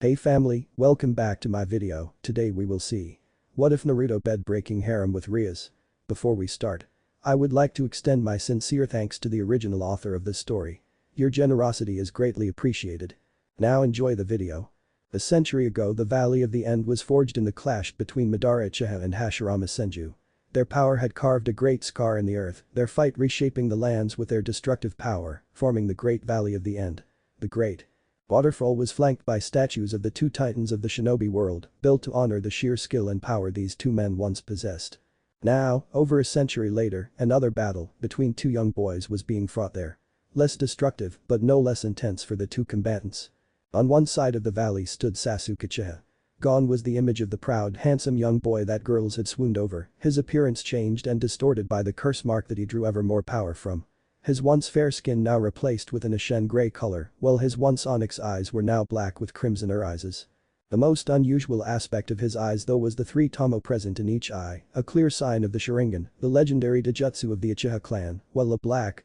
Hey family, welcome back to my video. Today we will see what if Naruto bed-breaking harem with Rias. Before we start, I would like to extend my sincere thanks to the original author of this story. Your generosity is greatly appreciated. Now enjoy the video. A century ago the Valley of the End was forged in the clash between Madara Uchiha and Hashirama Senju. Their power had carved a great scar in the earth, their fight reshaping the lands with their destructive power, forming the Great Valley of the End. The Great Waterfall was flanked by statues of the two titans of the shinobi world, built to honor the sheer skill and power these two men once possessed. Now, over a century later, another battle between two young boys was being fought there. Less destructive, but no less intense for the two combatants. On one side of the valley stood Sasuke Uchiha. Gone was the image of the proud, handsome young boy that girls had swooned over, his appearance changed and distorted by the curse mark that he drew ever more power from. His once fair skin now replaced with an ashen grey color, while his once onyx eyes were now black with crimson irises. The most unusual aspect of his eyes though was the three tomo present in each eye, a clear sign of the Sharingan, the legendary Dojutsu of the Uchiha clan, while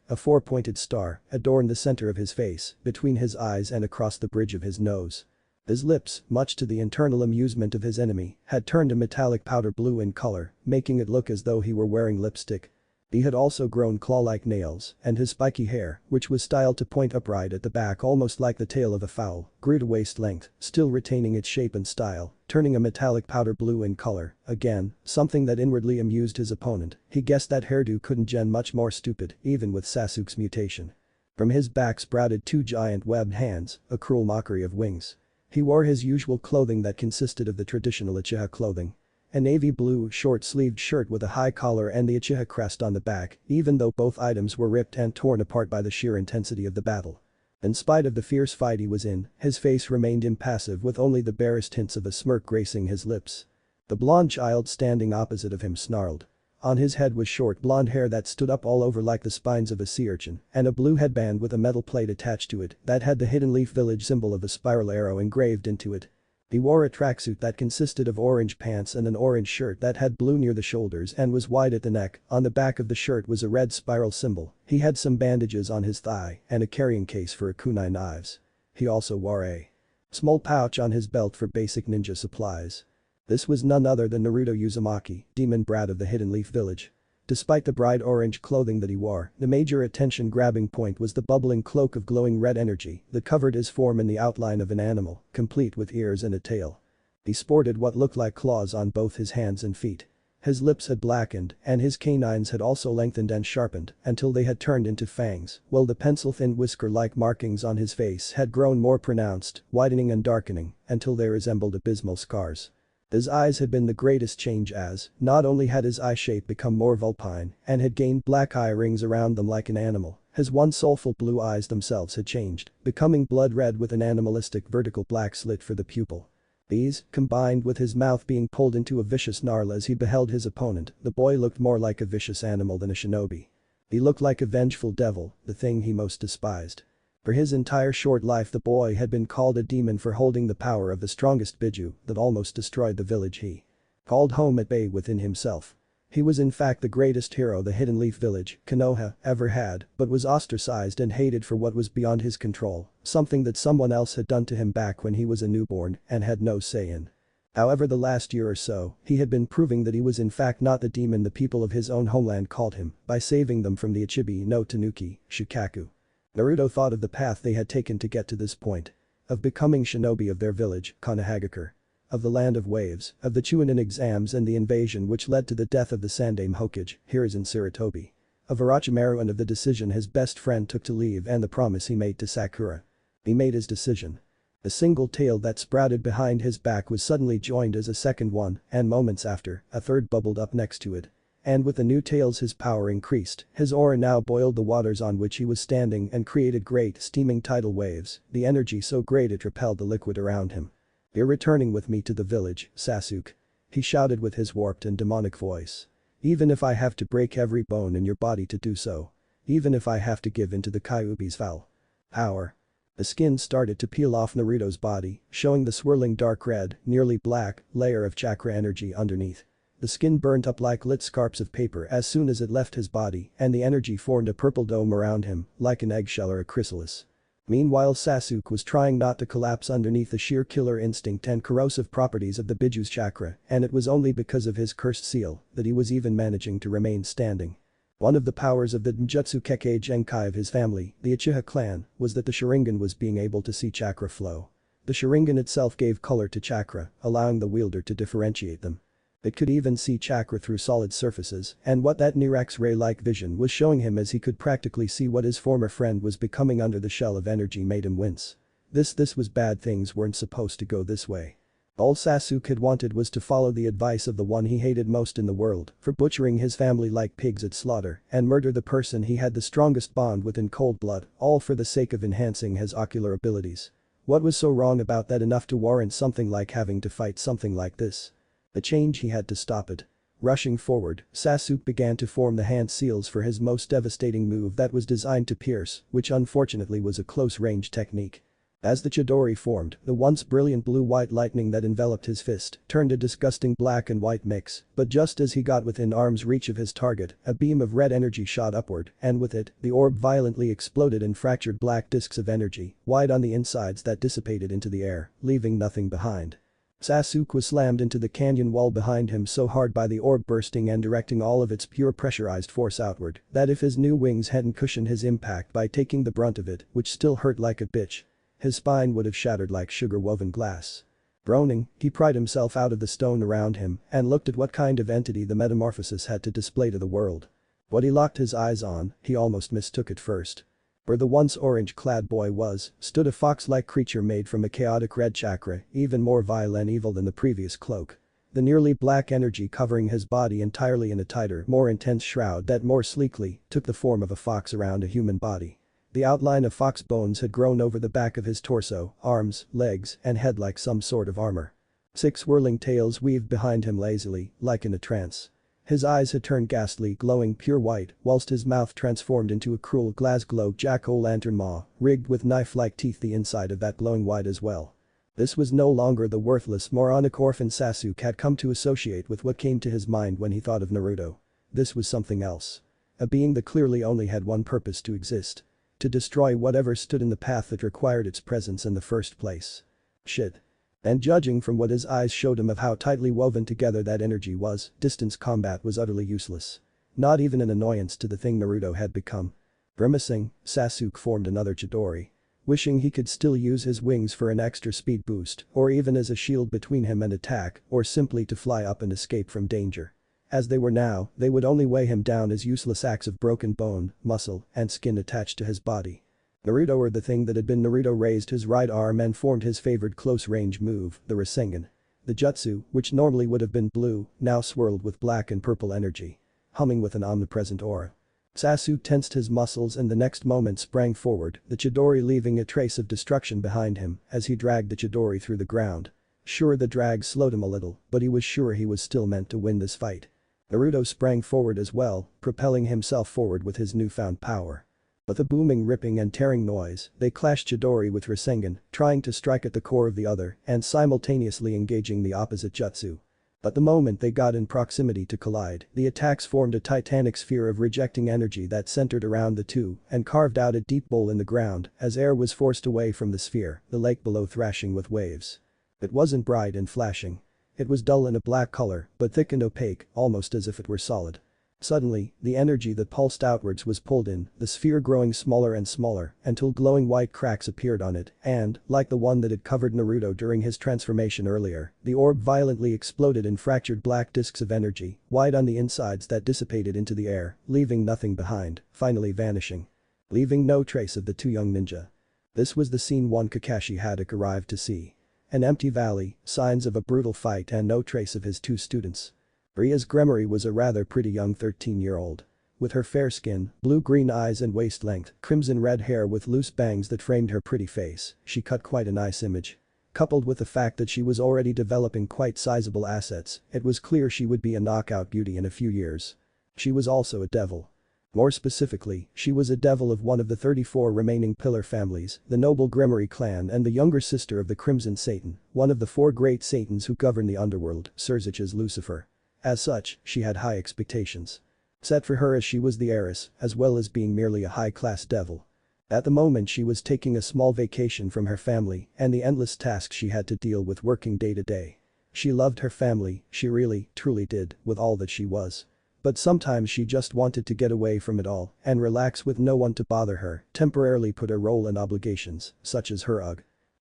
a four-pointed star, adorned the center of his face, between his eyes and across the bridge of his nose. His lips, much to the internal amusement of his enemy, had turned a metallic powder blue in color, making it look as though he were wearing lipstick. He had also grown claw-like nails, and his spiky hair, which was styled to point upright at the back almost like the tail of a fowl, grew to waist length, still retaining its shape and style, turning a metallic powder blue in color. Again, something that inwardly amused his opponent, he guessed that hairdo couldn't get much more stupid, even with Sasuke's mutation. From his back sprouted two giant webbed hands, a cruel mockery of wings. He wore his usual clothing that consisted of the traditional Uchiha clothing. A navy blue short-sleeved shirt with a high collar and the Uchiha crest on the back, even though both items were ripped and torn apart by the sheer intensity of the battle. In spite of the fierce fight he was in, his face remained impassive with only the barest hints of a smirk gracing his lips. The blonde child standing opposite of him snarled. On his head was short blonde hair that stood up all over like the spines of a sea urchin, and a blue headband with a metal plate attached to it that had the Hidden Leaf Village symbol of a spiral arrow engraved into it. He wore a tracksuit that consisted of orange pants and an orange shirt that had blue near the shoulders and was wide at the neck. On the back of the shirt was a red spiral symbol. He had some bandages on his thigh and a carrying case for kunai knives. He also wore a small pouch on his belt for basic ninja supplies. This was none other than Naruto Uzumaki, demon brat of the Hidden Leaf Village. Despite the bright orange clothing that he wore, the major attention-grabbing point was the bubbling cloak of glowing red energy that covered his form in the outline of an animal, complete with ears and a tail. He sported what looked like claws on both his hands and feet. His lips had blackened, and his canines had also lengthened and sharpened until they had turned into fangs, while the pencil-thin whisker-like markings on his face had grown more pronounced, widening and darkening, until they resembled abysmal scars. His eyes had been the greatest change as, not only had his eye shape become more vulpine and had gained black eye rings around them like an animal, his once soulful blue eyes themselves had changed, becoming blood red with an animalistic vertical black slit for the pupil. These, combined with his mouth being pulled into a vicious snarl as he beheld his opponent, the boy looked more like a vicious animal than a shinobi. He looked like a vengeful devil, the thing he most despised. For his entire short life the boy had been called a demon for holding the power of the strongest Biju that almost destroyed the village he called home at bay within himself. He was in fact the greatest hero the Hidden Leaf Village, Konoha, ever had, but was ostracized and hated for what was beyond his control, something that someone else had done to him back when he was a newborn and had no say in. However, the last year or so, he had been proving that he was in fact not the demon the people of his own homeland called him by saving them from the Ichibi no Tanuki, Shukaku. Naruto thought of the path they had taken to get to this point. Of becoming shinobi of their village, Konohagakure. Of the land of waves, of the Chunin exams and the invasion which led to the death of the Sandaime Hokage, Hiruzen Sarutobi. Of Orochimaru and of the decision his best friend took to leave and the promise he made to Sakura. He made his decision. A single tail that sprouted behind his back was suddenly joined as a second one, and moments after, a third bubbled up next to it. And with the new tails his power increased, his aura now boiled the waters on which he was standing and created great steaming tidal waves, the energy so great it repelled the liquid around him. "You're returning with me to the village, Sasuke," he shouted with his warped and demonic voice. "Even if I have to break every bone in your body to do so. Even if I have to give in to the Kyuubi's foul power." The skin started to peel off Naruto's body, showing the swirling dark red, nearly black, layer of chakra energy underneath. The skin burned up like lit scarps of paper as soon as it left his body and the energy formed a purple dome around him, like an eggshell or a chrysalis. Meanwhile Sasuke was trying not to collapse underneath the sheer killer instinct and corrosive properties of the Biju's chakra, and it was only because of his cursed seal that he was even managing to remain standing. One of the powers of the Denjutsu Kekkei Genkai of his family, the Uchiha clan, was that the Sharingan was being able to see chakra flow. The Sharingan itself gave color to chakra, allowing the wielder to differentiate them. It could even see chakra through solid surfaces, and what that near X-ray-like vision was showing him as he could practically see what his former friend was becoming under the shell of energy made him wince. This was bad. Things weren't supposed to go this way. All Sasuke had wanted was to follow the advice of the one he hated most in the world for butchering his family like pigs at slaughter and murder the person he had the strongest bond with in cold blood, all for the sake of enhancing his ocular abilities. What was so wrong about that enough to warrant something like having to fight something like this? The change he had to stop it. Rushing forward, Sasuke began to form the hand seals for his most devastating move that was designed to pierce, which unfortunately was a close-range technique. As the Chidori formed, the once brilliant blue-white lightning that enveloped his fist turned a disgusting black and white mix, but just as he got within arm's reach of his target, a beam of red energy shot upward, and with it, the orb violently exploded in fractured black discs of energy, wide on the insides that dissipated into the air, leaving nothing behind. Sasuke was slammed into the canyon wall behind him so hard by the orb bursting and directing all of its pure pressurized force outward that if his new wings hadn't cushioned his impact by taking the brunt of it, which still hurt like a bitch, his spine would have shattered like sugar-woven glass. Groaning, he pried himself out of the stone around him and looked at what kind of entity the metamorphosis had to display to the world. What he locked his eyes on, he almost mistook at first. Where the once orange-clad boy was, stood a fox-like creature made from a chaotic red chakra, even more vile and evil than the previous cloak. The nearly black energy covering his body entirely in a tighter, more intense shroud that more sleekly took the form of a fox around a human body. The outline of fox bones had grown over the back of his torso, arms, legs, and head like some sort of armor. 6 whirling tails weaved behind him lazily, like in a trance. His eyes had turned ghastly, glowing pure white, whilst his mouth transformed into a cruel glass-glow jack-o'-lantern maw, rigged with knife-like teeth the inside of that glowing white as well. This was no longer the worthless, moronic orphan Sasuke had come to associate with what came to his mind when he thought of Naruto. This was something else. A being that clearly only had one purpose to exist. To destroy whatever stood in the path that required its presence in the first place. Shit. And judging from what his eyes showed him of how tightly woven together that energy was, distance combat was utterly useless. Not even an annoyance to the thing Naruto had become. Grimacing, Sasuke formed another Chidori. Wishing he could still use his wings for an extra speed boost, or even as a shield between him and attack, or simply to fly up and escape from danger. As they were now, they would only weigh him down as useless acts of broken bone, muscle, and skin attached to his body. Naruto, or the thing that had been Naruto, raised his right arm and formed his favored close-range move, the Rasengan. The jutsu, which normally would have been blue, now swirled with black and purple energy. Humming with an omnipresent aura. Sasuke tensed his muscles and the next moment sprang forward, the Chidori leaving a trace of destruction behind him as he dragged the Chidori through the ground. Sure, the drag slowed him a little, but he was sure he was still meant to win this fight. Naruto sprang forward as well, propelling himself forward with his newfound power. With a booming, ripping and tearing noise, they clashed Chidori with Rasengan, trying to strike at the core of the other and simultaneously engaging the opposite jutsu. But the moment they got in proximity to collide, the attacks formed a titanic sphere of rejecting energy that centered around the two and carved out a deep bowl in the ground as air was forced away from the sphere, the lake below thrashing with waves. It wasn't bright and flashing. It was dull in a black color, but thick and opaque, almost as if it were solid. Suddenly, the energy that pulsed outwards was pulled in, the sphere growing smaller and smaller until glowing white cracks appeared on it and, like the one that had covered Naruto during his transformation earlier, the orb violently exploded in fractured black discs of energy, wide on the insides that dissipated into the air, leaving nothing behind, finally vanishing. Leaving no trace of the two young ninja. This was the scene one Kakashi Haddock arrived to see. An empty valley, signs of a brutal fight and no trace of his two students. Rias Gremory was a rather pretty young 13-year-old. With her fair skin, blue-green eyes and waist-length, crimson-red hair with loose bangs that framed her pretty face, she cut quite a nice image. Coupled with the fact that she was already developing quite sizable assets, it was clear she would be a knockout beauty in a few years. She was also a devil. More specifically, she was a devil of one of the 34 remaining pillar families, the noble Gremory clan, and the younger sister of the Crimson Satan, one of the 4 great Satans who govern the underworld, Surzich's Lucifer. As such, she had high expectations. Set for her as she was the heiress, as well as being merely a high-class devil. At the moment she was taking a small vacation from her family and the endless tasks she had to deal with working day to day. She loved her family, she really, truly did, with all that she was. But sometimes she just wanted to get away from it all and relax with no one to bother her, temporarily put a role in obligations, such as her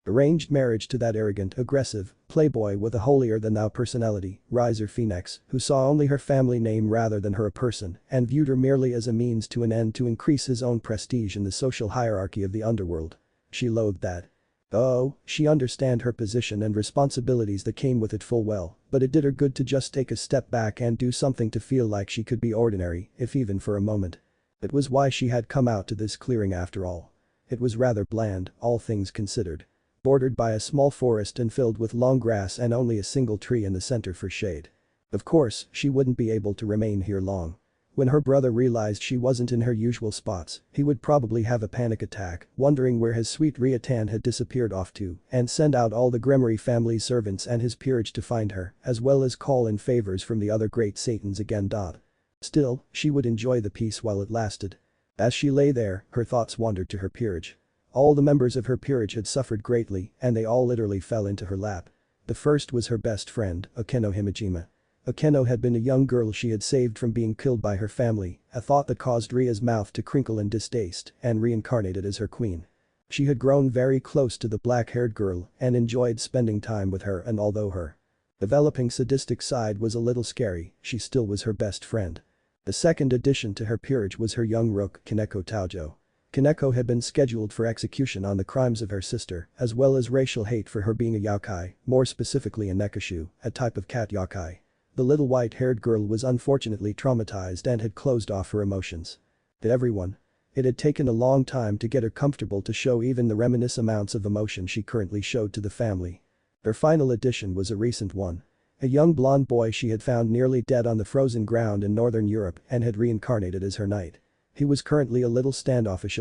arranged marriage to that arrogant, aggressive, playboy with a holier-than-thou personality, Riser Phoenix, who saw only her family name rather than her a person and viewed her merely as a means to an end to increase his own prestige in the social hierarchy of the underworld. She loathed that. Oh, she understood her position and responsibilities that came with it full well, but it did her good to just take a step back and do something to feel like she could be ordinary, if even for a moment. It was why she had come out to this clearing after all. It was rather bland, all things considered. Bordered by a small forest and filled with long grass and only a single tree in the center for shade. Of course, she wouldn't be able to remain here long. When her brother realized she wasn't in her usual spots, he would probably have a panic attack, wondering where his sweet Riatan had disappeared off to, and send out all the Gremory family's servants and his peerage to find her, as well as call in favors from the other great Satans again. Still, she would enjoy the peace while it lasted. As she lay there, her thoughts wandered to her peerage. All the members of her peerage had suffered greatly and they all literally fell into her lap. The first was her best friend, Akeno Himejima. Akeno had been a young girl she had saved from being killed by her family, a thought that caused Ria's mouth to crinkle in distaste, and reincarnated as her queen. She had grown very close to the black-haired girl and enjoyed spending time with her, and although her developing sadistic side was a little scary, she still was her best friend. The second addition to her peerage was her young rook, Kaneko Taojo. Kaneko had been scheduled for execution on the crimes of her sister, as well as racial hate for her being a yokai, more specifically a nekashu, a type of cat yokai. The little white-haired girl was unfortunately traumatized and had closed off her emotions. To everyone. It had taken a long time to get her comfortable to show even the reminiscent amounts of emotion she currently showed to the family. Her final addition was a recent one. A young blonde boy she had found nearly dead on the frozen ground in northern Europe and had reincarnated as her knight. He was currently a little standoffish,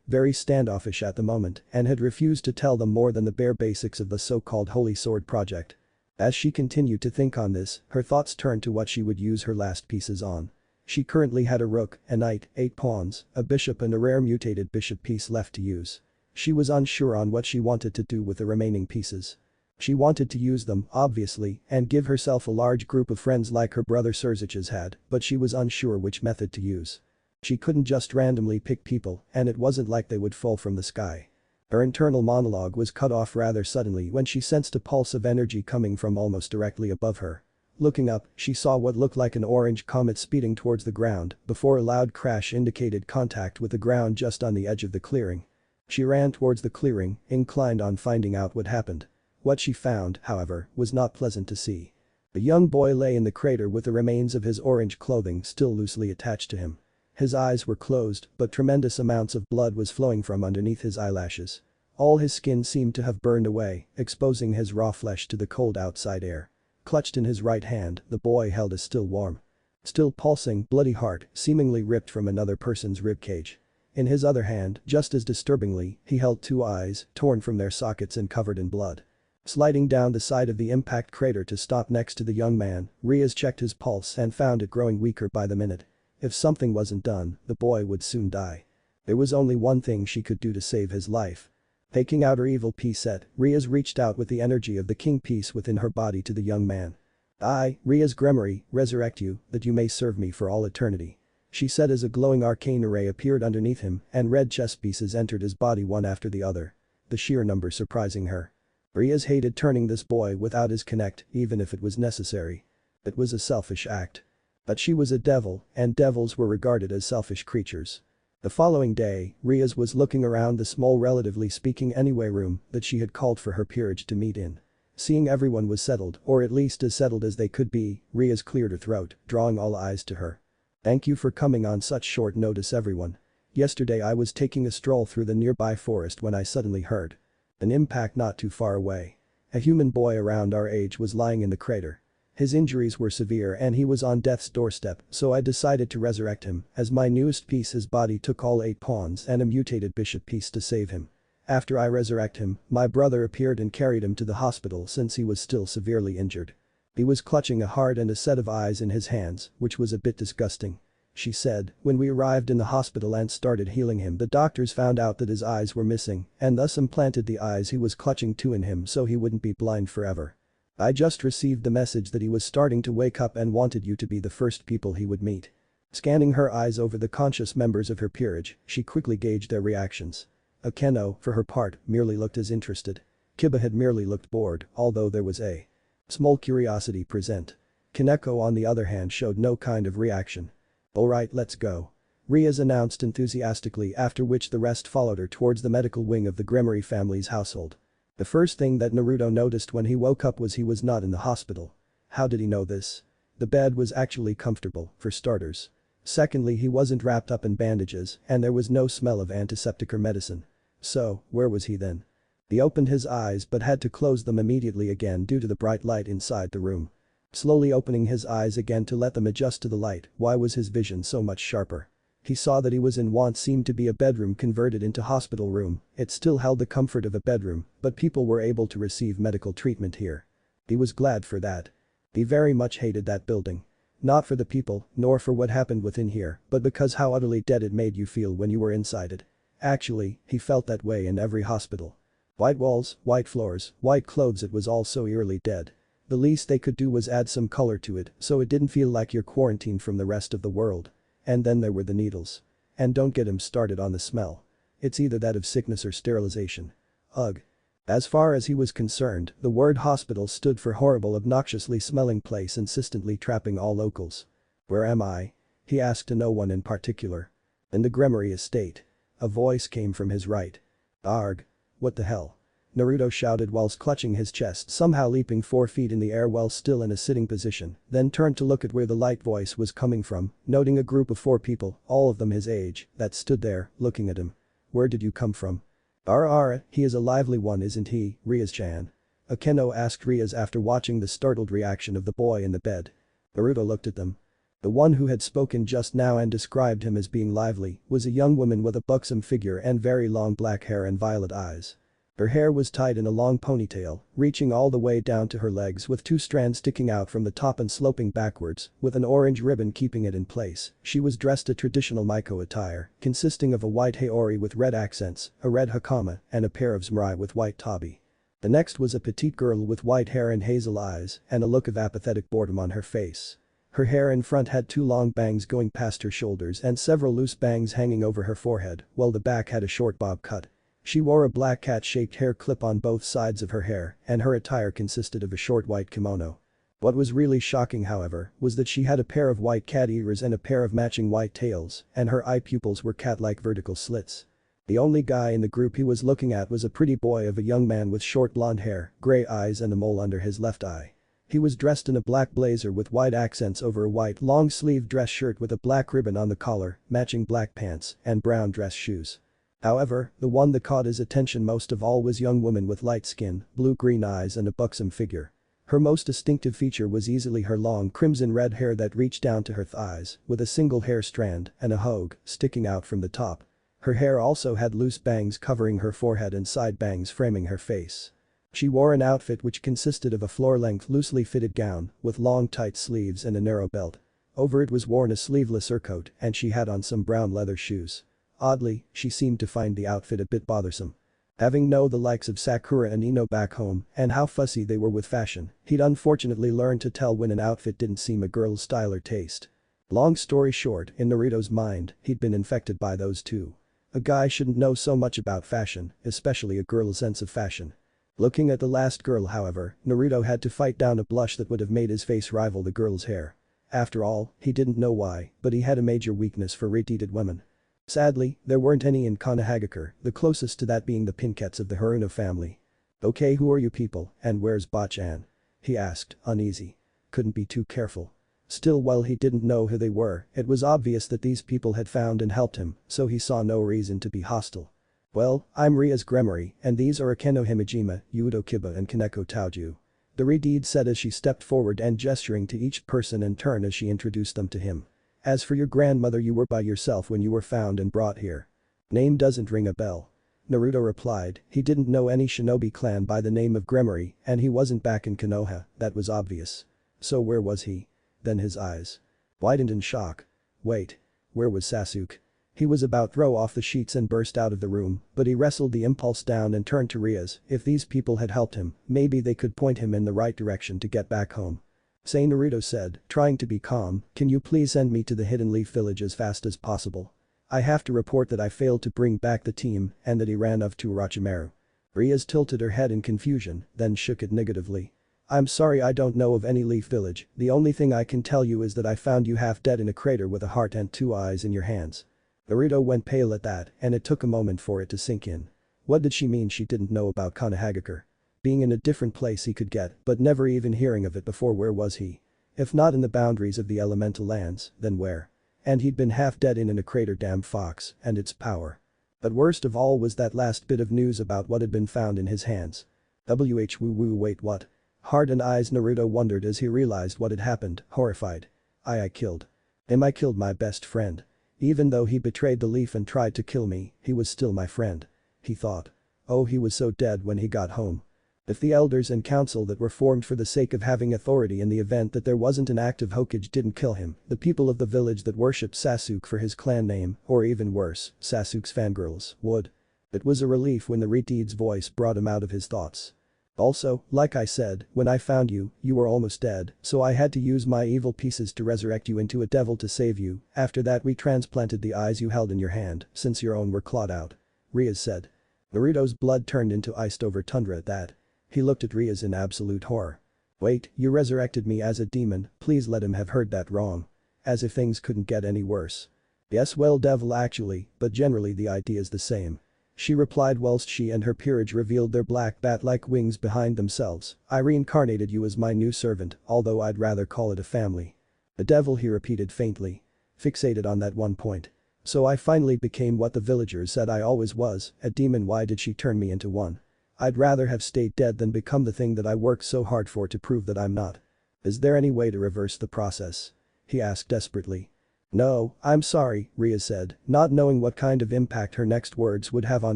very standoffish at the moment, and had refused to tell them more than the bare basics of the so-called Holy Sword project. As she continued to think on this, her thoughts turned to what she would use her last pieces on. She currently had a rook, a knight, 8 pawns, a bishop and a rare mutated bishop piece left to use. She was unsure on what she wanted to do with the remaining pieces. She wanted to use them, obviously, and give herself a large group of friends like her brother Serzich's had, but she was unsure which method to use. She couldn't just randomly pick people, and it wasn't like they would fall from the sky. Her internal monologue was cut off rather suddenly when she sensed a pulse of energy coming from almost directly above her. Looking up, she saw what looked like an orange comet speeding towards the ground before a loud crash indicated contact with the ground just on the edge of the clearing. She ran towards the clearing, inclined on finding out what happened. What she found, however, was not pleasant to see. A young boy lay in the crater with the remains of his orange clothing still loosely attached to him. His eyes were closed, but tremendous amounts of blood was flowing from underneath his eyelashes. All his skin seemed to have burned away, exposing his raw flesh to the cold outside air. Clutched in his right hand, the boy held a still warm, still pulsing, bloody heart, seemingly ripped from another person's ribcage. In his other hand, just as disturbingly, he held 2 eyes, torn from their sockets and covered in blood. Sliding down the side of the impact crater to stop next to the young man, Rias checked his pulse and found it growing weaker by the minute. If something wasn't done, the boy would soon die. There was only one thing she could do to save his life. Taking out her evil piece set, Rias reached out with the energy of the king piece within her body to the young man. "I, Rias Gremory, resurrect you, that you may serve me for all eternity," she said as a glowing arcane array appeared underneath him and red chess pieces entered his body one after the other. The sheer number surprising her. Rias hated turning this boy without his connect, even if it was necessary. It was a selfish act. But she was a devil, and devils were regarded as selfish creatures. The following day, Rias was looking around the small relatively speaking anyway room that she had called for her peerage to meet in. Seeing everyone was settled, or at least as settled as they could be, Rias cleared her throat, drawing all eyes to her. "Thank you for coming on such short notice, everyone. Yesterday I was taking a stroll through the nearby forest when I suddenly heard an impact not too far away. A human boy around our age was lying in the crater. His injuries were severe and he was on death's doorstep, so I decided to resurrect him. As my newest piece, his body took all 8 pawns and a mutated bishop piece to save him. After I resurrect him, my brother appeared and carried him to the hospital since he was still severely injured. He was clutching a heart and a set of eyes in his hands, which was a bit disgusting." she said. When we arrived in the hospital and started healing him, the doctors found out that his eyes were missing and thus implanted the eyes he was clutching to in him so he wouldn't be blind forever. I just received the message that he was starting to wake up and wanted you to be the first people he would meet." Scanning her eyes over the conscious members of her peerage, she quickly gauged their reactions. Akeno, for her part, merely looked as interested. Kiba had merely looked bored, although there was a small curiosity present. Kaneko on the other hand showed no kind of reaction. "Alright, let's go," Rias announced enthusiastically, after which the rest followed her towards the medical wing of the Gremory family's household. The first thing that Naruto noticed when he woke up was he was not in the hospital. How did he know this? The bed was actually comfortable, for starters. Secondly, he wasn't wrapped up in bandages and there was no smell of antiseptic or medicine. So, where was he then? He opened his eyes but had to close them immediately again due to the bright light inside the room. Slowly opening his eyes again to let them adjust to the light, why was his vision so much sharper? He saw that he was in what seemed to be a bedroom converted into hospital room. It still held the comfort of a bedroom, but people were able to receive medical treatment here. He was glad for that. He very much hated that building. Not for the people, nor for what happened within here, but because how utterly dead it made you feel when you were inside it. Actually, he felt that way in every hospital. White walls, white floors, white clothes, it was all so eerily dead. The least they could do was add some color to it so it didn't feel like you're quarantined from the rest of the world. And then there were the needles. And don't get him started on the smell. It's either that of sickness or sterilization. Ugh. As far as he was concerned, the word hospital stood for horrible, obnoxiously smelling place insistently trapping all locals. "Where am I?" he asked to no one in particular. "In the Gremory estate." A voice came from his right. "Arg. What the hell?" Naruto shouted whilst clutching his chest, somehow leaping 4 feet in the air while still in a sitting position, then turned to look at where the light voice was coming from, noting a group of 4 people, all of them his age, that stood there, looking at him. "Where did you come from?" "Ara, he is a lively one, isn't he, Rias-chan?" Akeno asked Rias after watching the startled reaction of the boy in the bed. Naruto looked at them. The one who had spoken just now and described him as being lively was a young woman with a buxom figure and very long black hair and violet eyes. Her hair was tied in a long ponytail, reaching all the way down to her legs with 2 strands sticking out from the top and sloping backwards, with an orange ribbon keeping it in place. She was dressed a traditional Maiko attire, consisting of a white haori with red accents, a red hakama, and a pair of samurai with white tabi. The next was a petite girl with white hair and hazel eyes, and a look of apathetic boredom on her face. Her hair in front had 2 long bangs going past her shoulders and several loose bangs hanging over her forehead, while the back had a short bob cut. She wore a black cat-shaped hair clip on both sides of her hair, and her attire consisted of a short white kimono. What was really shocking, however, was that she had a pair of white cat ears and a pair of matching white tails, and her eye pupils were cat-like vertical slits. The only guy in the group he was looking at was a pretty boy of a young man with short blonde hair, grey eyes and a mole under his left eye. He was dressed in a black blazer with white accents over a white long-sleeved dress shirt with a black ribbon on the collar, matching black pants, and brown dress shoes. However, the one that caught his attention most of all was a young woman with light skin, blue-green eyes and a buxom figure. Her most distinctive feature was easily her long crimson-red hair that reached down to her thighs, with a single hair strand and a hoge sticking out from the top. Her hair also had loose bangs covering her forehead and side bangs framing her face. She wore an outfit which consisted of a floor-length loosely fitted gown with long tight sleeves and a narrow belt. Over it was worn a sleeveless surcoat and she had on some brown leather shoes. Oddly, she seemed to find the outfit a bit bothersome. Having known the likes of Sakura and Ino back home and how fussy they were with fashion, he'd unfortunately learned to tell when an outfit didn't seem a girl's style or taste. Long story short, in Naruto's mind, he'd been infected by those too. A guy shouldn't know so much about fashion, especially a girl's sense of fashion. Looking at the last girl, however, Naruto had to fight down a blush that would have made his face rival the girl's hair. After all, he didn't know why, but he had a major weakness for red-headed women. Sadly, there weren't any in Konohagakure, the closest to that being the Pinkets of the Haruno family. "Okay, who are you people, and where's Bachan?" he asked, uneasy. Couldn't be too careful. Still, while he didn't know who they were, it was obvious that these people had found and helped him, so he saw no reason to be hostile. "Well, I'm Rias Gremory, and these are Akeno Himejima, Yudo Kiba and Kaneko Taoju," the Redeed said as she stepped forward and gesturing to each person in turn as she introduced them to him. "As for your grandmother, you were by yourself when you were found and brought here." "Name doesn't ring a bell," Naruto replied. He didn't know any shinobi clan by the name of Gremory and he wasn't back in Konoha, that was obvious. So where was he? Then his eyes widened in shock. "Wait. Where was Sasuke? He was about to throw off the sheets and burst out of the room, but he wrestled the impulse down and turned to Rias. If these people had helped him, maybe they could point him in the right direction to get back home. Say, Naruto said, trying to be calm, can you please send me to the Hidden Leaf village as fast as possible? I have to report that I failed to bring back the team and that he ran off to Orochimaru. Rias tilted her head in confusion, then shook it negatively. I'm sorry, I don't know of any Leaf village. The only thing I can tell you is that I found you half dead in a crater with a heart and 2 eyes in your hands. Naruto went pale at that, and it took a moment for it to sink in. What did she mean she didn't know about Konohagakure? Being in a different place he could get, but never even hearing of it before. Where was he? If not in the boundaries of the elemental lands, then where? And he'd been half dead in a crater. Damn fox and its power. But worst of all was that last bit of news about what had been found in his hands. Woo wait, what? Heart and eyes, Naruto wondered as he realized what had happened, horrified. I killed. I killed my best friend. Even though he betrayed the leaf and tried to kill me, he was still my friend. He thought. Oh, he was so dead when he got home. If the elders and council that were formed for the sake of having authority in the event that there wasn't an active Hokage didn't kill him, the people of the village that worshipped Sasuke for his clan name, or even worse, Sasuke's fangirls, would. It was a relief when the Riteed's voice brought him out of his thoughts. Also, like I said, when I found you, you were almost dead, so I had to use my evil pieces to resurrect you into a devil to save you. After that we transplanted the eyes you held in your hand, since your own were clawed out. Rias said. Naruto's blood turned into iced over tundra at that. He looked at Rias in absolute horror. Wait, you resurrected me as a demon, please let him have heard that wrong. As if things couldn't get any worse. Yes, well, devil actually, but generally the idea is the same. She replied whilst she and her peerage revealed their black bat-like wings behind themselves. I reincarnated you as my new servant, although I'd rather call it a family. The devil, he repeated faintly. Fixated on that one point. So I finally became what the villagers said I always was, a demon. Why did she turn me into one? I'd rather have stayed dead than become the thing that I worked so hard for to prove that I'm not. Is there any way to reverse the process? He asked desperately. No, I'm sorry, Rias said, not knowing what kind of impact her next words would have on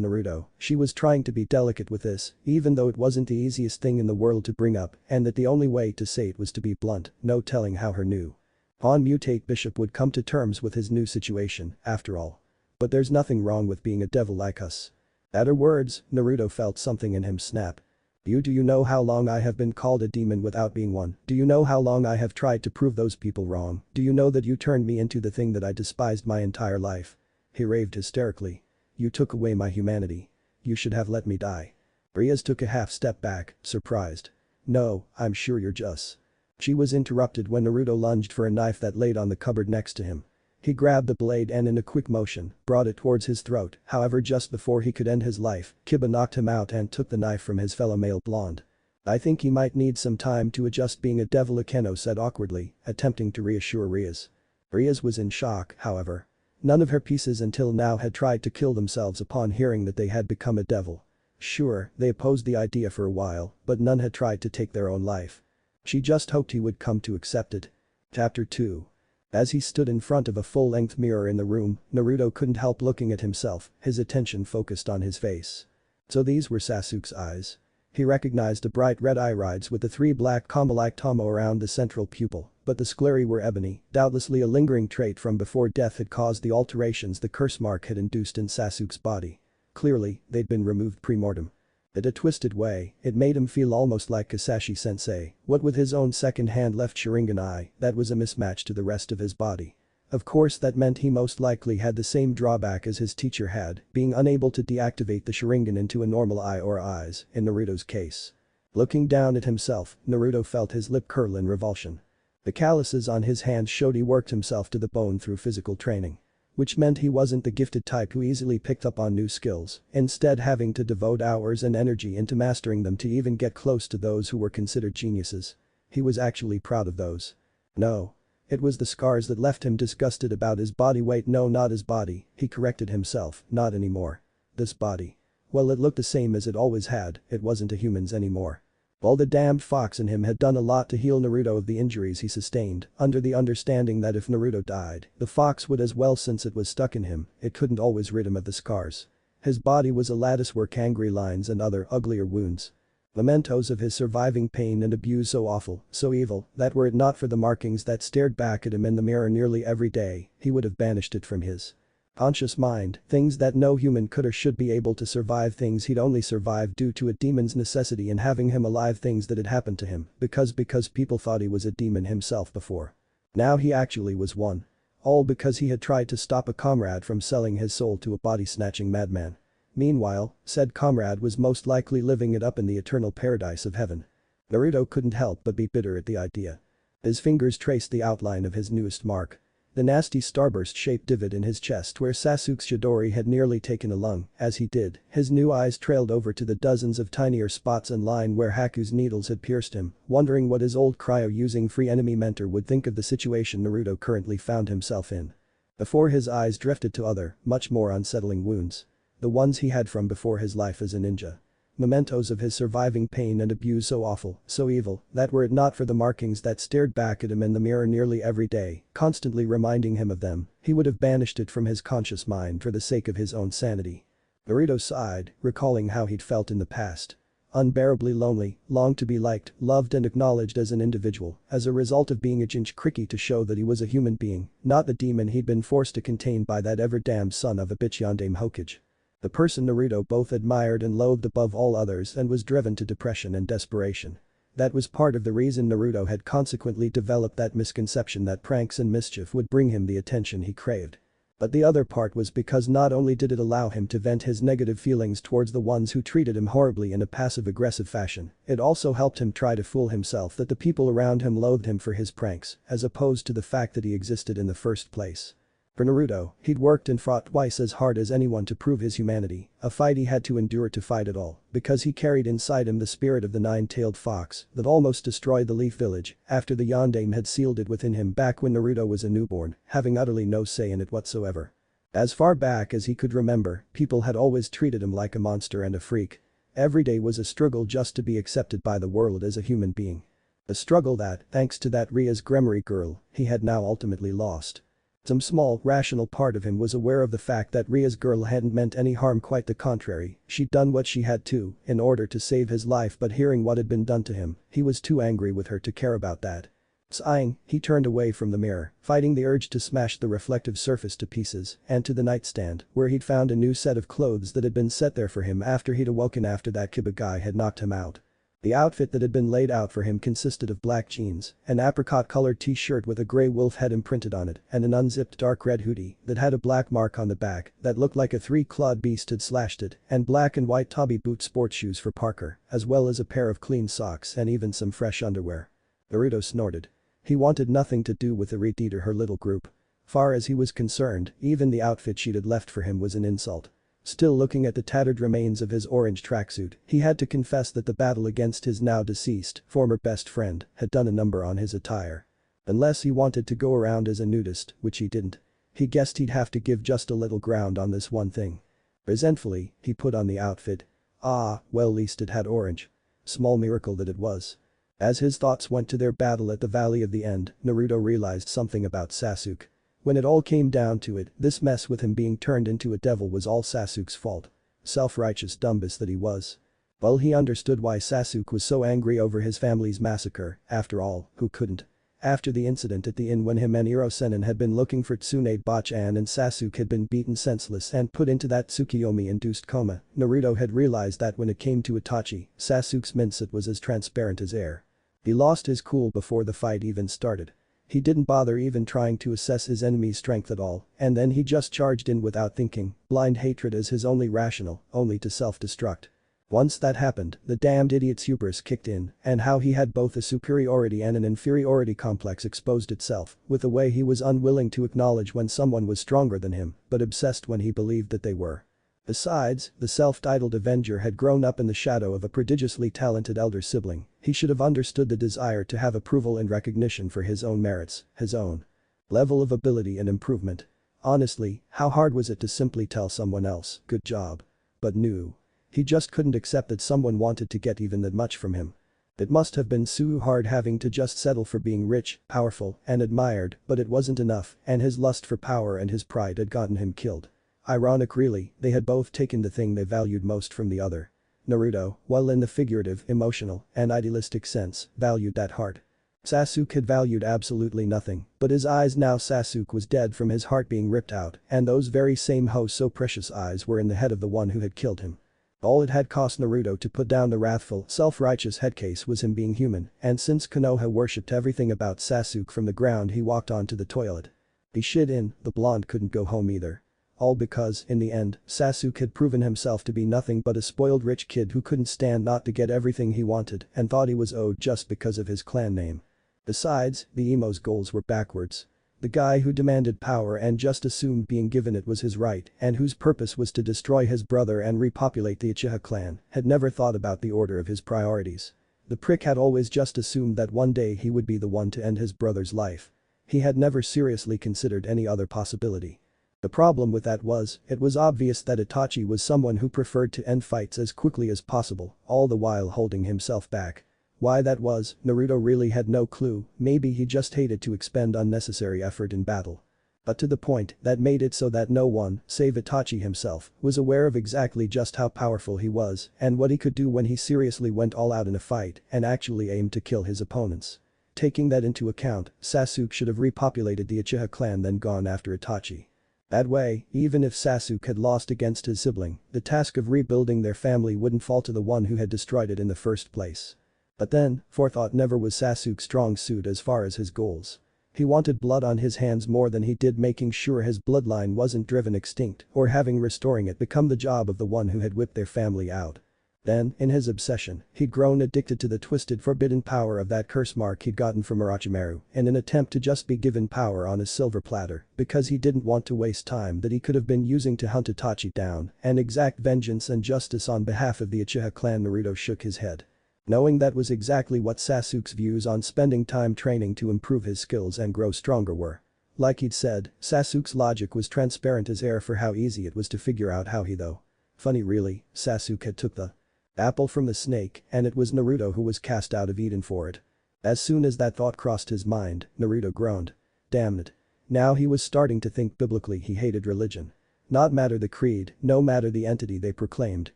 Naruto. She was trying to be delicate with this, even though it wasn't the easiest thing in the world to bring up, and that the only way to say it was to be blunt, no telling how her new mutate bishop would come to terms with his new situation, after all. But there's nothing wrong with being a devil like us. At her words, Naruto felt something in him snap. Do you know how long I have been called a demon without being one? Do you know how long I have tried to prove those people wrong? Do you know that you turned me into the thing that I despised my entire life? He raved hysterically. You took away my humanity. You should have let me die. Rias took a half step back, surprised. No, I'm sure you're just. She was interrupted when Naruto lunged for a knife that laid on the cupboard next to him. He grabbed the blade and in a quick motion, brought it towards his throat. However, just before he could end his life, Kiba knocked him out and took the knife from his fellow male blonde. I think he might need some time to adjust being a devil, Akeno said awkwardly, attempting to reassure Rias. Rias was in shock, however. None of her pieces until now had tried to kill themselves upon hearing that they had become a devil. Sure, they opposed the idea for a while, but none had tried to take their own life. She just hoped he would come to accept it. Chapter 2. As he stood in front of a full-length mirror in the room, Naruto couldn't help looking at himself, his attention focused on his face. So these were Sasuke's eyes. He recognized the bright red irides with the 3 black comma-like tomo around the central pupil, but the sclerae were ebony, doubtlessly a lingering trait from before death had caused the alterations the curse mark had induced in Sasuke's body. Clearly, they'd been removed pre-mortem. In a twisted way, it made him feel almost like Kasashi-sensei, what with his own second-hand left Sharingan eye, that was a mismatch to the rest of his body. Of course that meant he most likely had the same drawback as his teacher had, being unable to deactivate the Sharingan into a normal eye or eyes, in Naruto's case. Looking down at himself, Naruto felt his lip curl in revulsion. The calluses on his hands showed he worked himself to the bone through physical training. Which meant he wasn't the gifted type who easily picked up on new skills, instead having to devote hours and energy into mastering them to even get close to those who were considered geniuses. He was actually proud of those. No. It was the scars that left him disgusted about his body. Wait, no, not his body, he corrected himself, not anymore. This body. Well, it looked the same as it always had, it wasn't a human's anymore. Well, the damned fox in him had done a lot to heal Naruto of the injuries he sustained, under the understanding that if Naruto died, the fox would as well since it was stuck in him, it couldn't always rid him of the scars. His body was a latticework angry lines and other uglier wounds. Mementos of his surviving pain and abuse so awful, so evil, that were it not for the markings that stared back at him in the mirror nearly every day, he would have banished it from his conscious mind, things that no human could or should be able to survive, things he'd only survived due to a demon's necessity in having him alive, things that had happened to him because people thought he was a demon himself before. Now he actually was one. All because he had tried to stop a comrade from selling his soul to a body-snatching madman. Meanwhile, said comrade was most likely living it up in the eternal paradise of heaven. Naruto couldn't help but be bitter at the idea. His fingers traced the outline of his newest mark. The nasty starburst-shaped divot in his chest where Sasuke's Chidori had nearly taken a lung. As he did, his new eyes trailed over to the dozens of tinier spots in line where Haku's needles had pierced him, wondering what his old cryo-using free enemy mentor would think of the situation Naruto currently found himself in. Before his eyes drifted to other, much more unsettling wounds. The ones he had from before his life as a ninja. Mementos of his surviving pain and abuse so awful, so evil, that were it not for the markings that stared back at him in the mirror nearly every day, constantly reminding him of them, he would have banished it from his conscious mind for the sake of his own sanity. Naruto sighed, recalling how he'd felt in the past. Unbearably lonely, longed to be liked, loved and acknowledged as an individual, as a result of being a Jinchuriki to show that he was a human being, not the demon he'd been forced to contain by that ever-damned son of a bitch Yondaime Hokage. The person Naruto both admired and loathed above all others and was driven to depression and desperation. That was part of the reason Naruto had consequently developed that misconception that pranks and mischief would bring him the attention he craved. But the other part was because not only did it allow him to vent his negative feelings towards the ones who treated him horribly in a passive-aggressive fashion, it also helped him try to fool himself that the people around him loathed him for his pranks, as opposed to the fact that he existed in the first place. For Naruto, he'd worked and fought twice as hard as anyone to prove his humanity, a fight he had to endure to fight at all, because he carried inside him the spirit of the nine-tailed fox that almost destroyed the Leaf Village after the Yondaime had sealed it within him back when Naruto was a newborn, having utterly no say in it whatsoever. As far back as he could remember, people had always treated him like a monster and a freak. Every day was a struggle just to be accepted by the world as a human being. A struggle that, thanks to that Rias Gremory girl, he had now ultimately lost. Some small, rational part of him was aware of the fact that Ria's girl hadn't meant any harm, quite the contrary, she'd done what she had to in order to save his life, but hearing what had been done to him, he was too angry with her to care about that. Sighing, he turned away from the mirror, fighting the urge to smash the reflective surface to pieces, and to the nightstand, where he'd found a new set of clothes that had been set there for him after he'd awoken after that Kiba guy had knocked him out. The outfit that had been laid out for him consisted of black jeans, an apricot-colored t-shirt with a grey wolf head imprinted on it, and an unzipped dark red hoodie that had a black mark on the back that looked like a three-clawed beast had slashed it, and black and white Tommy boot sports shoes for Parker, as well as a pair of clean socks and even some fresh underwear. Naruto snorted. He wanted nothing to do with Iriti or her little group. Far as he was concerned, even the outfit she'd had left for him was an insult. Still looking at the tattered remains of his orange tracksuit, he had to confess that the battle against his now deceased, former best friend, had done a number on his attire. Unless he wanted to go around as a nudist, which he didn't. He guessed he'd have to give just a little ground on this one thing. Resentfully, he put on the outfit. Ah, well, at least it had orange. Small miracle that it was. As his thoughts went to their battle at the Valley of the End, Naruto realized something about Sasuke. When it all came down to it, this mess with him being turned into a devil was all Sasuke's fault. Self-righteous dumbass that he was. Well, he understood why Sasuke was so angry over his family's massacre, after all, who couldn't? After the incident at the inn when him and Hirosenin had been looking for Tsunade-bachan and Sasuke had been beaten senseless and put into that Tsukiyomi-induced coma, Naruto had realized that when it came to Itachi, Sasuke's mindset was as transparent as air. He lost his cool before the fight even started. He didn't bother even trying to assess his enemy's strength at all, and then he just charged in without thinking, blind hatred as his only rational, only to self-destruct. Once that happened, the damned idiot's hubris kicked in, and how he had both a superiority and an inferiority complex exposed itself, with the way he was unwilling to acknowledge when someone was stronger than him, but obsessed when he believed that they were. Besides, the self-titled Avenger had grown up in the shadow of a prodigiously talented elder sibling. He should have understood the desire to have approval and recognition for his own merits, his own level of ability and improvement. Honestly, how hard was it to simply tell someone else, good job? But no. He just couldn't accept that someone wanted to get even that much from him. It must have been so hard having to just settle for being rich, powerful, and admired, but it wasn't enough, and his lust for power and his pride had gotten him killed. Ironic really, they had both taken the thing they valued most from the other. Naruto, while in the figurative, emotional, and idealistic sense, valued that heart. Sasuke had valued absolutely nothing, but his eyes now Sasuke was dead from his heart being ripped out, and those very same so precious eyes were in the head of the one who had killed him. All it had cost Naruto to put down the wrathful, self-righteous headcase was him being human, and since Konoha worshipped everything about Sasuke from the ground he walked onto the toilet. He shit in, the blonde couldn't go home either. All because, in the end, Sasuke had proven himself to be nothing but a spoiled rich kid who couldn't stand not to get everything he wanted and thought he was owed just because of his clan name. Besides, the emo's goals were backwards. The guy who demanded power and just assumed being given it was his right and whose purpose was to destroy his brother and repopulate the Uchiha clan had never thought about the order of his priorities. The prick had always just assumed that one day he would be the one to end his brother's life. He had never seriously considered any other possibility. The problem with that was, it was obvious that Itachi was someone who preferred to end fights as quickly as possible, all the while holding himself back. Why that was, Naruto really had no clue, maybe he just hated to expend unnecessary effort in battle. But to the point that made it so that no one, save Itachi himself, was aware of exactly just how powerful he was and what he could do when he seriously went all out in a fight and actually aimed to kill his opponents. Taking that into account, Sasuke should have repopulated the Uchiha clan then gone after Itachi. That way, even if Sasuke had lost against his sibling, the task of rebuilding their family wouldn't fall to the one who had destroyed it in the first place. But then, forethought never was Sasuke's strong suit as far as his goals. He wanted blood on his hands more than he did making sure his bloodline wasn't driven extinct or having restoring it become the job of the one who had whipped their family out. Then, in his obsession, he'd grown addicted to the twisted forbidden power of that curse mark he'd gotten from Orochimaru in an attempt to just be given power on a silver platter because he didn't want to waste time that he could have been using to hunt Itachi down and exact vengeance and justice on behalf of the Uchiha clan. Naruto shook his head. Knowing that was exactly what Sasuke's views on spending time training to improve his skills and grow stronger were. Like he'd said, Sasuke's logic was transparent as air for how easy it was to figure out how he though. Funny really, Sasuke had took the apple from the snake and it was Naruto who was cast out of Eden for it. As soon as that thought crossed his mind, Naruto groaned. Damn it. Now he was starting to think biblically. He hated religion. Not matter the creed, no matter the entity they proclaimed,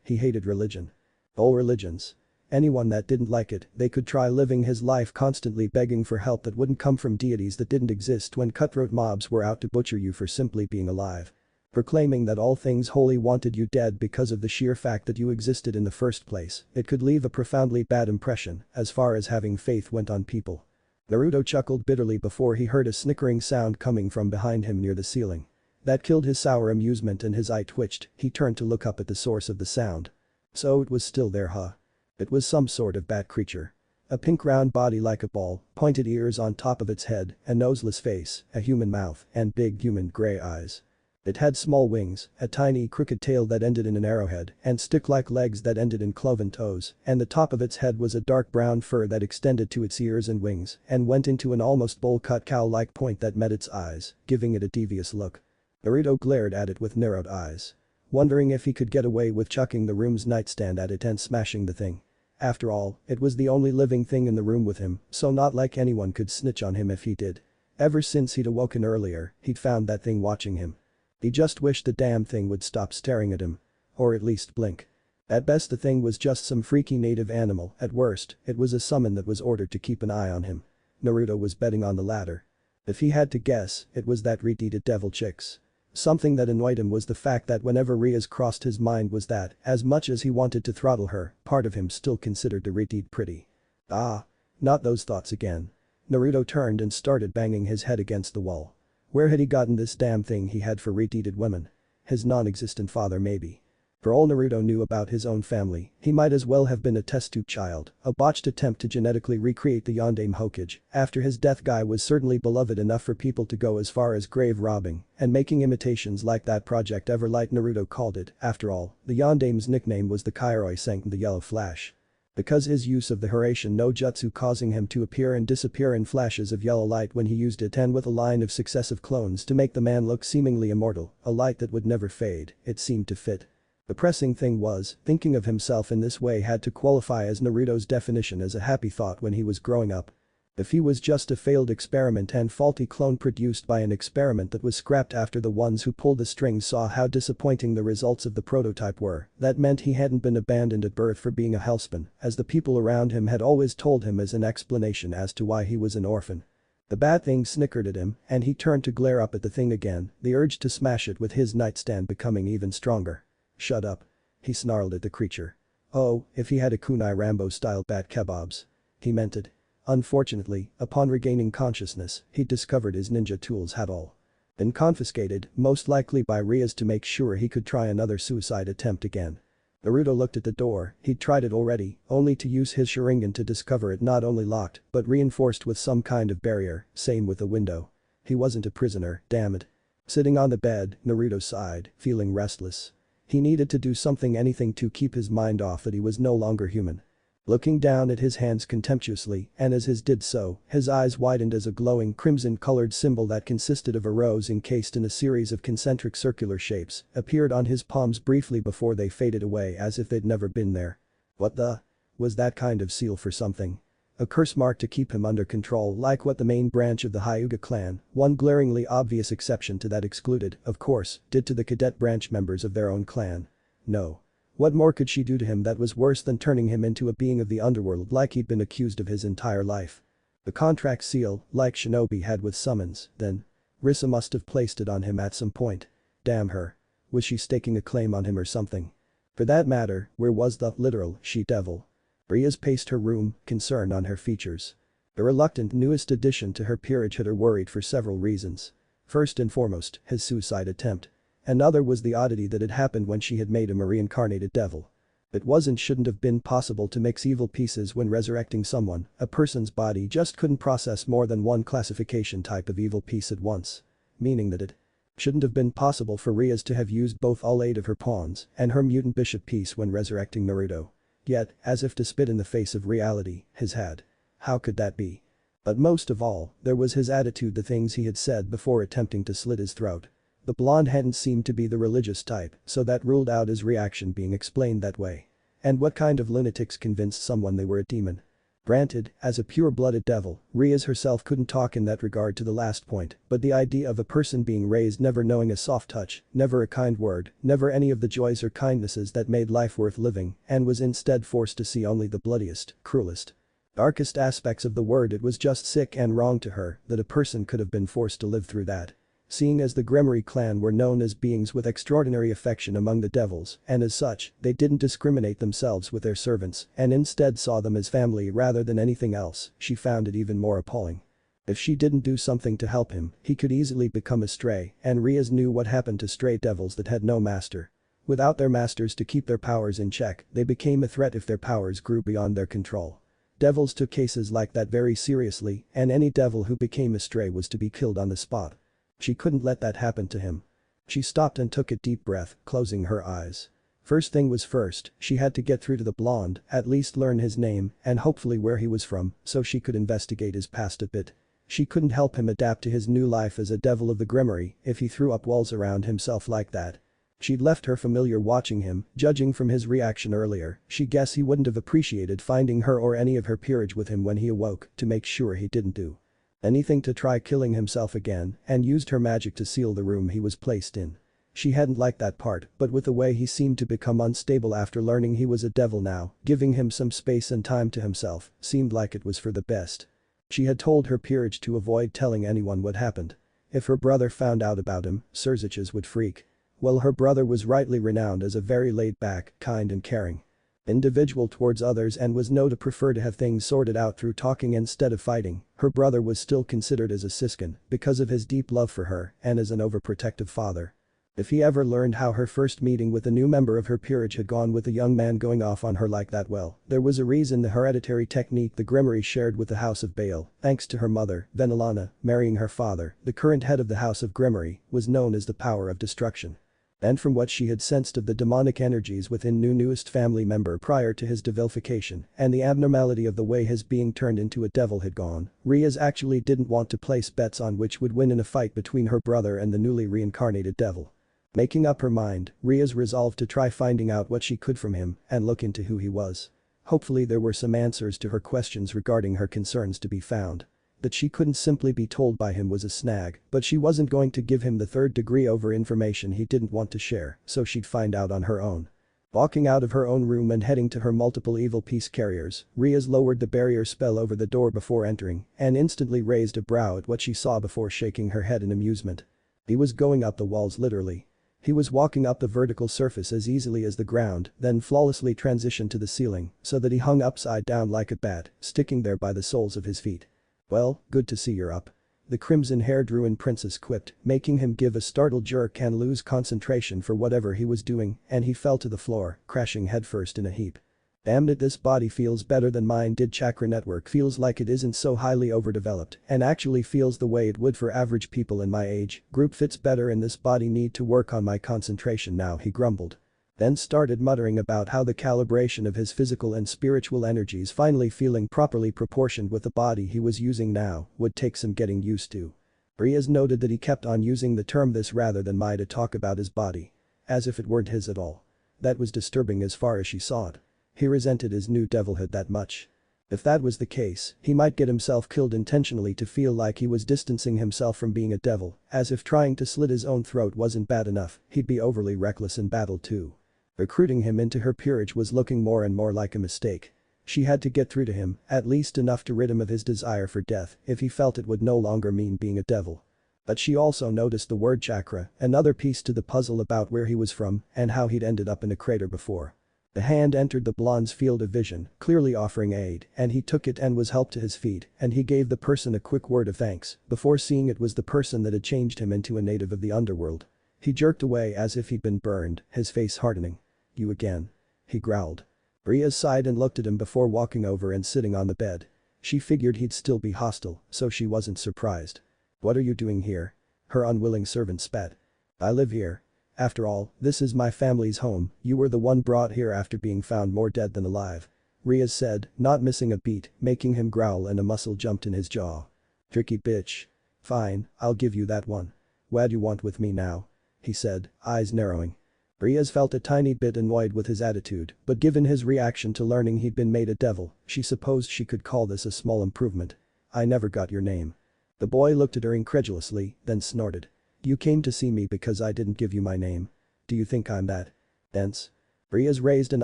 he hated religion. All religions. Anyone that didn't like it, they could try living his life constantly begging for help that wouldn't come from deities that didn't exist when cutthroat mobs were out to butcher you for simply being alive. Proclaiming that all things holy wanted you dead because of the sheer fact that you existed in the first place, it could leave a profoundly bad impression as far as having faith went on people. Naruto chuckled bitterly before he heard a snickering sound coming from behind him near the ceiling. That killed his sour amusement and his eye twitched. He turned to look up at the source of the sound. So it was still there, huh? It was some sort of bat creature. A pink round body like a ball, pointed ears on top of its head, a noseless face, a human mouth, and big human gray eyes. It had small wings, a tiny crooked tail that ended in an arrowhead, and stick-like legs that ended in cloven toes, and the top of its head was a dark brown fur that extended to its ears and wings and went into an almost bowl-cut cow-like point that met its eyes, giving it a devious look. Naruto glared at it with narrowed eyes, wondering if he could get away with chucking the room's nightstand at it and smashing the thing. After all, it was the only living thing in the room with him, so not like anyone could snitch on him if he did. Ever since he'd awoken earlier, he'd found that thing watching him. He just wished the damn thing would stop staring at him. Or at least blink. At best the thing was just some freaky native animal, at worst, it was a summon that was ordered to keep an eye on him. Naruto was betting on the latter. If he had to guess, it was that retarded devil chicks. Something that annoyed him was the fact that whenever Rias crossed his mind was that, as much as he wanted to throttle her, part of him still considered the retard pretty. Ah. Not those thoughts again. Naruto turned and started banging his head against the wall. Where had he gotten this damn thing he had for retarded women? His non-existent father maybe. For all Naruto knew about his own family, he might as well have been a test tube child, a botched attempt to genetically recreate the Yondaime Hokage. After his death, guy was certainly beloved enough for people to go as far as grave robbing and making imitations like that Project Everlight Naruto called it. After all, the Yondaime's nickname was the Kairoi Senki, the Yellow Flash. Because his use of the Hiraishin no Jutsu causing him to appear and disappear in flashes of yellow light when he used it, and with a line of successive clones to make the man look seemingly immortal, a light that would never fade, it seemed to fit. The pressing thing was, thinking of himself in this way had to qualify as Naruto's definition as a happy thought when he was growing up. If he was just a failed experiment and faulty clone produced by an experiment that was scrapped after the ones who pulled the strings saw how disappointing the results of the prototype were, that meant he hadn't been abandoned at birth for being a hellspawn, as the people around him had always told him as an explanation as to why he was an orphan. The bad thing snickered at him, and he turned to glare up at the thing again, the urge to smash it with his nightstand becoming even stronger. "Shut up," he snarled at the creature. Oh, if he had a kunai Rambo-style bat kebabs. He meant it. Unfortunately, upon regaining consciousness, he discovered his ninja tools had all been confiscated, most likely by Rias to make sure he could try another suicide attempt again. Naruto looked at the door, he'd tried it already, only to use his Sharingan to discover it not only locked but reinforced with some kind of barrier, same with the window. He wasn't a prisoner, damn it. Sitting on the bed, Naruto sighed, feeling restless. He needed to do something, anything to keep his mind off that he was no longer human. Looking down at his hands contemptuously, and as his did so, his eyes widened as a glowing crimson-colored symbol that consisted of a rose encased in a series of concentric circular shapes appeared on his palms briefly before they faded away as if they'd never been there. What the? Was that kind of seal for something? A curse mark to keep him under control, like what the main branch of the Hyuga clan, one glaringly obvious exception to that excluded, of course, did to the cadet branch members of their own clan. No. What more could she do to him that was worse than turning him into a being of the underworld like he'd been accused of his entire life? The contract seal, like Shinobi had with summons, then. Risa must have placed it on him at some point. Damn her. Was she staking a claim on him or something? For that matter, where was the literal she-devil? Rias paced her room, concern on her features. The reluctant newest addition to her peerage had her worried for several reasons. First and foremost, his suicide attempt. Another was the oddity that had happened when she had made him a reincarnated devil. It shouldn't have been possible to mix evil pieces when resurrecting someone, a person's body just couldn't process more than one classification type of evil piece at once. Meaning that it shouldn't have been possible for Rias to have used both all 8 of her pawns and her mutant bishop piece when resurrecting Naruto. Yet, as if to spit in the face of reality, his had. How could that be? But most of all, there was his attitude, the things he had said before attempting to slit his throat. The blonde hadn't seemed to be the religious type, so that ruled out his reaction being explained that way. And what kind of lunatics convinced someone they were a demon? Granted, as a pure-blooded devil, Rias herself couldn't talk in that regard to the last point, but the idea of a person being raised never knowing a soft touch, never a kind word, never any of the joys or kindnesses that made life worth living, and was instead forced to see only the bloodiest, cruelest, darkest aspects of the word, it was just sick and wrong to her that a person could have been forced to live through that. Seeing as the Gremory clan were known as beings with extraordinary affection among the devils, and as such, they didn't discriminate themselves with their servants and instead saw them as family rather than anything else, she found it even more appalling. If she didn't do something to help him, he could easily become a stray, and Rias knew what happened to stray devils that had no master. Without their masters to keep their powers in check, they became a threat if their powers grew beyond their control. Devils took cases like that very seriously, and any devil who became a stray was to be killed on the spot. She couldn't let that happen to him. She stopped and took a deep breath, closing her eyes. First thing was first, she had to get through to the blonde, at least learn his name and hopefully where he was from, so she could investigate his past a bit. She couldn't help him adapt to his new life as a devil of the Gremory if he threw up walls around himself like that. She'd left her familiar watching him, judging from his reaction earlier, she guessed he wouldn't have appreciated finding her or any of her peerage with him when he awoke, to make sure he didn't do anything to try killing himself again, and used her magic to seal the room he was placed in. She hadn't liked that part, but with the way he seemed to become unstable after learning he was a devil now, giving him some space and time to himself, seemed like it was for the best. She had told her peerage to avoid telling anyone what happened. If her brother found out about him, Surziches would freak. Well, her brother was rightly renowned as a very laid-back, kind and caring individual towards others and was known to prefer to have things sorted out through talking instead of fighting. Her brother was still considered as a siskin because of his deep love for her and as an overprotective father. If he ever learned how her first meeting with a new member of her peerage had gone with a young man going off on her like that, well, there was a reason the hereditary technique the Gremory shared with the House of Baal, thanks to her mother, Venelana, marrying her father, the current head of the House of Gremory, was known as the power of destruction. And from what she had sensed of the demonic energies within newest family member prior to his devilification and the abnormality of the way his being turned into a devil had gone, Rias actually didn't want to place bets on which would win in a fight between her brother and the newly reincarnated devil. Making up her mind, Rias resolved to try finding out what she could from him and look into who he was. Hopefully there were some answers to her questions regarding her concerns to be found. That she couldn't simply be told by him was a snag, but she wasn't going to give him the third degree over information he didn't want to share, so she'd find out on her own. Walking out of her own room and heading to her multiple evil peace carriers, Rias lowered the barrier spell over the door before entering and instantly raised a brow at what she saw before shaking her head in amusement. He was going up the walls literally. He was walking up the vertical surface as easily as the ground, then flawlessly transitioned to the ceiling so that he hung upside down like a bat, sticking there by the soles of his feet. "Well, good to see you're up," the crimson-haired ruined princess quipped, making him give a startled jerk and lose concentration for whatever he was doing, and he fell to the floor, crashing headfirst in a heap. "Damn it, this body feels better than mine did. Chakra network feels like it isn't so highly overdeveloped and actually feels the way it would for average people in my age group. Fits better in this body. Need to work on my concentration now," he grumbled. Then started muttering about how the calibration of his physical and spiritual energies finally feeling properly proportioned with the body he was using now would take some getting used to. Rias noted that he kept on using the term this rather than my to talk about his body. As if it weren't his at all. That was disturbing as far as she saw it. He resented his new devilhood that much. If that was the case, he might get himself killed intentionally to feel like he was distancing himself from being a devil, as if trying to slit his own throat wasn't bad enough, he'd be overly reckless in battle too. Recruiting him into her peerage was looking more and more like a mistake. She had to get through to him, at least enough to rid him of his desire for death if he felt it would no longer mean being a devil. But she also noticed the word chakra, another piece to the puzzle about where he was from and how he'd ended up in a crater before. The hand entered the blonde's field of vision, clearly offering aid, and he took it and was helped to his feet, and he gave the person a quick word of thanks before seeing it was the person that had changed him into a native of the underworld. He jerked away as if he'd been burned, his face hardening. "You again?" he growled. Rias sighed and looked at him before walking over and sitting on the bed. She figured he'd still be hostile, so she wasn't surprised. "What are you doing here?" her unwilling servant spat. "I live here. After all, this is my family's home. You were the one brought here after being found more dead than alive," Rias said, not missing a beat, making him growl and a muscle jumped in his jaw. "Tricky bitch. Fine, I'll give you that one. What you want with me now?" he said, eyes narrowing. Rias felt a tiny bit annoyed with his attitude, but given his reaction to learning he'd been made a devil, she supposed she could call this a small improvement. "I never got your name." The boy looked at her incredulously, then snorted. "You came to see me because I didn't give you my name. Do you think I'm that dense?" Rias raised an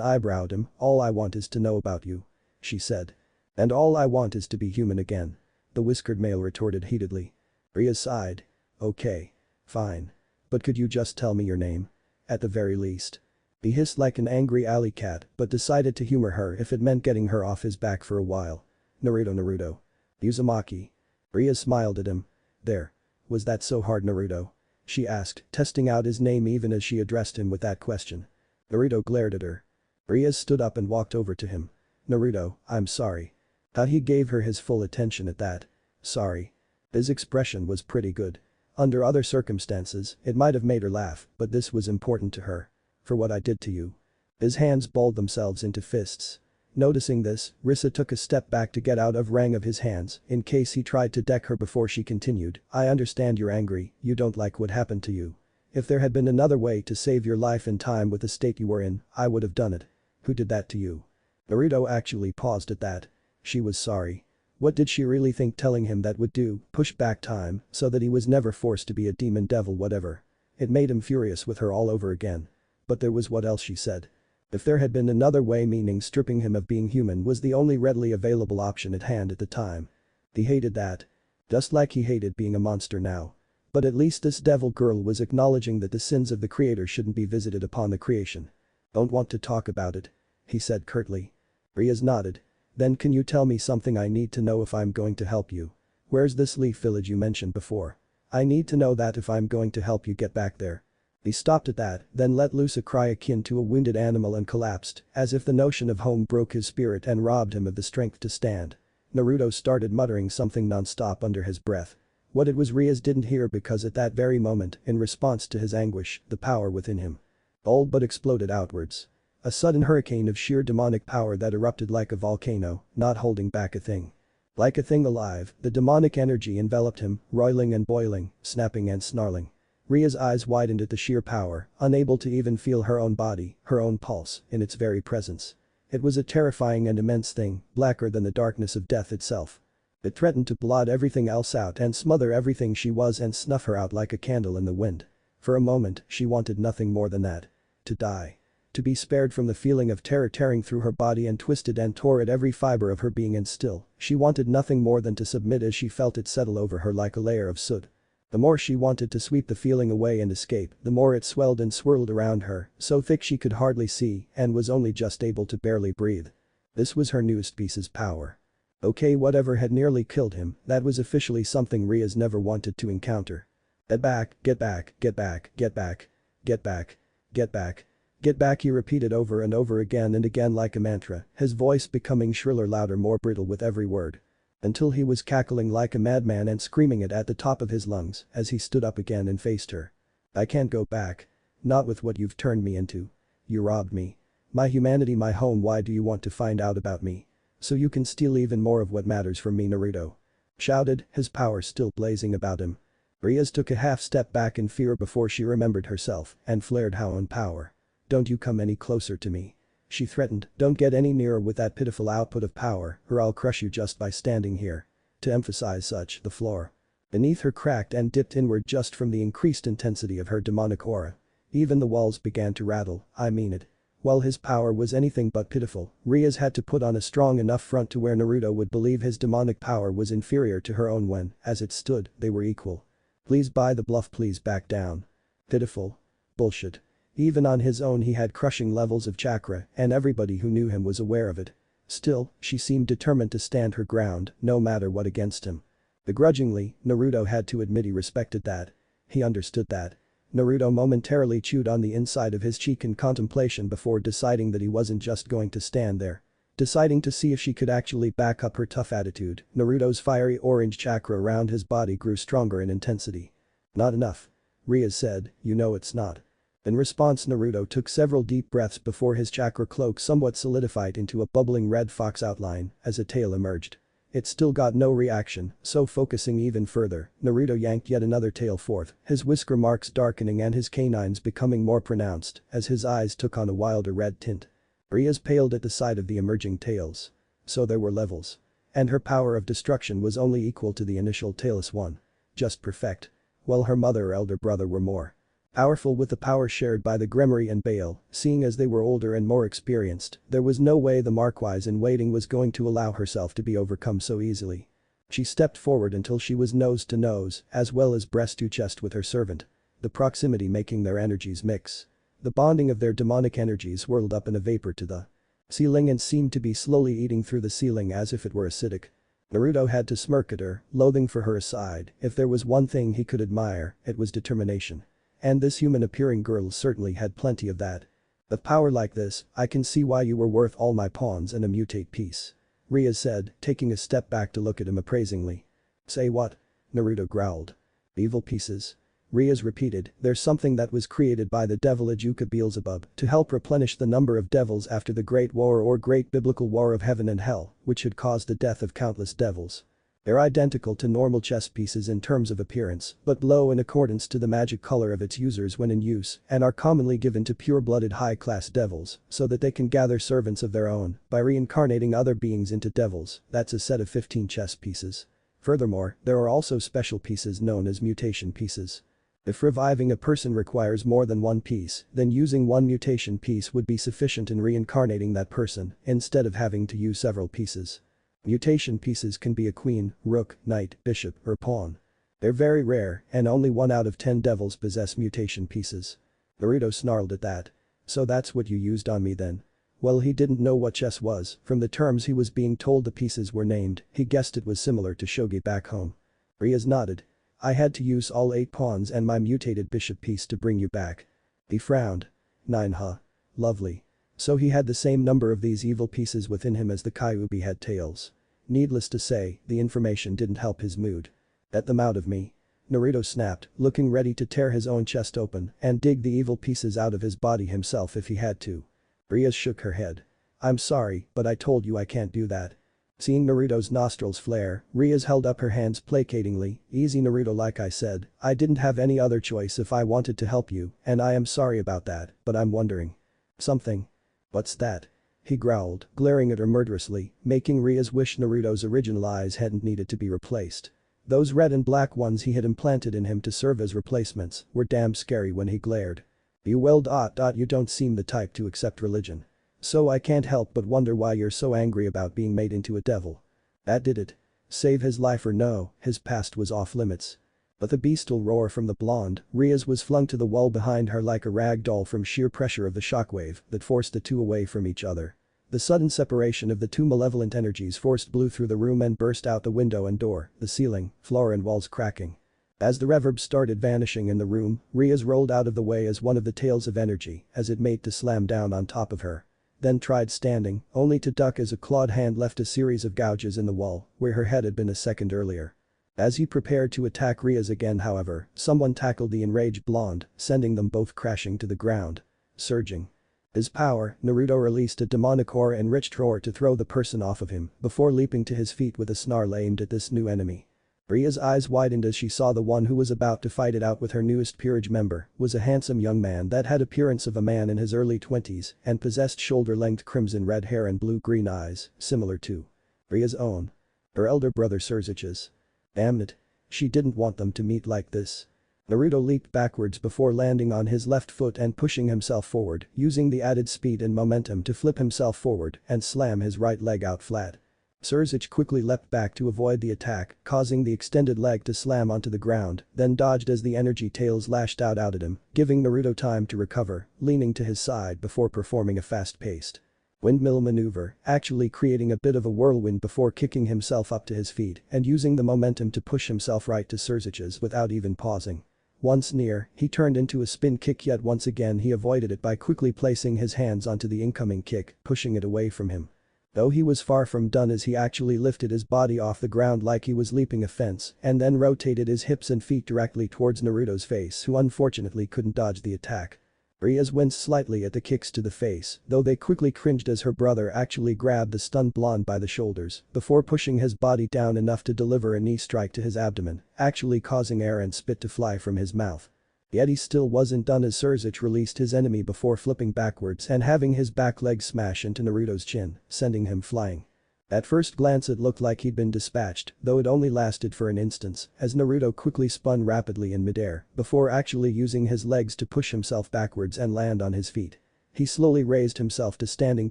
eyebrow at him. "All I want is to know about you," she said. "And all I want is to be human again," the whiskered male retorted heatedly. Rias sighed. "Okay. Fine. But could you just tell me your name? At the very least." He hissed like an angry alley cat but decided to humor her if it meant getting her off his back for a while. Naruto. Uzumaki." Rias smiled at him. "There. Was that so hard, Naruto?" she asked, testing out his name even as she addressed him with that question. Naruto glared at her. Rias stood up and walked over to him. "Naruto, I'm sorry." Thought he gave her his full attention at that. "Sorry." His expression was pretty good. Under other circumstances, it might have made her laugh, but this was important to her. "For what I did to you." His hands balled themselves into fists. Noticing this, Rissa took a step back to get out of range of his hands in case he tried to deck her before she continued. "I understand you're angry, you don't like what happened to you. If there had been another way to save your life in time with the state you were in, I would have done it. Who did that to you?" Naruto actually paused at that. She was sorry. What did she really think telling him that would do? Push back time so that he was never forced to be a demon devil whatever. It made him furious with her all over again. But there was what else she said. If there had been another way, meaning stripping him of being human was the only readily available option at hand at the time. He hated that. Just like he hated being a monster now. But at least this devil girl was acknowledging that the sins of the creator shouldn't be visited upon the creation. "Don't want to talk about it," he said curtly. Rias nodded. "Then can you tell me something I need to know if I'm going to help you? Where's this leaf village you mentioned before? I need to know that if I'm going to help you get back there." He stopped at that, then let loose a cry akin to a wounded animal and collapsed, as if the notion of home broke his spirit and robbed him of the strength to stand. Naruto started muttering something non-stop under his breath. What it was Rias didn't hear because at that very moment, in response to his anguish, the power within him all but exploded outwards. A sudden hurricane of sheer demonic power that erupted like a volcano, not holding back a thing. Like a thing alive, the demonic energy enveloped him, roiling and boiling, snapping and snarling. Ria's eyes widened at the sheer power, unable to even feel her own body, her own pulse, in its very presence. It was a terrifying and immense thing, blacker than the darkness of death itself. It threatened to blot everything else out and smother everything she was and snuff her out like a candle in the wind. For a moment, she wanted nothing more than that. To die. To be spared from the feeling of terror tearing through her body and twisted and tore at every fiber of her being, and still, she wanted nothing more than to submit as she felt it settle over her like a layer of soot. The more she wanted to sweep the feeling away and escape, the more it swelled and swirled around her, so thick she could hardly see and was only just able to barely breathe. This was her newest piece's power. Okay, whatever had nearly killed him, that was officially something Rias never wanted to encounter. Get back, get back, get back, get back, get back, get back. Get back, he repeated over and over again and again like a mantra, his voice becoming shriller, louder, more brittle with every word. Until he was cackling like a madman and screaming it at the top of his lungs as he stood up again and faced her. I can't go back. Not with what you've turned me into. You robbed me. My humanity, my home. Why do you want to find out about me? So you can steal even more of what matters from me, Naruto shouted, his power still blazing about him. Rias took a half step back in fear before she remembered herself and flared how on power. Don't you come any closer to me. She threatened, don't get any nearer with that pitiful output of power or I'll crush you just by standing here. To emphasize such, the floor beneath her cracked and dipped inward just from the increased intensity of her demonic aura. Even the walls began to rattle, I mean it. While his power was anything but pitiful, Rias had to put on a strong enough front to where Naruto would believe his demonic power was inferior to her own when, as it stood, they were equal. Please buy the bluff, please back down. Pitiful. Bullshit. Even on his own he had crushing levels of chakra and everybody who knew him was aware of it. Still, she seemed determined to stand her ground, no matter what against him. Begrudgingly, Naruto had to admit he respected that. He understood that. Naruto momentarily chewed on the inside of his cheek in contemplation before deciding that he wasn't just going to stand there. Deciding to see if she could actually back up her tough attitude, Naruto's fiery orange chakra around his body grew stronger in intensity. Not enough. Rias said, you know it's not. In response, Naruto took several deep breaths before his chakra cloak somewhat solidified into a bubbling red fox outline as a tail emerged. It still got no reaction, so focusing even further, Naruto yanked yet another tail forth, his whisker marks darkening and his canines becoming more pronounced as his eyes took on a wilder red tint. Rias paled at the sight of the emerging tails. So there were levels. And her power of destruction was only equal to the initial tailless one. Just perfect. While her mother or elder brother were more powerful with the power shared by the Gremory and Bale, seeing as they were older and more experienced, there was no way the Marquise in waiting was going to allow herself to be overcome so easily. She stepped forward until she was nose to nose, as well as breast to chest with her servant. The proximity making their energies mix. The bonding of their demonic energies whirled up in a vapor to the ceiling and seemed to be slowly eating through the ceiling as if it were acidic. Naruto had to smirk at her, loathing for her aside. If there was one thing he could admire, it was determination. And this human-appearing girl certainly had plenty of that. With power like this, I can see why you were worth all my pawns and a mutate piece. Rias said, taking a step back to look at him appraisingly. Say what? Naruto growled. Evil pieces. Rias repeated, there's something that was created by the devil Ajuka Beelzebub to help replenish the number of devils after the Great War or Great Biblical War of Heaven and Hell, which had caused the death of countless devils. They're identical to normal chess pieces in terms of appearance, but glow in accordance to the magic color of its users when in use and are commonly given to pure-blooded high-class devils so that they can gather servants of their own by reincarnating other beings into devils. That's a set of 15 chess pieces. Furthermore, there are also special pieces known as mutation pieces. If reviving a person requires more than one piece, then using one mutation piece would be sufficient in reincarnating that person instead of having to use several pieces. Mutation pieces can be a queen, rook, knight, bishop, or pawn. They're very rare and only 1 out of 10 devils possess mutation pieces. Naruto snarled at that. So that's what you used on me then? Well, he didn't know what chess was. From the terms he was being told the pieces were named, he guessed it was similar to shogi back home. Rias nodded. I had to use all 8 pawns and my mutated bishop piece to bring you back. He frowned. 9, huh? Lovely. So he had the same number of these evil pieces within him as the Kyuubi had tails. Needless to say, the information didn't help his mood. Get them out of me. Naruto snapped, looking ready to tear his own chest open and dig the evil pieces out of his body himself if he had to. Rias shook her head. I'm sorry, but I told you I can't do that. Seeing Naruto's nostrils flare, Rias held up her hands placatingly. Easy Naruto, like I said, I didn't have any other choice if I wanted to help you, and I am sorry about that, but I'm wondering something. What's that? he growled, glaring at her murderously, making Rias wish Naruto's original eyes hadn't needed to be replaced. Those red and black ones he had implanted in him to serve as replacements were damn scary when he glared. You you don't seem the type to accept religion. So I can't help but wonder why you're so angry about being made into a devil. That did it. Save his life or no, his past was off limits. But the bestial roar from the blonde, Rias was flung to the wall behind her like a rag doll from sheer pressure of the shockwave that forced the two away from each other. The sudden separation of the two malevolent energies forced blew through the room and burst out the window and door, the ceiling, floor and walls cracking. As the reverb started vanishing in the room, Rias rolled out of the way as one of the tails of energy as it made to slam down on top of her. Then tried standing, only to duck as a clawed hand left a series of gouges in the wall where her head had been a second earlier. As he prepared to attack Rias again however, someone tackled the enraged blonde, sending them both crashing to the ground. Surging. His power, Naruto released a demonic aura-enriched roar to throw the person off of him before leaping to his feet with a snarl aimed at this new enemy. Ria's eyes widened as she saw the one who was about to fight it out with her newest peerage member was a handsome young man that had appearance of a man in his early 20s and possessed shoulder-length crimson-red hair and blue-green eyes, similar to Ria's own. Her elder brother Surzich's. Damn it. She didn't want them to meet like this. Naruto leaped backwards before landing on his left foot and pushing himself forward, using the added speed and momentum to flip himself forward and slam his right leg out flat. Surzich quickly leapt back to avoid the attack, causing the extended leg to slam onto the ground, then dodged as the energy tails lashed out at him, giving Naruto time to recover, leaning to his side before performing a fast-paced windmill maneuver, actually creating a bit of a whirlwind before kicking himself up to his feet and using the momentum to push himself right to Surzich's without even pausing. Once near, he turned into a spin kick yet once again he avoided it by quickly placing his hands onto the incoming kick, pushing it away from him. Though he was far from done as he actually lifted his body off the ground like he was leaping a fence and then rotated his hips and feet directly towards Naruto's face who unfortunately couldn't dodge the attack. Rias winced slightly at the kicks to the face, though they quickly cringed as her brother actually grabbed the stunned blonde by the shoulders before pushing his body down enough to deliver a knee strike to his abdomen, actually causing air and spit to fly from his mouth. Yet he still wasn't done as Surzich released his enemy before flipping backwards and having his back leg smash into Naruto's chin, sending him flying. At first glance it looked like he'd been dispatched, though it only lasted for an instant, as Naruto quickly spun rapidly in midair before actually using his legs to push himself backwards and land on his feet. He slowly raised himself to standing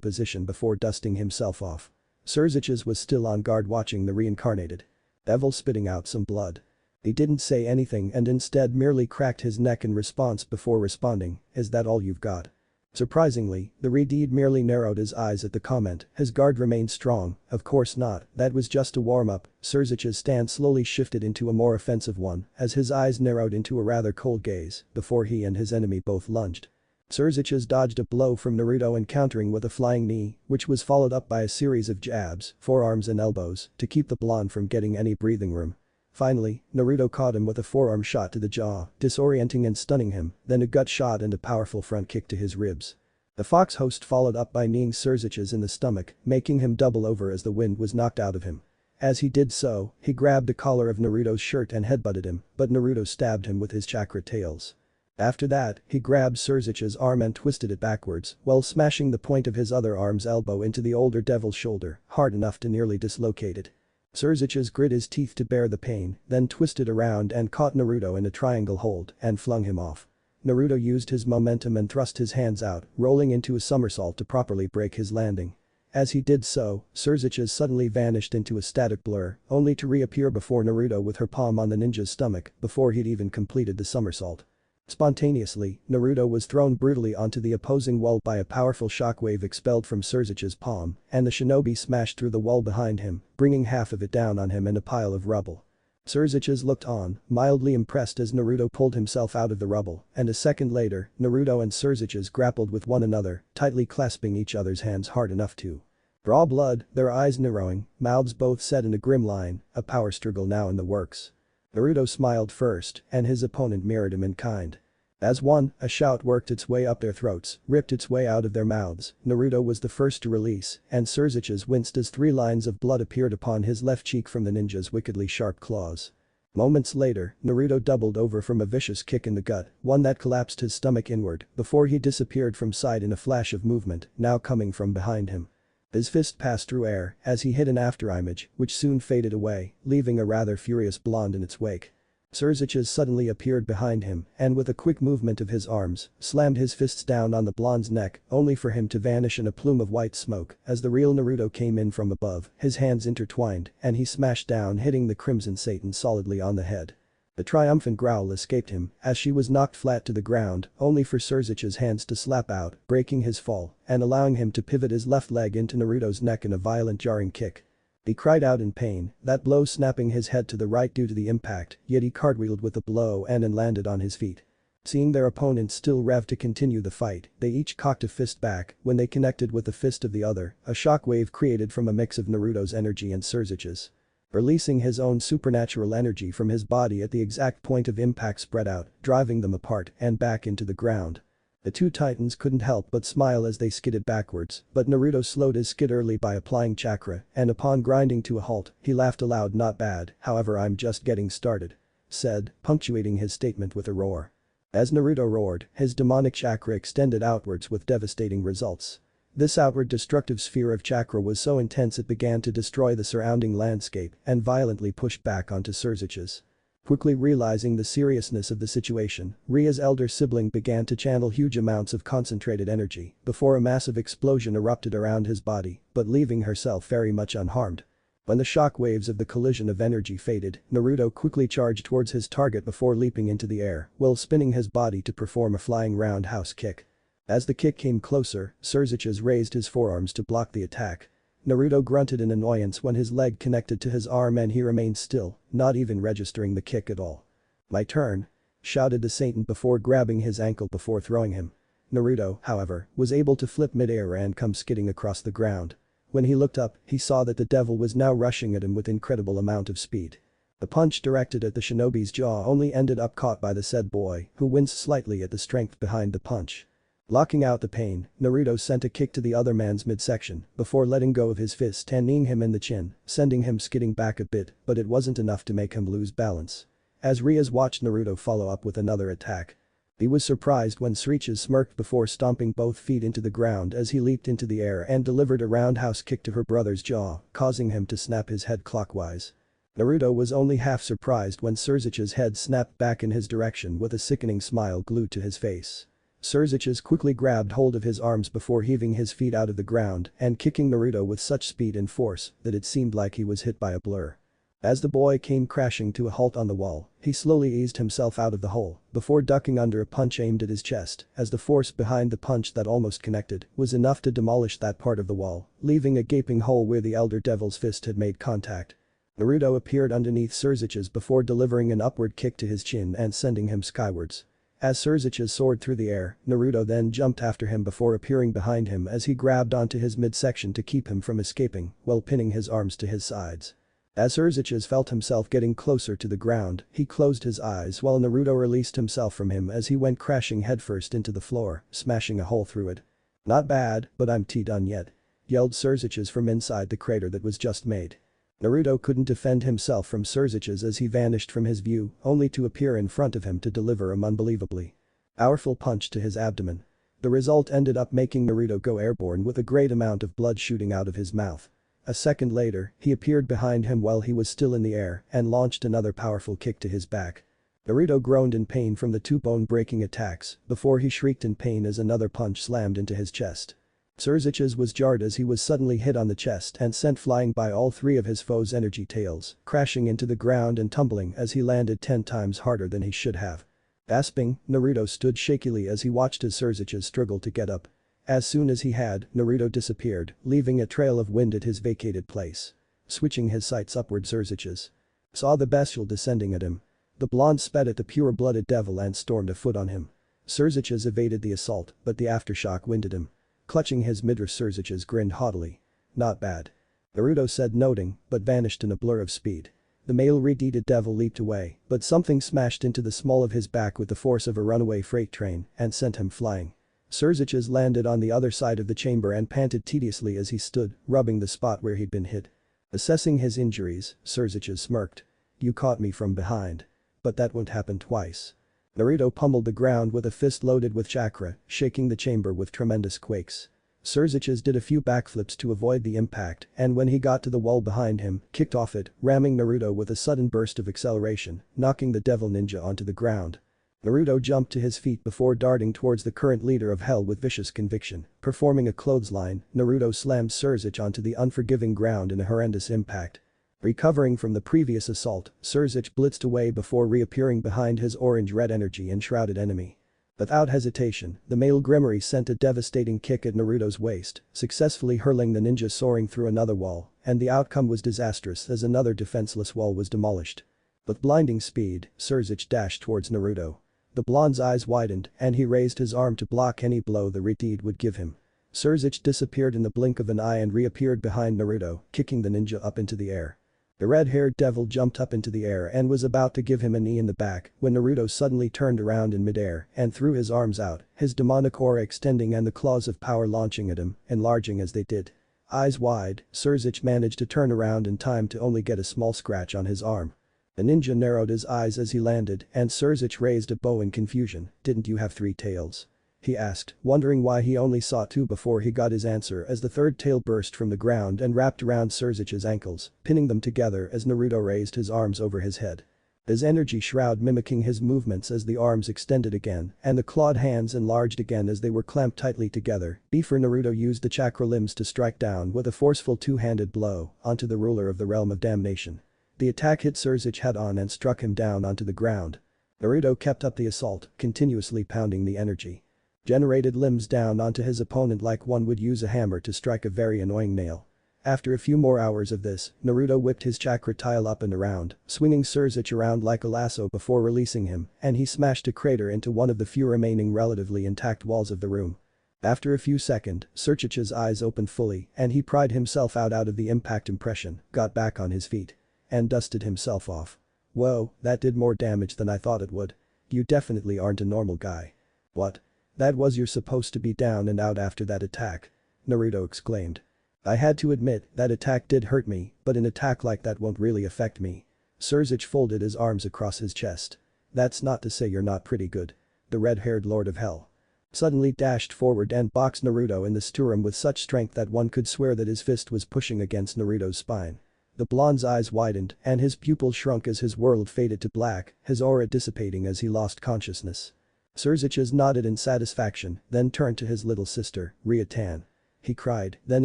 position before dusting himself off. Surzich's was still on guard watching the reincarnated devil spitting out some blood. He didn't say anything and instead merely cracked his neck in response before responding, "Is that all you've got?" Surprisingly, the Redeed merely narrowed his eyes at the comment, his guard remained strong, "Of course not, that was just a warm-up." Surzich's stance slowly shifted into a more offensive one as his eyes narrowed into a rather cold gaze before he and his enemy both lunged. Surzich's dodged a blow from Naruto and countering with a flying knee, which was followed up by a series of jabs, forearms and elbows to keep the blonde from getting any breathing room. Finally, Naruto caught him with a forearm shot to the jaw, disorienting and stunning him, then a gut shot and a powerful front kick to his ribs. The Fox host followed up by kneeing Surzich's in the stomach, making him double over as the wind was knocked out of him. As he did so, he grabbed the collar of Naruto's shirt and headbutted him, but Naruto stabbed him with his chakra tails. After that, he grabbed Surzich's arm and twisted it backwards, while smashing the point of his other arm's elbow into the older devil's shoulder, hard enough to nearly dislocate it. Surzich's grit his teeth to bear the pain, then twisted around and caught Naruto in a triangle hold and flung him off. Naruto used his momentum and thrust his hands out, rolling into a somersault to properly break his landing. As he did so, Surzich's suddenly vanished into a static blur, only to reappear before Naruto with her palm on the ninja's stomach before he'd even completed the somersault. Spontaneously, Naruto was thrown brutally onto the opposing wall by a powerful shockwave expelled from Surzich's palm, and the shinobi smashed through the wall behind him, bringing half of it down on him in a pile of rubble. Surzich's looked on, mildly impressed as Naruto pulled himself out of the rubble, and a second later, Naruto and Surzich's grappled with one another, tightly clasping each other's hands hard enough to draw blood, their eyes narrowing, mouths both set in a grim line, a power struggle now in the works. Naruto smiled first, and his opponent mirrored him in kind. As one, a shout worked its way up their throats, ripped its way out of their mouths, Naruto was the first to release, and Surzich's winced as 3 lines of blood appeared upon his left cheek from the ninja's wickedly sharp claws. Moments later, Naruto doubled over from a vicious kick in the gut, one that collapsed his stomach inward before he disappeared from sight in a flash of movement, now coming from behind him. His fist passed through air as he hit an afterimage, which soon faded away, leaving a rather furious blonde in its wake. Surziches suddenly appeared behind him and with a quick movement of his arms, slammed his fists down on the blonde's neck only for him to vanish in a plume of white smoke as the real Naruto came in from above, his hands intertwined, and he smashed down hitting the Crimson Satan solidly on the head. The triumphant growl escaped him as she was knocked flat to the ground only for Surzich's hands to slap out, breaking his fall and allowing him to pivot his left leg into Naruto's neck in a violent jarring kick. He cried out in pain, that blow snapping his head to the right due to the impact, yet he cartwheeled with the blow and landed on his feet. Seeing their opponents still rev to continue the fight, they each cocked a fist back when they connected with the fist of the other, a shockwave created from a mix of Naruto's energy and Surzich's. Releasing his own supernatural energy from his body at the exact point of impact spread out, driving them apart and back into the ground. The two titans couldn't help but smile as they skidded backwards, but Naruto slowed his skid early by applying chakra, and upon grinding to a halt, he laughed aloud. "Not bad, however I'm just getting started," said, punctuating his statement with a roar. As Naruto roared, his demonic chakra extended outwards with devastating results. This outward destructive sphere of chakra was so intense it began to destroy the surrounding landscape and violently pushed back onto Surziches. Quickly realizing the seriousness of the situation, Ria's elder sibling began to channel huge amounts of concentrated energy before a massive explosion erupted around his body, but leaving herself very much unharmed. When the shock waves of the collision of energy faded, Naruto quickly charged towards his target before leaping into the air while spinning his body to perform a flying roundhouse kick. As the kick came closer, Surziches raised his forearms to block the attack. Naruto grunted in annoyance when his leg connected to his arm and he remained still, not even registering the kick at all. "My turn," shouted the Satan before grabbing his ankle before throwing him. Naruto, however, was able to flip mid-air and come skidding across the ground. When he looked up, he saw that the devil was now rushing at him with incredible amount of speed. The punch directed at the shinobi's jaw only ended up caught by the said boy, who winced slightly at the strength behind the punch. Blocking out the pain, Naruto sent a kick to the other man's midsection before letting go of his fist and kneeing him in the chin, sending him skidding back a bit, but it wasn't enough to make him lose balance. As Rias watched Naruto follow up with another attack, he was surprised when Surziches smirked before stomping both feet into the ground as he leaped into the air and delivered a roundhouse kick to her brother's jaw, causing him to snap his head clockwise. Naruto was only half surprised when Surziches' head snapped back in his direction with a sickening smile glued to his face. Surziches quickly grabbed hold of his arms before heaving his feet out of the ground and kicking Naruto with such speed and force that it seemed like he was hit by a blur. As the boy came crashing to a halt on the wall, he slowly eased himself out of the hole before ducking under a punch aimed at his chest as the force behind the punch that almost connected was enough to demolish that part of the wall, leaving a gaping hole where the elder devil's fist had made contact. Naruto appeared underneath Surziches before delivering an upward kick to his chin and sending him skywards. As Surziches soared through the air, Naruto then jumped after him before appearing behind him as he grabbed onto his midsection to keep him from escaping while pinning his arms to his sides. As Surziches felt himself getting closer to the ground, he closed his eyes while Naruto released himself from him as he went crashing headfirst into the floor, smashing a hole through it. "Not bad, but I'm done yet," yelled Surziches from inside the crater that was just made. Naruto couldn't defend himself from Surziches as he vanished from his view, only to appear in front of him to deliver an unbelievably powerful punch to his abdomen. The result ended up making Naruto go airborne with a great amount of blood shooting out of his mouth. A second later, he appeared behind him while he was still in the air and launched another powerful kick to his back. Naruto groaned in pain from the two bone-breaking attacks before he shrieked in pain as another punch slammed into his chest. Surziches was jarred as he was suddenly hit on the chest and sent flying by all three of his foe's energy tails, crashing into the ground and tumbling as he landed 10 times harder than he should have. Gasping, Naruto stood shakily as he watched his Surziches struggle to get up. As soon as he had, Naruto disappeared, leaving a trail of wind at his vacated place. Switching his sights upward, Surziches saw the bestial descending at him. The blonde sped at the pure-blooded devil and stormed a foot on him. Surziches evaded the assault, but the aftershock winded him. Clutching his midriff, Surziches grinned haughtily. "Not bad," Naruto said, noting, but vanished in a blur of speed. The male red-headed devil leaped away, but something smashed into the small of his back with the force of a runaway freight train and sent him flying. Surziches landed on the other side of the chamber and panted tediously as he stood, rubbing the spot where he'd been hit. Assessing his injuries, Surziches smirked. You caught me from behind. But that won't happen twice. Naruto pummeled the ground with a fist loaded with chakra, shaking the chamber with tremendous quakes. Surziches did a few backflips to avoid the impact, and when he got to the wall behind him, kicked off it, ramming Naruto with a sudden burst of acceleration, knocking the devil ninja onto the ground. Naruto jumped to his feet before darting towards the current leader of hell with vicious conviction. Performing a clothesline, Naruto slammed Surzich onto the unforgiving ground in a horrendous impact. Recovering from the previous assault, Surzich blitzed away before reappearing behind his orange-red energy-enshrouded enemy. Without hesitation, the male Grimoire sent a devastating kick at Naruto's waist, successfully hurling the ninja soaring through another wall, and the outcome was disastrous as another defenseless wall was demolished. With blinding speed, Surzich dashed towards Naruto. The blonde's eyes widened, and he raised his arm to block any blow the Redeed would give him. Surzich disappeared in the blink of an eye and reappeared behind Naruto, kicking the ninja up into the air. The red-haired devil jumped up into the air and was about to give him a knee in the back when Naruto suddenly turned around in midair and threw his arms out, his demonic aura extending and the claws of power launching at him, enlarging as they did. Eyes wide, Surzich managed to turn around in time to only get a small scratch on his arm. The ninja narrowed his eyes as he landed and Surzich raised a bow in confusion. "Didn't you have 3 tails?" he asked, wondering why he only saw 2 before he got his answer as the third tail burst from the ground and wrapped around Surzich's ankles, pinning them together as Naruto raised his arms over his head. His energy shroud mimicking his movements as the arms extended again and the clawed hands enlarged again as they were clamped tightly together. Before Naruto used the chakra limbs to strike down with a forceful two-handed blow onto the ruler of the realm of damnation. The attack hit Surzich head-on and struck him down onto the ground. Naruto kept up the assault, continuously pounding the energy generated limbs down onto his opponent like one would use a hammer to strike a very annoying nail. After a few more hours of this, Naruto whipped his chakra tile up and around, swinging Surzich around like a lasso before releasing him, and he smashed a crater into one of the few remaining relatively intact walls of the room. After a few seconds, Surzich's eyes opened fully and he pried himself out of the impact impression, got back on his feet, and dusted himself off. "Whoa, that did more damage than I thought it would. You definitely aren't a normal guy." "What? That was you're supposed to be down and out after that attack," Naruto exclaimed. "I had to admit, that attack did hurt me, but an attack like that won't really affect me." Surzich folded his arms across his chest. "That's not to say you're not pretty good." The red-haired Lord of Hell suddenly dashed forward and boxed Naruto in the sternum with such strength that one could swear that his fist was pushing against Naruto's spine. The blonde's eyes widened and his pupils shrunk as his world faded to black, his aura dissipating as he lost consciousness. Surziches nodded in satisfaction, then turned to his little sister, Rias. He cried, then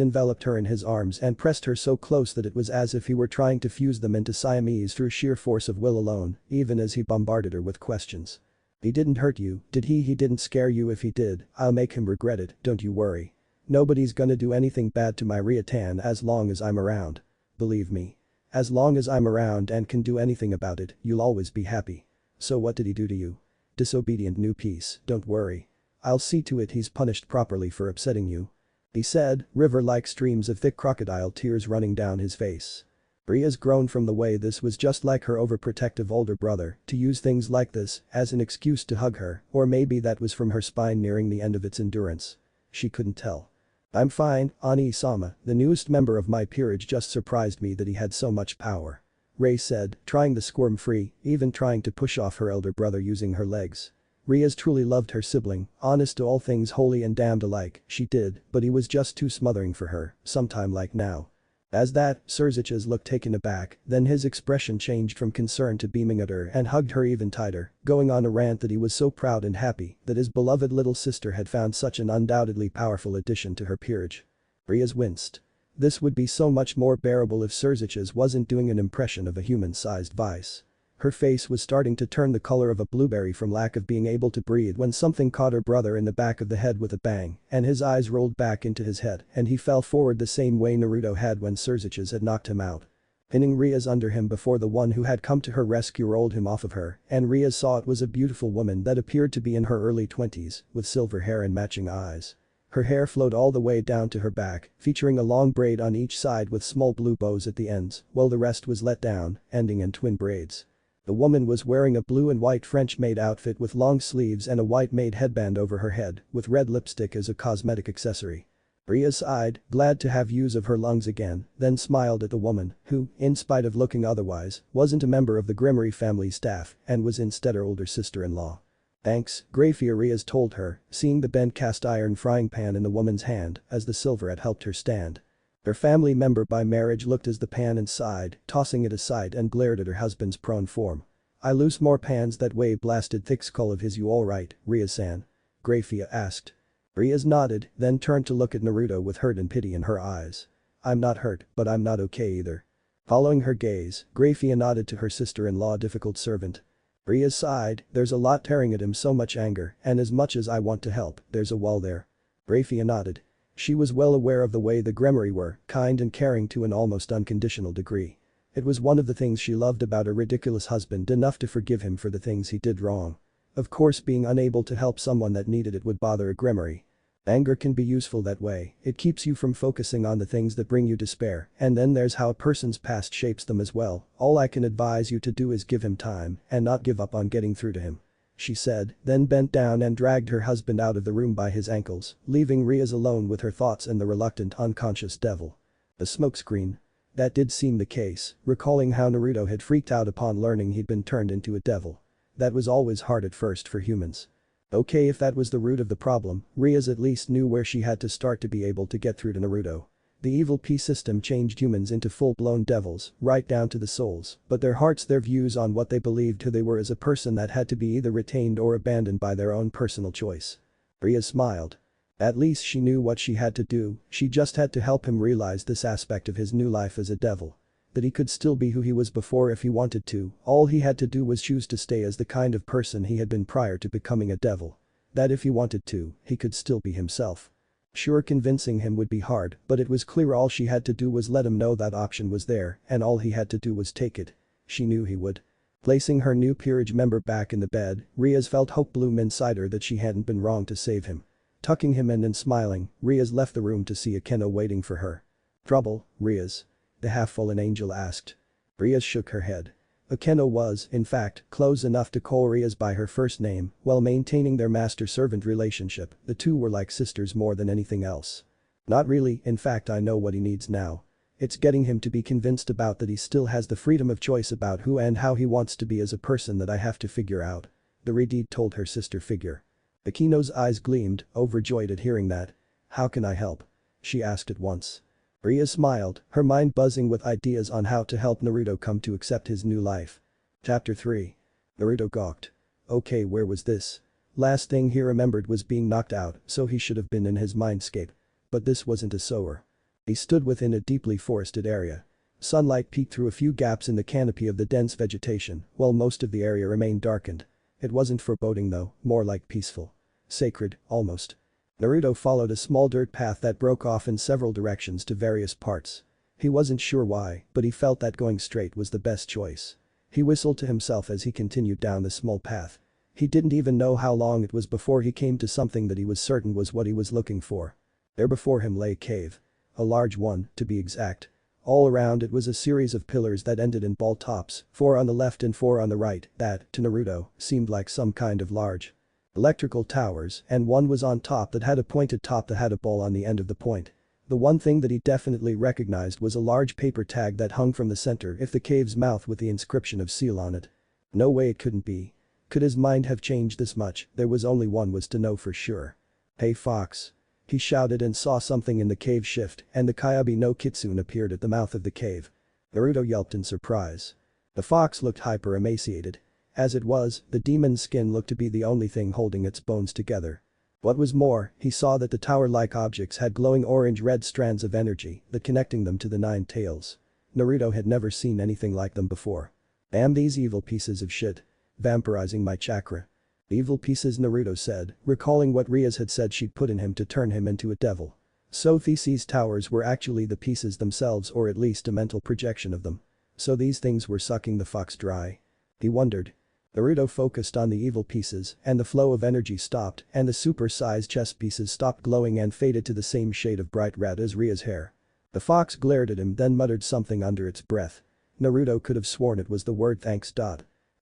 enveloped her in his arms and pressed her so close that it was as if he were trying to fuse them into Siamese through sheer force of will alone, even as he bombarded her with questions. "He didn't hurt you, did he? He didn't scare you? If he did, I'll make him regret it, don't you worry. Nobody's gonna do anything bad to my Rias as long as I'm around. Believe me. As long as I'm around and can do anything about it, you'll always be happy." "So what did he do to you?" "Disobedient new piece, don't worry. I'll see to it he's punished properly for upsetting you," he said, river-like streams of thick crocodile tears running down his face. Rias groaned from the way this was just like her overprotective older brother to use things like this as an excuse to hug her, or maybe that was from her spine nearing the end of its endurance. She couldn't tell. "I'm fine, Ani-sama, the newest member of my peerage just surprised me that he had so much power," Ray said, trying to squirm free, even trying to push off her elder brother using her legs. Rias truly loved her sibling, honest to all things holy and damned alike, she did, but he was just too smothering for her, sometime like now. As that, Surzich's looked taken aback, then his expression changed from concern to beaming at her and hugged her even tighter, going on a rant that he was so proud and happy that his beloved little sister had found such an undoubtedly powerful addition to her peerage. Rias winced. This would be so much more bearable if Surzich's wasn't doing an impression of a human-sized vice. Her face was starting to turn the color of a blueberry from lack of being able to breathe when something caught her brother in the back of the head with a bang, and his eyes rolled back into his head and he fell forward the same way Naruto had when Surzich's had knocked him out. Pinning Rias under him before the one who had come to her rescue rolled him off of her, and Rias saw it was a beautiful woman that appeared to be in her early 20s, with silver hair and matching eyes. Her hair flowed all the way down to her back, featuring a long braid on each side with small blue bows at the ends, while the rest was let down, ending in twin braids. The woman was wearing a blue and white French-made outfit with long sleeves and a white-made headband over her head, with red lipstick as a cosmetic accessory. Rias sighed, glad to have use of her lungs again, then smiled at the woman who, in spite of looking otherwise, wasn't a member of the Grimmery family staff and was instead her older sister-in-law. Thanks, Grafia, Rias told her, seeing the bent cast iron frying pan in the woman's hand as the silver had helped her stand. Her family member by marriage looked at the pan and sighed, tossing it aside and glared at her husband's prone form. "I lose more pans that way, blasted thick skull of his, you alright, Rias-san?" Grafia asked. Rias nodded, then turned to look at Naruto with hurt and pity in her eyes. "I'm not hurt, but I'm not okay either." Following her gaze, Grafia nodded to her sister-in-law, difficult servant. Rias sighed, "There's a lot tearing at him, so much anger, and as much as I want to help, there's a wall there." Grafia nodded. She was well aware of the way the Grimmery were, kind and caring to an almost unconditional degree. It was one of the things she loved about her ridiculous husband, enough to forgive him for the things he did wrong. Of course, being unable to help someone that needed it would bother a Grimmery. Anger can be useful that way, it keeps you from focusing on the things that bring you despair, and then there's how a person's past shapes them as well. "All I can advise you to do is give him time and not give up on getting through to him," she said, then bent down and dragged her husband out of the room by his ankles, leaving Rias alone with her thoughts and the reluctant, unconscious devil. The smokescreen. That did seem the case, recalling how Naruto had freaked out upon learning he'd been turned into a devil. That was always hard at first for humans. Okay, if that was the root of the problem, Rias at least knew where she had to start to be able to get through to Naruto. The evil P system changed humans into full-blown devils, right down to the souls, but their hearts, their views on what they believed who they were as a person, that had to be either retained or abandoned by their own personal choice. Rias smiled. At least she knew what she had to do, she just had to help him realize this aspect of his new life as a devil. That he could still be who he was before if he wanted to, all he had to do was choose to stay as the kind of person he had been prior to becoming a devil. That if he wanted to, he could still be himself. Sure, convincing him would be hard, but it was clear all she had to do was let him know that option was there, and all he had to do was take it. She knew he would. Placing her new peerage member back in the bed, Rias felt hope bloom inside her that she hadn't been wrong to save him. Tucking him in and smiling, Rias left the room to see Akeno waiting for her. "Trouble, Rias?" the half-fallen angel asked. Rias shook her head. Akeno was, in fact, close enough to call Rias by her first name, while maintaining their master-servant relationship. The two were like sisters more than anything else. "Not really, in fact I know what he needs now. It's getting him to be convinced about that he still has the freedom of choice about who and how he wants to be as a person that I have to figure out," the Redeed told her sister figure. Akeno's eyes gleamed, overjoyed at hearing that. "How can I help?" she asked at once. Rias smiled, her mind buzzing with ideas on how to help Naruto come to accept his new life. Chapter 3. Naruto gawked. Okay, where was this? Last thing he remembered was being knocked out, so he should have been in his mindscape. But this wasn't a sewer. He stood within a deeply forested area. Sunlight peeked through a few gaps in the canopy of the dense vegetation, while most of the area remained darkened. It wasn't foreboding though, more like peaceful. Sacred, almost. Naruto followed a small dirt path that broke off in several directions to various parts. He wasn't sure why, but he felt that going straight was the best choice. He whistled to himself as he continued down the small path. He didn't even know how long it was before he came to something that he was certain was what he was looking for. There before him lay a cave. A large one, to be exact. All around it was a series of pillars that ended in ball tops, 4 on the left and 4 on the right, that, to Naruto, seemed like some kind of large electrical towers, and one was on top that had a pointed top that had a ball on the end of the point. The one thing that he definitely recognized was a large paper tag that hung from the center of the cave's mouth with the inscription of seal on it. No way it couldn't be. Could his mind have changed this much? There was only one was to know for sure. "Hey fox." He shouted and saw something in the cave shift, and the Kyuubi no Kitsune appeared at the mouth of the cave. Naruto yelped in surprise. The fox looked hyper-emaciated. As it was, the demon's skin looked to be the only thing holding its bones together. What was more, he saw that the tower-like objects had glowing orange-red strands of energy that connecting them to the 9 tails. Naruto had never seen anything like them before. "Damn these evil pieces of shit. Vampirizing my chakra." "Evil pieces," Naruto said, recalling what Rias had said she'd put in him to turn him into a devil. So these towers were actually the pieces themselves, or at least a mental projection of them. So these things were sucking the fox dry. He wondered. Naruto focused on the evil pieces and the flow of energy stopped and the super-sized chest pieces stopped glowing and faded to the same shade of bright red as Ria's hair. The fox glared at him, then muttered something under its breath. Naruto could have sworn it was the word thanks.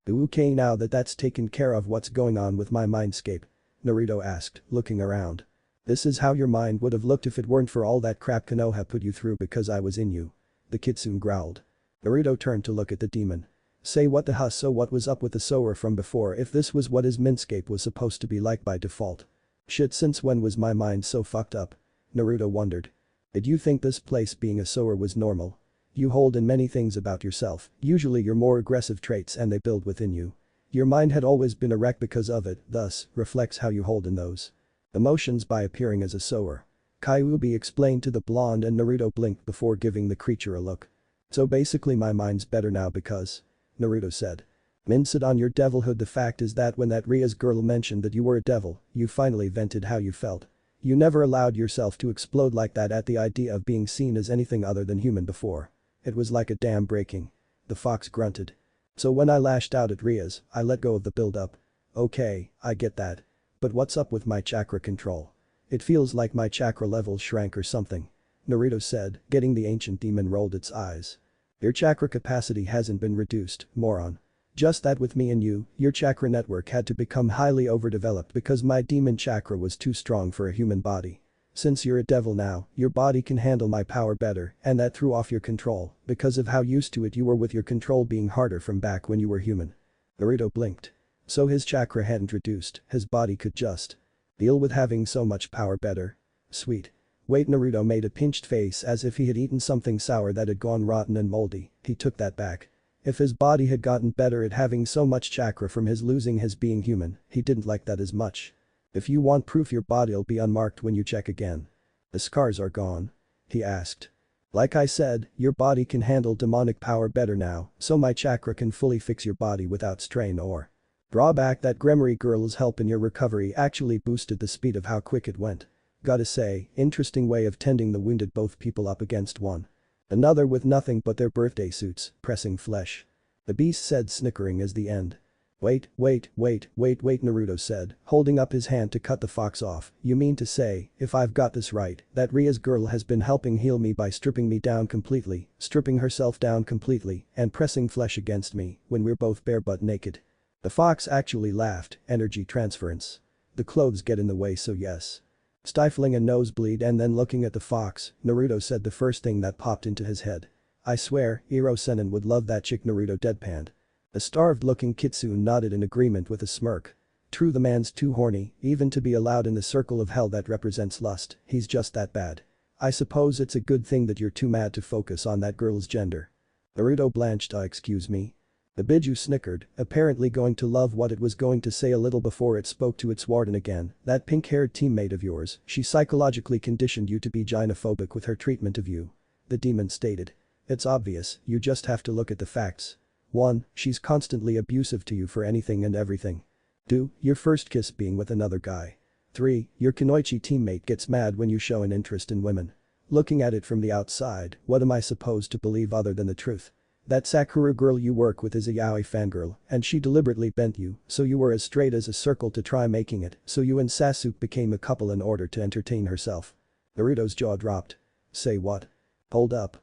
"Okay, now that that's taken care of, what's going on with my mindscape?" Naruto asked, looking around. This is how your mind would have looked if it weren't for all that crap Konoha put you through because I was in you. The kitsune growled. Naruto turned to look at the demon. Say what the huss, so what was up with the Sora from before if this was what his Minscape was supposed to be like by default? Shit, since when was my mind so fucked up? Naruto wondered. Did you think this place being a Sora was normal? You hold in many things about yourself, usually your more aggressive traits, and they build within you. Your mind had always been a wreck because of it, thus, reflects how you hold in those emotions by appearing as a Sora. Kyuubi explained to the blonde, and Naruto blinked before giving the creature a look. So basically my mind's better now because… Naruto said. Mince on your devilhood. The fact is that when that Rias girl mentioned that you were a devil, you finally vented how you felt. You never allowed yourself to explode like that at the idea of being seen as anything other than human before. It was like a dam breaking. The fox grunted. So when I lashed out at Rias, I let go of the build-up. Okay, I get that. But what's up with my chakra control? It feels like my chakra levels shrank or something. Naruto said, getting the ancient demon rolled its eyes. Your chakra capacity hasn't been reduced, moron. Just that with me and you, your chakra network had to become highly overdeveloped because my demon chakra was too strong for a human body. Since you're a devil now, your body can handle my power better, and that threw off your control because of how used to it you were with your control being harder from back when you were human. Naruto blinked. So his chakra hadn't reduced, his body could just deal with having so much power better. Sweet. Wait, Naruto made a pinched face as if he had eaten something sour that had gone rotten and moldy. He took that back. If his body had gotten better at having so much chakra from his losing his being human, he didn't like that as much. If you want proof, your body'll be unmarked when you check again. The scars are gone? He asked. Like I said, your body can handle demonic power better now, so my chakra can fully fix your body without strain or drawback. That Gremory girl's help in your recovery actually boosted the speed of how quick it went. Gotta say, interesting way of tending the wounded, both people up against one another with nothing but their birthday suits, pressing flesh. The beast said, snickering as the end. Wait, Naruto said, holding up his hand to cut the fox off. You mean to say, if I've got this right, that Rias girl has been helping heal me by stripping me down completely, stripping herself down completely, and pressing flesh against me when we're both bare butt naked. The fox actually laughed, energy transference. The clothes get in the way, so yes. Stifling a nosebleed and then looking at the fox, Naruto said the first thing that popped into his head. I swear, Iro Sennin would love that chick. Naruto deadpanned. The starved-looking kitsune nodded in agreement with a smirk. True, the man's too horny, even to be allowed in the circle of hell that represents lust. He's just that bad. I suppose it's a good thing that you're too mad to focus on that girl's gender. Naruto blanched. Excuse me? The Biju snickered, apparently going to love what it was going to say a little before it spoke to its warden again. That pink-haired teammate of yours, she psychologically conditioned you to be gynophobic with her treatment of you. The demon stated. It's obvious, you just have to look at the facts. 1. She's constantly abusive to you for anything and everything. 2. Your first kiss being with another guy. 3. Your Kunoichi teammate gets mad when you show an interest in women. Looking at it from the outside, what am I supposed to believe other than the truth? That Sakura girl you work with is a yaoi fangirl, and she deliberately bent you, so you were as straight as a circle to try making it, so you and Sasuke became a couple in order to entertain herself. Naruto's jaw dropped. Say what? Hold up.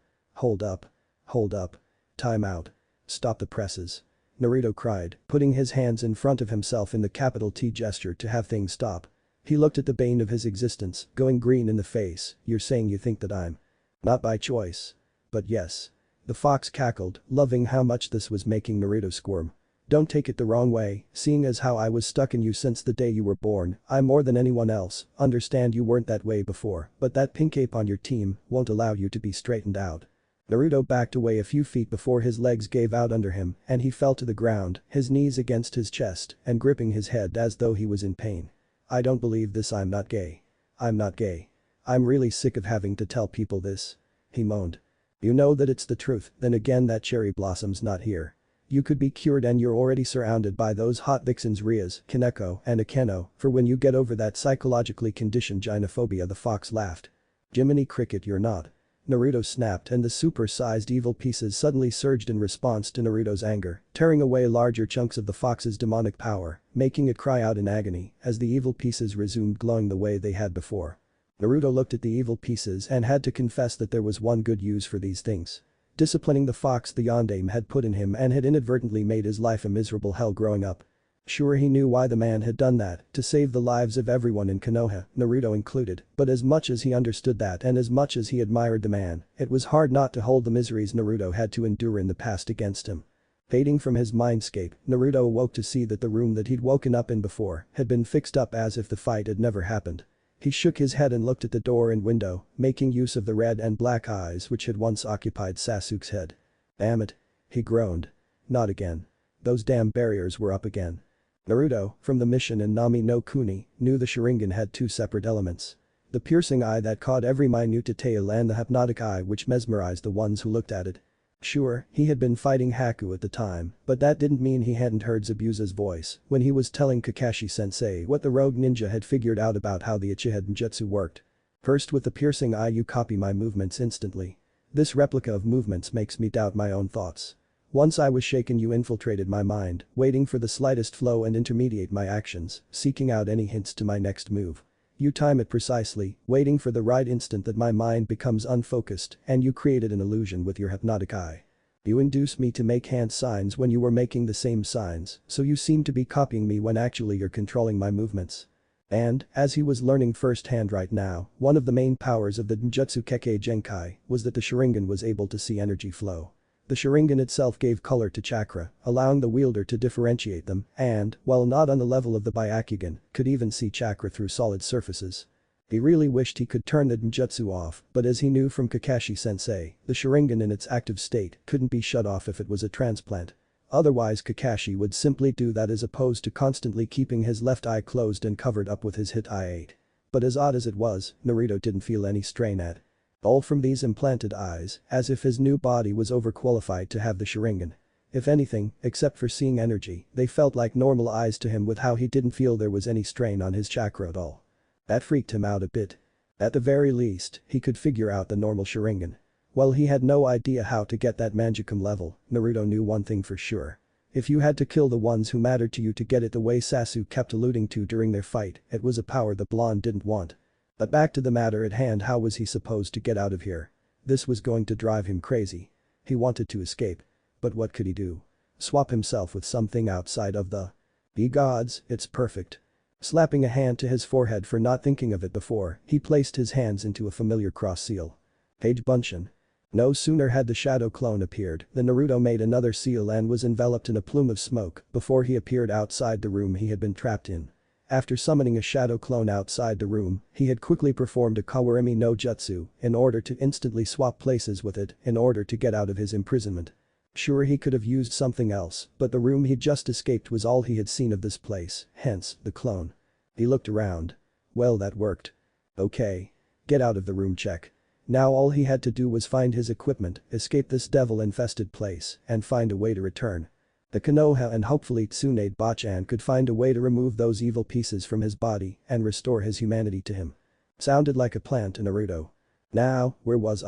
Time out. Stop the presses. Naruto cried, putting his hands in front of himself in the capital T gesture to have things stop. He looked at the bane of his existence, going green in the face. You're saying you think that I'm not by choice? But yes. The fox cackled, loving how much this was making Naruto squirm. Don't take it the wrong way, seeing as how I was stuck in you since the day you were born. I more than anyone else understand you weren't that way before, but that pink ape on your team won't allow you to be straightened out. Naruto backed away a few feet before his legs gave out under him and he fell to the ground, his knees against his chest and gripping his head as though he was in pain. I don't believe this. I'm not gay. I'm not gay. I'm really sick of having to tell people this. He moaned. You know that it's the truth, then again that cherry blossom's not here. You could be cured and you're already surrounded by those hot vixens Rias, Kaneko, and Akeno, for when you get over that psychologically conditioned gynophobia. The fox laughed. Jiminy Cricket, you're not. Naruto snapped and the super-sized evil pieces suddenly surged in response to Naruto's anger, tearing away larger chunks of the fox's demonic power, making it cry out in agony as the evil pieces resumed glowing the way they had before. Naruto looked at the evil pieces and had to confess that there was one good use for these things. Disciplining the fox the yondaime had put in him and had inadvertently made his life a miserable hell growing up. Sure, he knew why the man had done that, to save the lives of everyone in Konoha, Naruto included, but as much as he understood that and as much as he admired the man, it was hard not to hold the miseries Naruto had to endure in the past against him. Fading from his mindscape, Naruto awoke to see that the room that he'd woken up in before had been fixed up as if the fight had never happened. He shook his head and looked at the door and window, making use of the red and black eyes which had once occupied Sasuke's head. Damn it. He groaned. Not again. Those damn barriers were up again. Naruto, from the mission in Nami no Kuni, knew the Sharingan had two separate elements. The piercing eye that caught every minute detail and the hypnotic eye which mesmerized the ones who looked at it. Sure, he had been fighting Haku at the time, but that didn't mean he hadn't heard Zabuza's voice when he was telling Kakashi-sensei what the rogue ninja had figured out about how the Uchiha Ninjutsu worked. First, with the piercing eye you copy my movements instantly. This replica of movements makes me doubt my own thoughts. Once I was shaken, you infiltrated my mind, waiting for the slightest flow and intermediate my actions, seeking out any hints to my next move. You time it precisely, waiting for the right instant that my mind becomes unfocused, and you created an illusion with your hypnotic eye. You induce me to make hand signs when you were making the same signs, so you seem to be copying me when actually you're controlling my movements. And, as he was learning firsthand right now, one of the main powers of the Ninjutsu Kekkei Genkai was that the Sharingan was able to see energy flow. The Sharingan itself gave color to chakra, allowing the wielder to differentiate them and, while not on the level of the Byakugan, could even see chakra through solid surfaces. He really wished he could turn the ninjutsu off, but as he knew from Kakashi-sensei, the Sharingan in its active state couldn't be shut off if it was a transplant. Otherwise Kakashi would simply do that as opposed to constantly keeping his left eye closed and covered up with his hit eye 8. But as odd as it was, Naruto didn't feel any strain at all from these implanted eyes, as if his new body was overqualified to have the Sharingan. If anything, except for seeing energy, they felt like normal eyes to him with how he didn't feel there was any strain on his chakra at all. That freaked him out a bit. At the very least, he could figure out the normal Sharingan. While he had no idea how to get that Mangekyou level, Naruto knew one thing for sure. If you had to kill the ones who mattered to you to get it the way Sasuke kept alluding to during their fight, it was a power the blonde didn't want. But back to the matter at hand, how was he supposed to get out of here? This was going to drive him crazy. He wanted to escape. But what could he do? Swap himself with something outside of the… Ye gods, it's perfect. Slapping a hand to his forehead for not thinking of it before, he placed his hands into a familiar cross seal. Page Bunshin. No sooner had the shadow clone appeared than Naruto made another seal and was enveloped in a plume of smoke before he appeared outside the room he had been trapped in. After summoning a shadow clone outside the room, he had quickly performed a Kawarimi no Jutsu in order to instantly swap places with it in order to get out of his imprisonment. Sure, he could have used something else, but the room he'd just escaped was all he had seen of this place, hence, the clone. He looked around. Well, that worked. Okay. Get out of the room check. Now all he had to do was find his equipment, escape this devil-infested place, and find a way to return. The Konoha and hopefully Tsunade Bachan could find a way to remove those evil pieces from his body and restore his humanity to him. Sounded like a plan to Naruto. Now, where was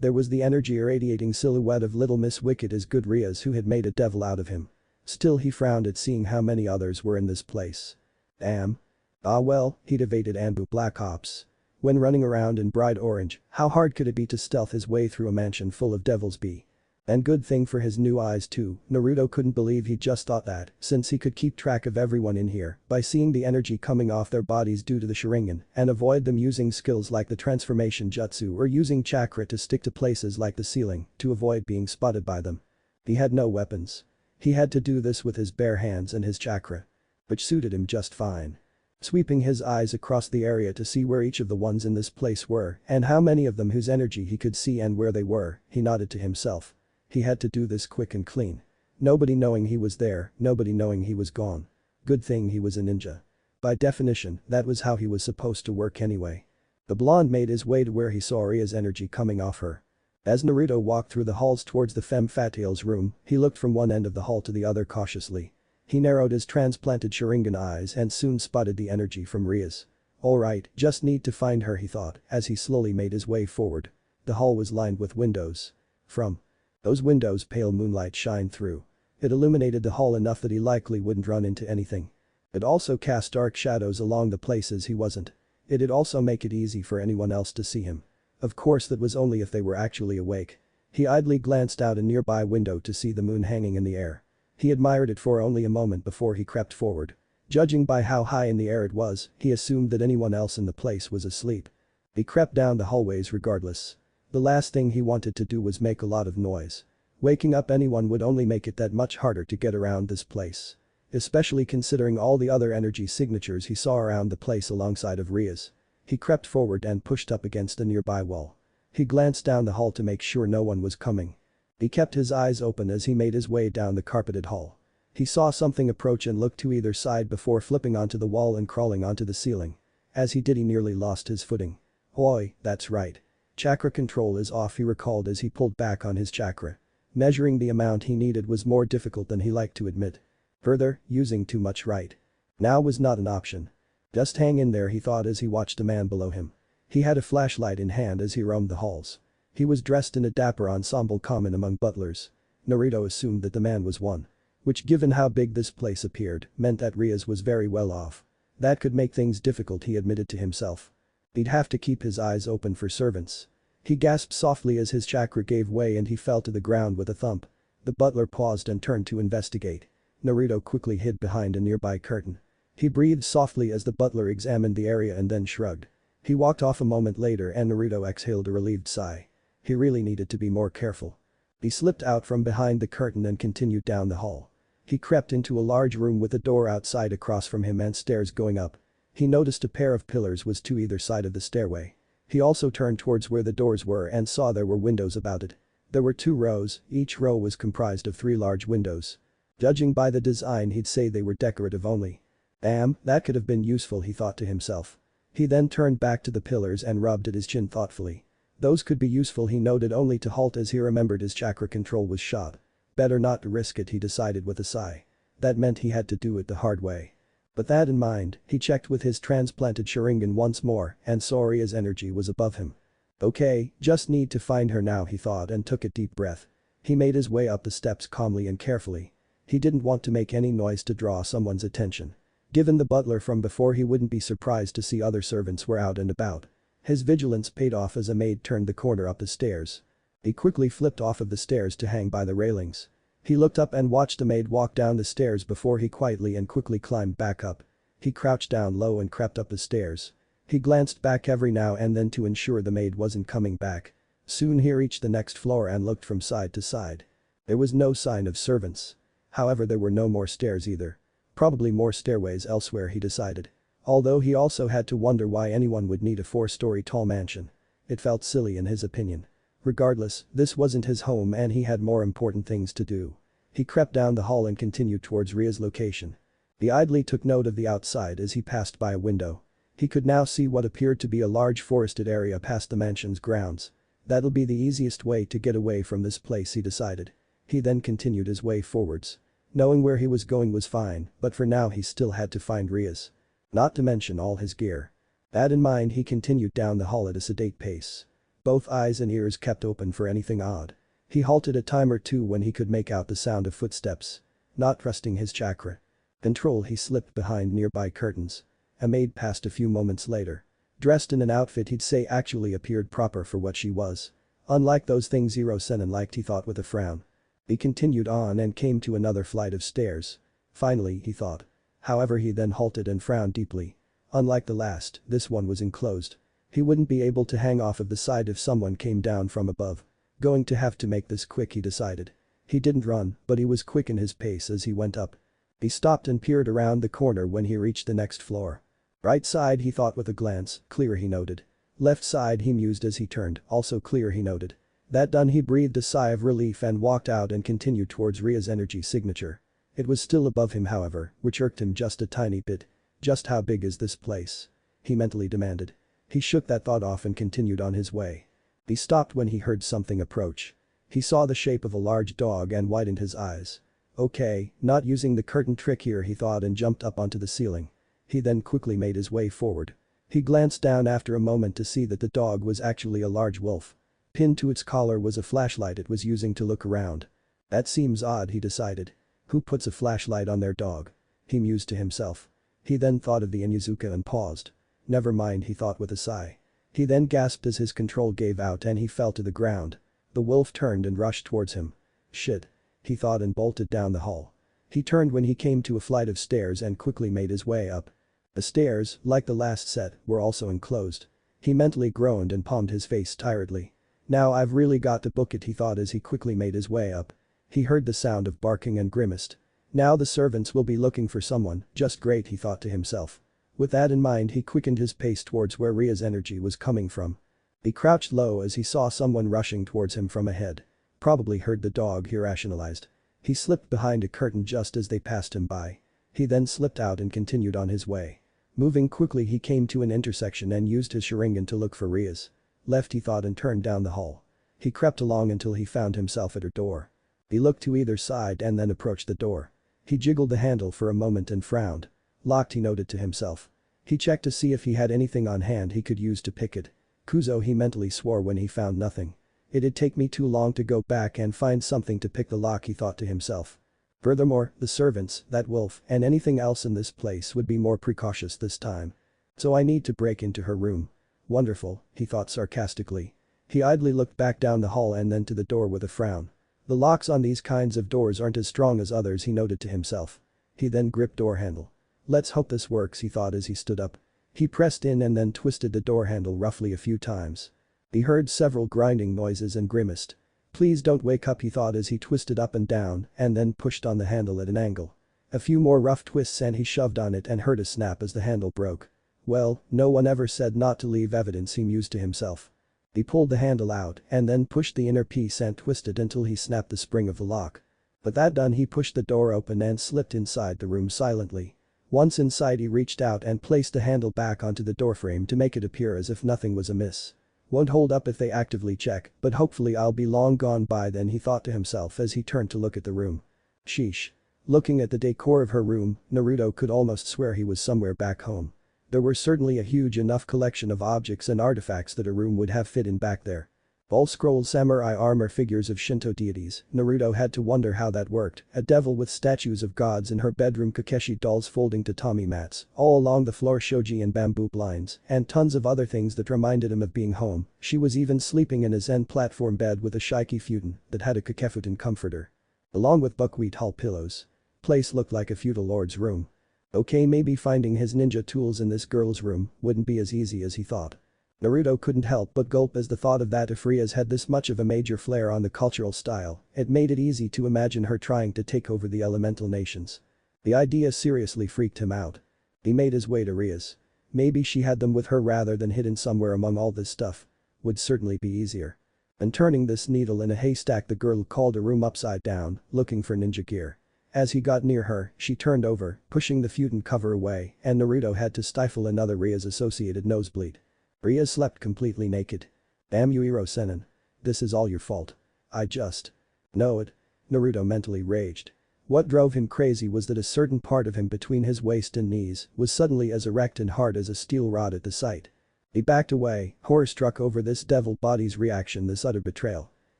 There was the energy irradiating silhouette of Little Miss Wicked as good Rias who had made a devil out of him. Still he frowned at seeing how many others were in this place. Damn. Well, he'd evaded Anbu Black Ops. When running around in bright orange, how hard could it be to stealth his way through a mansion full of devils be? And good thing for his new eyes too, Naruto couldn't believe he just thought that, since he could keep track of everyone in here by seeing the energy coming off their bodies due to the Sharingan and avoid them using skills like the transformation jutsu or using chakra to stick to places like the ceiling to avoid being spotted by them. He had no weapons. He had to do this with his bare hands and his chakra. Which suited him just fine. Sweeping his eyes across the area to see where each of the ones in this place were and how many of them whose energy he could see and where they were, he nodded to himself. He had to do this quick and clean. Nobody knowing he was there, nobody knowing he was gone. Good thing he was a ninja. By definition, that was how he was supposed to work anyway. The blonde made his way to where he saw Ria's energy coming off her. As Naruto walked through the halls towards the femme fatale's room, he looked from one end of the hall to the other cautiously. He narrowed his transplanted Sharingan eyes and soon spotted the energy from Rias. Alright, just need to find her, he thought, as he slowly made his way forward. The hall was lined with windows. From those windows pale moonlight shined through. It illuminated the hall enough that he likely wouldn't run into anything. It also cast dark shadows along the places he wasn't. It'd also make it easy for anyone else to see him. Of course that was only if they were actually awake. He idly glanced out a nearby window to see the moon hanging in the air. He admired it for only a moment before he crept forward. Judging by how high in the air it was, he assumed that anyone else in the place was asleep. He crept down the hallways regardless. The last thing he wanted to do was make a lot of noise. Waking up anyone would only make it that much harder to get around this place. Especially considering all the other energy signatures he saw around the place alongside of Rias. He crept forward and pushed up against a nearby wall. He glanced down the hall to make sure no one was coming. He kept his eyes open as he made his way down the carpeted hall. He saw something approach and looked to either side before flipping onto the wall and crawling onto the ceiling. As he did, he nearly lost his footing. Oi, that's right. Chakra control is off, he recalled as he pulled back on his chakra. Measuring the amount he needed was more difficult than he liked to admit. Further, using too much right now was not an option. Just hang in there, he thought as he watched a man below him. He had a flashlight in hand as he roamed the halls. He was dressed in a dapper ensemble common among butlers. Naruto assumed that the man was one. Which, given how big this place appeared, meant that Rias was very well off. That could make things difficult, he admitted to himself. He'd have to keep his eyes open for servants. He gasped softly as his chakra gave way and he fell to the ground with a thump. The butler paused and turned to investigate. Naruto quickly hid behind a nearby curtain. He breathed softly as the butler examined the area and then shrugged. He walked off a moment later and Naruto exhaled a relieved sigh. He really needed to be more careful. He slipped out from behind the curtain and continued down the hall. He crept into a large room with a door outside across from him and stairs going up. He noticed a pair of pillars was to either side of the stairway. He also turned towards where the doors were and saw there were windows about it. There were 2 rows, each row was comprised of 3 large windows. Judging by the design, he'd say they were decorative only. Damn, that could have been useful, he thought to himself. He then turned back to the pillars and rubbed at his chin thoughtfully. Those could be useful, he noted, only to halt as he remembered his chakra control was shot. Better not to risk it, he decided with a sigh. That meant he had to do it the hard way. But that in mind, he checked with his transplanted Sharingan once more and saw Ria's energy was above him. Okay, just need to find her now, he thought and took a deep breath. He made his way up the steps calmly and carefully. He didn't want to make any noise to draw someone's attention. Given the butler from before, he wouldn't be surprised to see other servants were out and about. His vigilance paid off as a maid turned the corner up the stairs. He quickly flipped off of the stairs to hang by the railings. He looked up and watched the maid walk down the stairs before he quietly and quickly climbed back up. He crouched down low and crept up the stairs. He glanced back every now and then to ensure the maid wasn't coming back. Soon he reached the next floor and looked from side to side. There was no sign of servants. However, there were no more stairs either. Probably more stairways elsewhere, he decided. Although he also had to wonder why anyone would need a 4-story tall mansion. It felt silly in his opinion. Regardless, this wasn't his home and he had more important things to do. He crept down the hall and continued towards Ria's location. He idly took note of the outside as he passed by a window. He could now see what appeared to be a large forested area past the mansion's grounds. That'll be the easiest way to get away from this place, he decided. He then continued his way forwards. Knowing where he was going was fine, but for now he still had to find Rias. Not to mention all his gear. That in mind, he continued down the hall at a sedate pace. Both eyes and ears kept open for anything odd. He halted a time or two when he could make out the sound of footsteps. Not trusting his chakra control, he slipped behind nearby curtains. A maid passed a few moments later. Dressed in an outfit he'd say actually appeared proper for what she was. Unlike those things Zero Senin liked, he thought with a frown. He continued on and came to another flight of stairs. Finally, he thought. However, he then halted and frowned deeply. Unlike the last, this one was enclosed. He wouldn't be able to hang off of the side if someone came down from above. Going to have to make this quick, he decided. He didn't run, but he was quick in his pace as he went up. He stopped and peered around the corner when he reached the next floor. Right side, he thought with a glance, clear, he noted. Left side, he mused as he turned, also clear, he noted. That done, he breathed a sigh of relief and walked out and continued towards Ria's energy signature. It was still above him, however, which irked him just a tiny bit. Just how big is this place? He mentally demanded. He shook that thought off and continued on his way. He stopped when he heard something approach. He saw the shape of a large dog and widened his eyes. Okay, not using the curtain trick here, he thought, and jumped up onto the ceiling. He then quickly made his way forward. He glanced down after a moment to see that the dog was actually a large wolf. Pinned to its collar was a flashlight it was using to look around. That seems odd, he decided. Who puts a flashlight on their dog? He mused to himself. He then thought of the Inuzuka and paused. Never mind, he thought with a sigh. He then gasped as his control gave out and he fell to the ground. The wolf turned and rushed towards him. Shit. He thought and bolted down the hall. He turned when he came to a flight of stairs and quickly made his way up. The stairs, like the last set, were also enclosed. He mentally groaned and palmed his face tiredly. Now I've really got to book it, he thought as he quickly made his way up. He heard the sound of barking and grimaced. Now the servants will be looking for someone, just great, he thought to himself. With that in mind, he quickened his pace towards where Ria's energy was coming from. He crouched low as he saw someone rushing towards him from ahead. Probably heard the dog, he rationalized. He slipped behind a curtain just as they passed him by. He then slipped out and continued on his way. Moving quickly, he came to an intersection and used his Sharingan to look for Rias. Left, he thought, and turned down the hall. He crept along until he found himself at her door. He looked to either side and then approached the door. He jiggled the handle for a moment and frowned. Locked, he noted to himself. He checked to see if he had anything on hand he could use to pick it. Kuzo, he mentally swore when he found nothing. It'd take me too long to go back and find something to pick the lock, he thought to himself. Furthermore, the servants, that wolf, and anything else in this place would be more precautious this time. So I need to break into her room. Wonderful, he thought sarcastically. He idly looked back down the hall and then to the door with a frown. The locks on these kinds of doors aren't as strong as others, he noted to himself. He then gripped door handle. Let's hope this works, he thought as he stood up. He pressed in and then twisted the door handle roughly a few times. He heard several grinding noises and grimaced. Please don't wake up, he thought as he twisted up and down and then pushed on the handle at an angle. A few more rough twists and he shoved on it and heard a snap as the handle broke. Well, no one ever said not to leave evidence, he mused to himself. He pulled the handle out and then pushed the inner piece and twisted until he snapped the spring of the lock. But that done, he pushed the door open and slipped inside the room silently. Once inside, he reached out and placed the handle back onto the doorframe to make it appear as if nothing was amiss. Won't hold up if they actively check, but hopefully I'll be long gone by then, he thought to himself as he turned to look at the room. Sheesh. Looking at the decor of her room, Naruto could almost swear he was somewhere back home. There were certainly a huge enough collection of objects and artifacts that a room would have fit in back there. All scrolls, samurai armor, figures of Shinto deities. Naruto had to wonder how that worked. A devil with statues of gods in her bedroom, Kakeshi dolls folding tatami mats, all along the floor, shoji and bamboo blinds, and tons of other things that reminded him of being home. She was even sleeping in a zen platform bed with a shiki futon that had a kakefuton comforter. Along with buckwheat hull pillows. Place looked like a feudal lord's room. Okay, maybe finding his ninja tools in this girl's room wouldn't be as easy as he thought. Naruto couldn't help but gulp as the thought of that. If Rias had this much of a major flair on the cultural style, it made it easy to imagine her trying to take over the elemental nations. The idea seriously freaked him out. He made his way to Rias. Maybe she had them with her rather than hidden somewhere among all this stuff. Would certainly be easier. And turning this needle in a haystack, the girl called a room upside down, looking for ninja gear. As he got near her, she turned over, pushing the futon cover away, and Naruto had to stifle another Rias-associated nosebleed. Rias slept completely naked. Damn you, Iro-senin. This is all your fault. I just know it. Naruto mentally raged. What drove him crazy was that a certain part of him between his waist and knees was suddenly as erect and hard as a steel rod at the sight. He backed away, horror-struck over this devil body's reaction, this utter betrayal.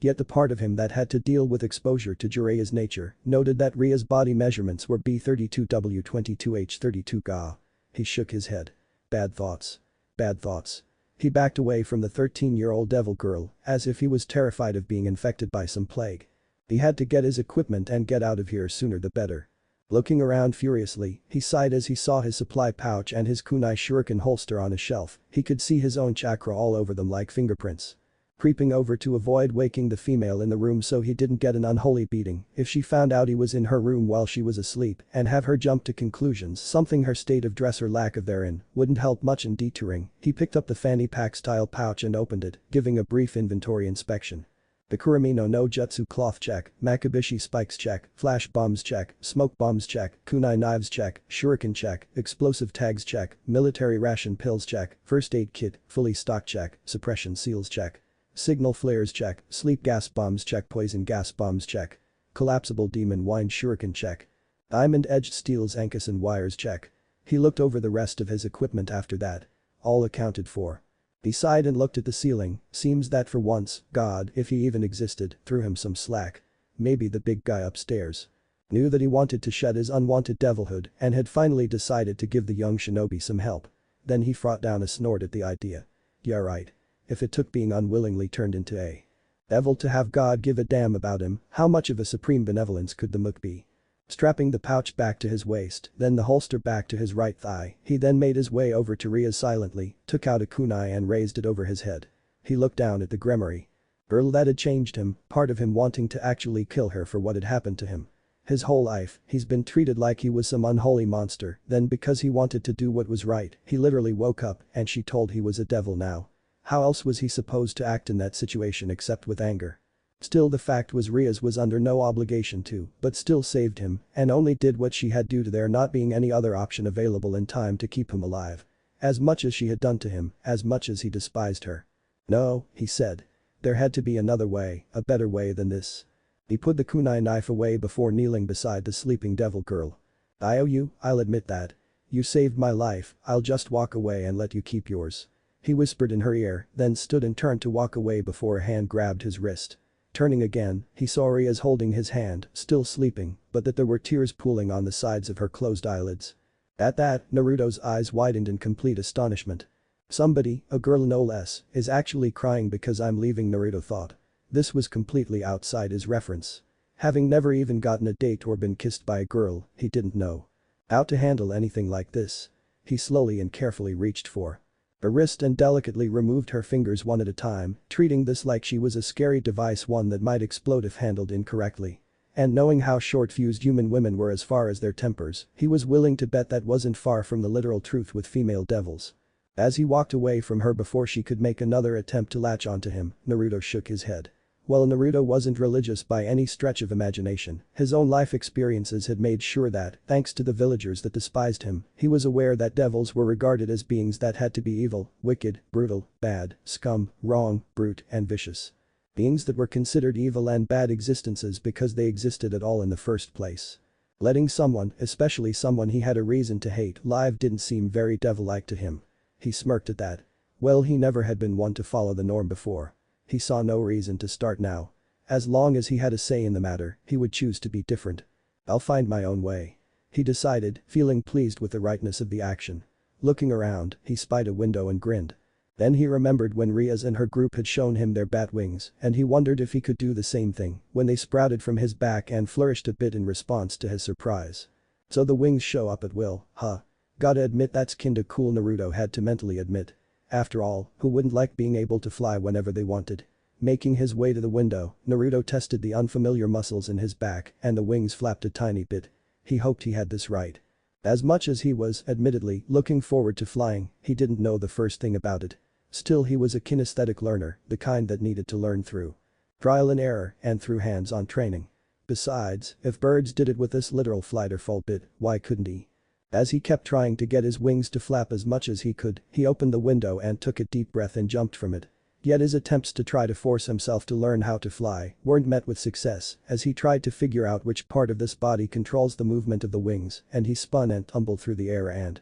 Yet the part of him that had to deal with exposure to Jiraiya's nature noted that Ria's body measurements were B32W22H32 Ga. He shook his head. Bad thoughts. Bad thoughts. He backed away from the 13-year-old devil girl as if he was terrified of being infected by some plague. He had to get his equipment and get out of here sooner the better. Looking around furiously, he sighed as he saw his supply pouch and his kunai shuriken holster on a shelf. He could see his own chakra all over them like fingerprints. Creeping over to avoid waking the female in the room so he didn't get an unholy beating if she found out he was in her room while she was asleep and have her jump to conclusions, something her state of dress or lack of therein wouldn't help much in detouring. He picked up the fanny pack style pouch and opened it, giving a brief inventory inspection. The Kuramino no Jutsu cloth check, Makibishi spikes check, flash bombs check, smoke bombs check, kunai knives check, shuriken check, explosive tags check, military ration pills check, first aid kit, fully stocked check, suppression seals check. Signal flares check, sleep gas bombs check, poison gas bombs check. Collapsible demon wine shuriken check. Diamond-edged steels Ankusen wires check. He looked over the rest of his equipment after that. All accounted for. He sighed and looked at the ceiling. Seems that for once, God, if he even existed, threw him some slack. Maybe the big guy upstairs knew that he wanted to shed his unwanted devilhood and had finally decided to give the young shinobi some help. Then he fought down a snort at the idea. Yeah, right. If it took being unwillingly turned into a devil to have God give a damn about him, how much of a supreme benevolence could the mook be? Strapping the pouch back to his waist, then the holster back to his right thigh, he then made his way over to Rias silently, took out a kunai and raised it over his head. He looked down at the grimoire. That had changed him, part of him wanting to actually kill her for what had happened to him. His whole life, he's been treated like he was some unholy monster, then because he wanted to do what was right, he literally woke up and she told he was a devil now. How else was he supposed to act in that situation except with anger? Still the fact was Rias was under no obligation to, but still saved him and only did what she had due to there not being any other option available in time to keep him alive. As much as she had done to him, as much as he despised her. No, he said. There had to be another way, a better way than this. He put the kunai knife away before kneeling beside the sleeping devil girl. I owe you, I'll admit that. You saved my life, I'll just walk away and let you keep yours. He whispered in her ear, then stood and turned to walk away before a hand grabbed his wrist. Turning again, he saw Rias holding his hand, still sleeping, but that there were tears pooling on the sides of her closed eyelids. At that, Naruto's eyes widened in complete astonishment. Somebody, a girl no less, is actually crying because I'm leaving, Naruto thought. This was completely outside his reference. Having never even gotten a date or been kissed by a girl, he didn't know how to handle anything like this. He slowly and carefully reached for her wrist and delicately removed her fingers one at a time, treating this like she was a scary device, one that might explode if handled incorrectly. And knowing how short-fused human women were as far as their tempers, he was willing to bet that wasn't far from the literal truth with female devils. As he walked away from her before she could make another attempt to latch onto him, Naruto shook his head. While Naruto wasn't religious by any stretch of imagination, his own life experiences had made sure that, thanks to the villagers that despised him, he was aware that devils were regarded as beings that had to be evil, wicked, brutal, bad, scum, wrong, brute, and vicious. Beings that were considered evil and bad existences because they existed at all in the first place. Letting someone, especially someone he had a reason to hate, live didn't seem very devil-like to him. He smirked at that. Well, he never had been one to follow the norm before. He saw no reason to start now. As long as he had a say in the matter, he would choose to be different. I'll find my own way. He decided, feeling pleased with the rightness of the action. Looking around, he spied a window and grinned. Then he remembered when Rias and her group had shown him their bat wings, and he wondered if he could do the same thing when they sprouted from his back and flourished a bit in response to his surprise. So the wings show up at will, huh? Gotta admit that's kinda cool, Naruto had to mentally admit. After all, who wouldn't like being able to fly whenever they wanted? Making his way to the window, Naruto tested the unfamiliar muscles in his back and the wings flapped a tiny bit. He hoped he had this right. As much as he was, admittedly, looking forward to flying, he didn't know the first thing about it. Still, he was a kinesthetic learner, the kind that needed to learn through trial and error and through hands-on training. Besides, if birds did it with this literal flight or fall bit, why couldn't he? As he kept trying to get his wings to flap as much as he could, he opened the window and took a deep breath and jumped from it. Yet his attempts to try to force himself to learn how to fly weren't met with success as he tried to figure out which part of this body controls the movement of the wings, and he spun and tumbled through the air and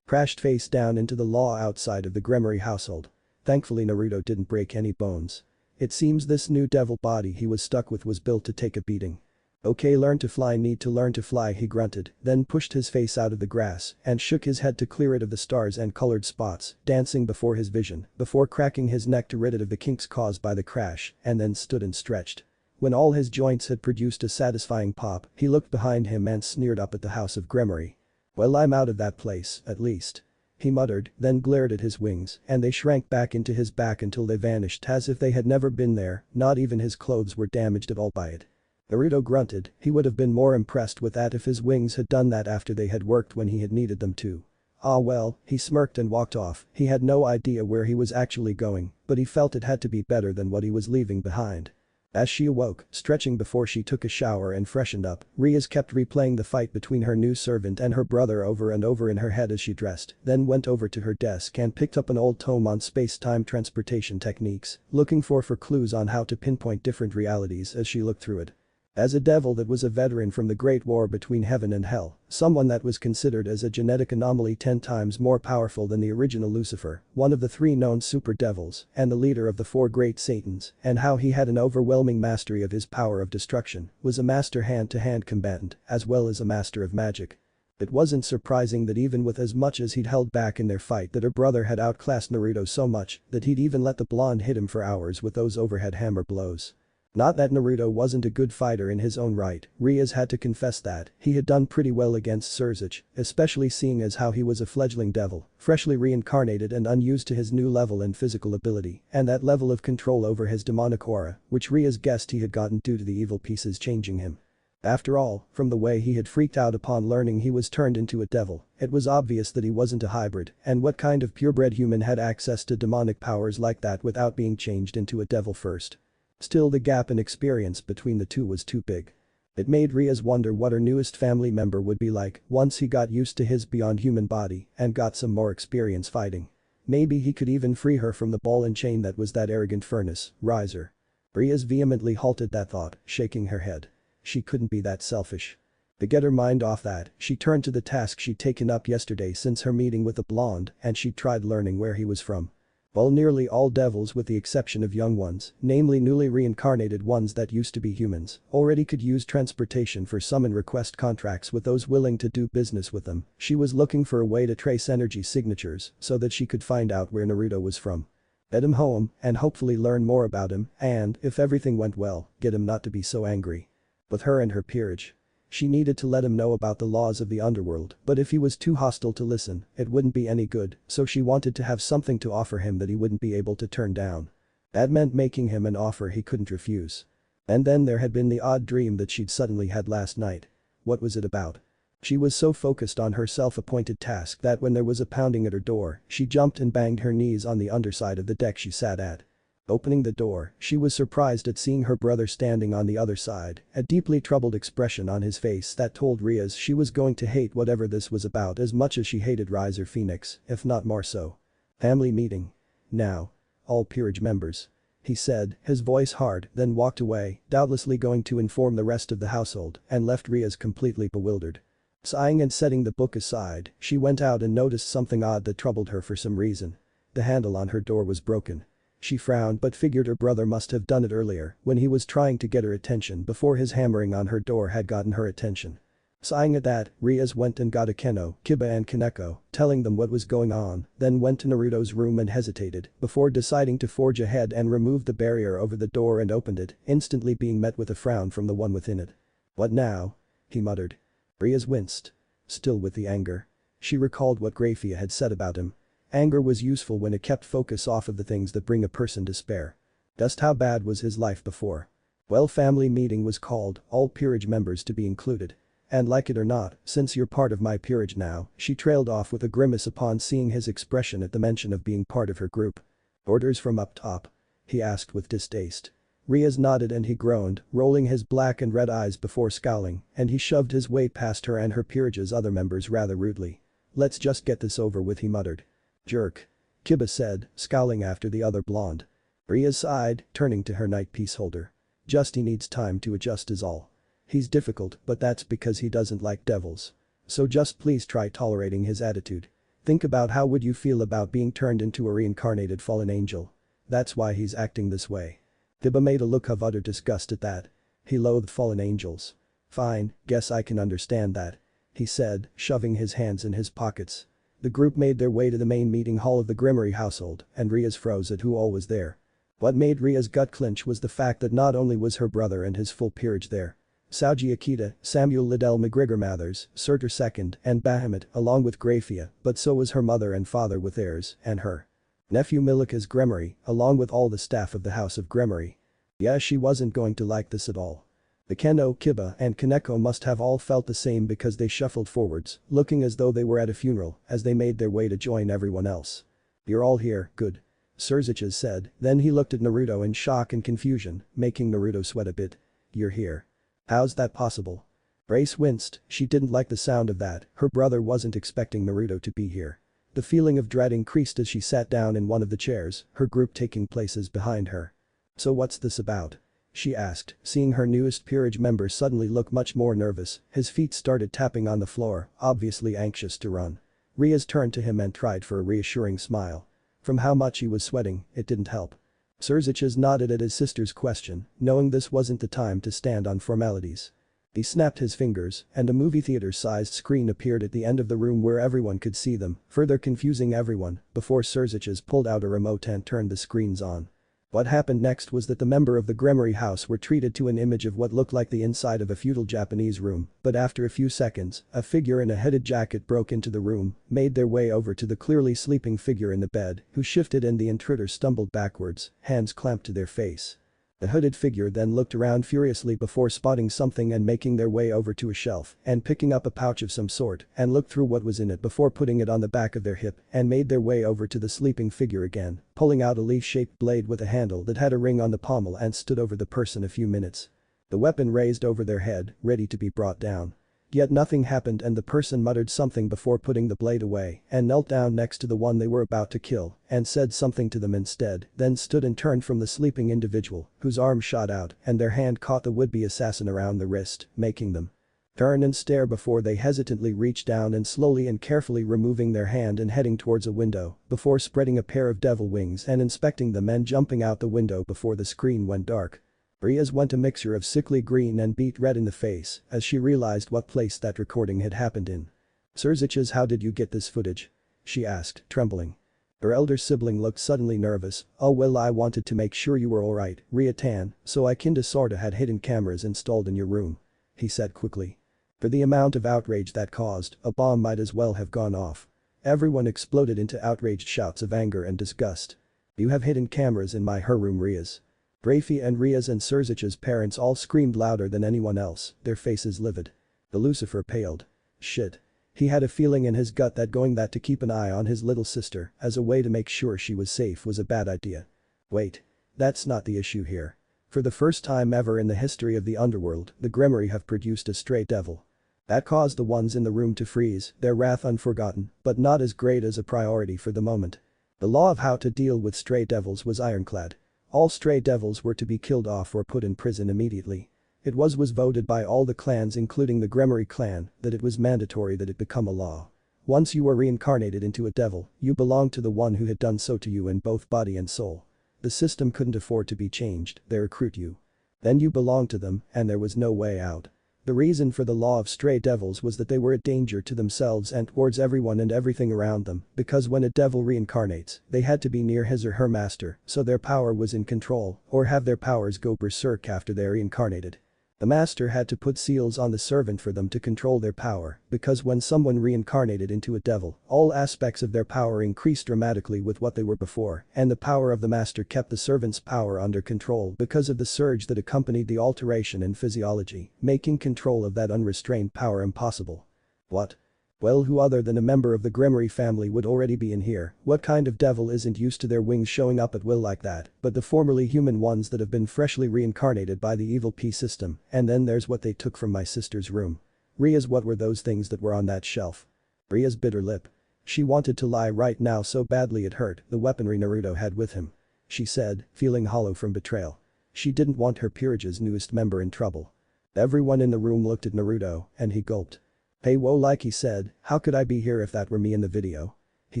crashed face down into the law outside of the grimoire household. Thankfully Naruto didn't break any bones. It seems this new devil body he was stuck with was built to take a beating. Okay, need to learn to fly, he grunted, then pushed his face out of the grass and shook his head to clear it of the stars and colored spots dancing before his vision before cracking his neck to rid it of the kinks caused by the crash and then stood and stretched. When all his joints had produced a satisfying pop, he looked behind him and sneered up at the house of grimoire. Well, I'm out of that place, at least. He muttered, then glared at his wings and they shrank back into his back until they vanished as if they had never been there, not even his clothes were damaged at all by it. Naruto grunted, he would have been more impressed with that if his wings had done that after they had worked when he had needed them to. Ah well, he smirked and walked off, he had no idea where he was actually going, but he felt it had to be better than what he was leaving behind. As she awoke, stretching before she took a shower and freshened up, Rias kept replaying the fight between her new servant and her brother over and over in her head as she dressed, then went over to her desk and picked up an old tome on space-time transportation techniques, looking for clues on how to pinpoint different realities as she looked through it. As a devil that was a veteran from the Great War between heaven and hell, someone that was considered as a genetic anomaly 10 times more powerful than the original Lucifer, one of the 3 known super devils, and the leader of the 4 great Satans, and how he had an overwhelming mastery of his power of destruction, was a master hand-to-hand combatant, as well as a master of magic. It wasn't surprising that even with as much as he'd held back in their fight that her brother had outclassed Naruto so much that he'd even let the blonde hit him for hours with those overhead hammer blows. Not that Naruto wasn't a good fighter in his own right, Rias had to confess that he had done pretty well against Surzuch, especially seeing as how he was a fledgling devil, freshly reincarnated and unused to his new level in physical ability, and that level of control over his demonic aura, which Rias guessed he had gotten due to the evil pieces changing him. After all, from the way he had freaked out upon learning he was turned into a devil, it was obvious that he wasn't a hybrid, and what kind of purebred human had access to demonic powers like that without being changed into a devil first. Still, the gap in experience between the two was too big. It made Rias wonder what her newest family member would be like once he got used to his beyond human body and got some more experience fighting. Maybe he could even free her from the ball and chain that was that arrogant furnace, Riser. Rias vehemently halted that thought, shaking her head. She couldn't be that selfish. To get her mind off that, she turned to the task she'd taken up yesterday since her meeting with the blonde, and she'd tried learning where he was from. Well, nearly all devils with the exception of young ones, namely newly reincarnated ones that used to be humans, already could use transportation for summon request contracts with those willing to do business with them. She was looking for a way to trace energy signatures so that she could find out where Naruto was from. Get him home and hopefully learn more about him and, if everything went well, get him not to be so angry. With her and her peerage. She needed to let him know about the laws of the underworld, but if he was too hostile to listen, it wouldn't be any good, so she wanted to have something to offer him that he wouldn't be able to turn down. That meant making him an offer he couldn't refuse. And then there had been the odd dream that she'd suddenly had last night. What was it about? She was so focused on her self-appointed task that when there was a pounding at her door, she jumped and banged her knees on the underside of the deck she sat at. Opening the door, she was surprised at seeing her brother standing on the other side, a deeply troubled expression on his face that told Rias she was going to hate whatever this was about as much as she hated Riser Phoenix, if not more so. Family meeting. Now. All peerage members. He said, his voice hard, then walked away, doubtlessly going to inform the rest of the household, and left Rias completely bewildered. Sighing and setting the book aside, she went out and noticed something odd that troubled her for some reason. The handle on her door was broken. She frowned but figured her brother must have done it earlier when he was trying to get her attention before his hammering on her door had gotten her attention. Sighing at that, Rias went and got Akeno, Kiba and Kaneko, telling them what was going on, then went to Naruto's room and hesitated before deciding to forge ahead and remove the barrier over the door and opened it, instantly being met with a frown from the one within it. "What now?" he muttered. Rias winced. Still with the anger. She recalled what Grafia had said about him. Anger was useful when it kept focus off of the things that bring a person despair. Just how bad was his life before? Well, family meeting was called, all peerage members to be included. And like it or not, since you're part of my peerage now, she trailed off with a grimace upon seeing his expression at the mention of being part of her group. "Orders from up top?" he asked with distaste. Rias nodded and he groaned, rolling his black and red eyes before scowling, and he shoved his way past her and her peerage's other members rather rudely. "Let's just get this over with," he muttered. "Jerk." Kiba said, scowling after the other blonde. Rias sighed, turning to her night piece holder. "Just he needs time to adjust is all. He's difficult, but that's because he doesn't like devils. So just please try tolerating his attitude. Think about how would you feel about being turned into a reincarnated fallen angel. That's why he's acting this way." Kiba made a look of utter disgust at that. He loathed fallen angels. "Fine, guess I can understand that," he said, shoving his hands in his pockets. The group made their way to the main meeting hall of the Grimmery household, and Rias froze at who all was there. What made Rias' gut clench was the fact that not only was her brother and his full peerage there. Sauji Akita, Samuel Liddell McGregor Mathers, Surtur II, and Bahamut, along with Grafia, but so was her mother and father with heirs, and her nephew Milica's Grimmery, along with all the staff of the House of Grimmery. Yeah, she wasn't going to like this at all. The Keno, Kiba, and Kaneko must have all felt the same because they shuffled forwards, looking as though they were at a funeral, as they made their way to join everyone else. "You're all here, good," Surzuch said, then he looked at Naruto in shock and confusion, making Naruto sweat a bit. "You're here. How's that possible?" Grace winced, she didn't like the sound of that, her brother wasn't expecting Naruto to be here. The feeling of dread increased as she sat down in one of the chairs, her group taking places behind her. "So what's this about?" she asked, seeing her newest peerage member suddenly look much more nervous, his feet started tapping on the floor, obviously anxious to run. Rias turned to him and tried for a reassuring smile. From how much he was sweating, it didn't help. Surzuch nodded at his sister's question, knowing this wasn't the time to stand on formalities. He snapped his fingers, and a movie theater-sized screen appeared at the end of the room where everyone could see them, further confusing everyone, before Surzuch pulled out a remote and turned the screens on. What happened next was that the member of the Gremory house were treated to an image of what looked like the inside of a feudal Japanese room, but after a few seconds, a figure in a headed jacket broke into the room, made their way over to the clearly sleeping figure in the bed, who shifted and the intruder stumbled backwards, hands clamped to their face. The hooded figure then looked around furiously before spotting something and making their way over to a shelf and picking up a pouch of some sort and looked through what was in it before putting it on the back of their hip and made their way over to the sleeping figure again, pulling out a leaf-shaped blade with a handle that had a ring on the pommel and stood over the person a few minutes. The weapon raised over their head, ready to be brought down. Yet nothing happened and the person muttered something before putting the blade away and knelt down next to the one they were about to kill and said something to them instead, then stood and turned from the sleeping individual, whose arm shot out and their hand caught the would-be assassin around the wrist, making them turn and stare before they hesitantly reached down and slowly and carefully removing their hand and heading towards a window before spreading a pair of devil wings and inspecting them and jumping out the window before the screen went dark. Rias went a mixture of sickly green and beet red in the face as she realized what place that recording had happened in. "Serziches, how did you get this footage?" she asked, trembling. Her elder sibling looked suddenly nervous. "Oh well, I wanted to make sure you were alright, Ria-tan, so I kinda sorta had hidden cameras installed in your room," he said quickly. For the amount of outrage that caused, a bomb might as well have gone off. Everyone exploded into outraged shouts of anger and disgust. "You have hidden cameras in her room, Rias." Rafi and Rias and Serzich's parents all screamed louder than anyone else, their faces livid. The Lucifer paled. Shit. He had a feeling in his gut that going that to keep an eye on his little sister as a way to make sure she was safe was a bad idea. Wait. That's not the issue here. For the first time ever in the history of the underworld, the Gremory have produced a stray devil. That caused the ones in the room to freeze, their wrath unforgotten, but not as great as a priority for the moment. The law of how to deal with stray devils was ironclad. All stray devils were to be killed off or put in prison immediately. It was voted by all the clans including the Gremory clan that it was mandatory that it become a law. Once you were reincarnated into a devil, you belonged to the one who had done so to you in both body and soul. The system couldn't afford to be changed, they recruit you. Then you belonged to them and there was no way out. The reason for the law of stray devils was that they were a danger to themselves and towards everyone and everything around them, because when a devil reincarnates, they had to be near his or her master, so their power was in control, or have their powers go berserk after they're reincarnated. The master had to put seals on the servant for them to control their power, because when someone reincarnated into a devil, all aspects of their power increased dramatically with what they were before, and the power of the master kept the servant's power under control because of the surge that accompanied the alteration in physiology, making control of that unrestrained power impossible. What? Well, who other than a member of the Gremory family would already be in here? What kind of devil isn't used to their wings showing up at will like that, but the formerly human ones that have been freshly reincarnated by the evil P system, and then there's what they took from my sister's room. Rias, what were those things that were on that shelf? Rias bit her lip. She wanted to lie right now so badly it hurt the weaponry Naruto had with him. She said, feeling hollow from betrayal. She didn't want her peerage's newest member in trouble. Everyone in the room looked at Naruto, and he gulped. "Hey whoa, like he said, how could I be here if that were me in the video?" he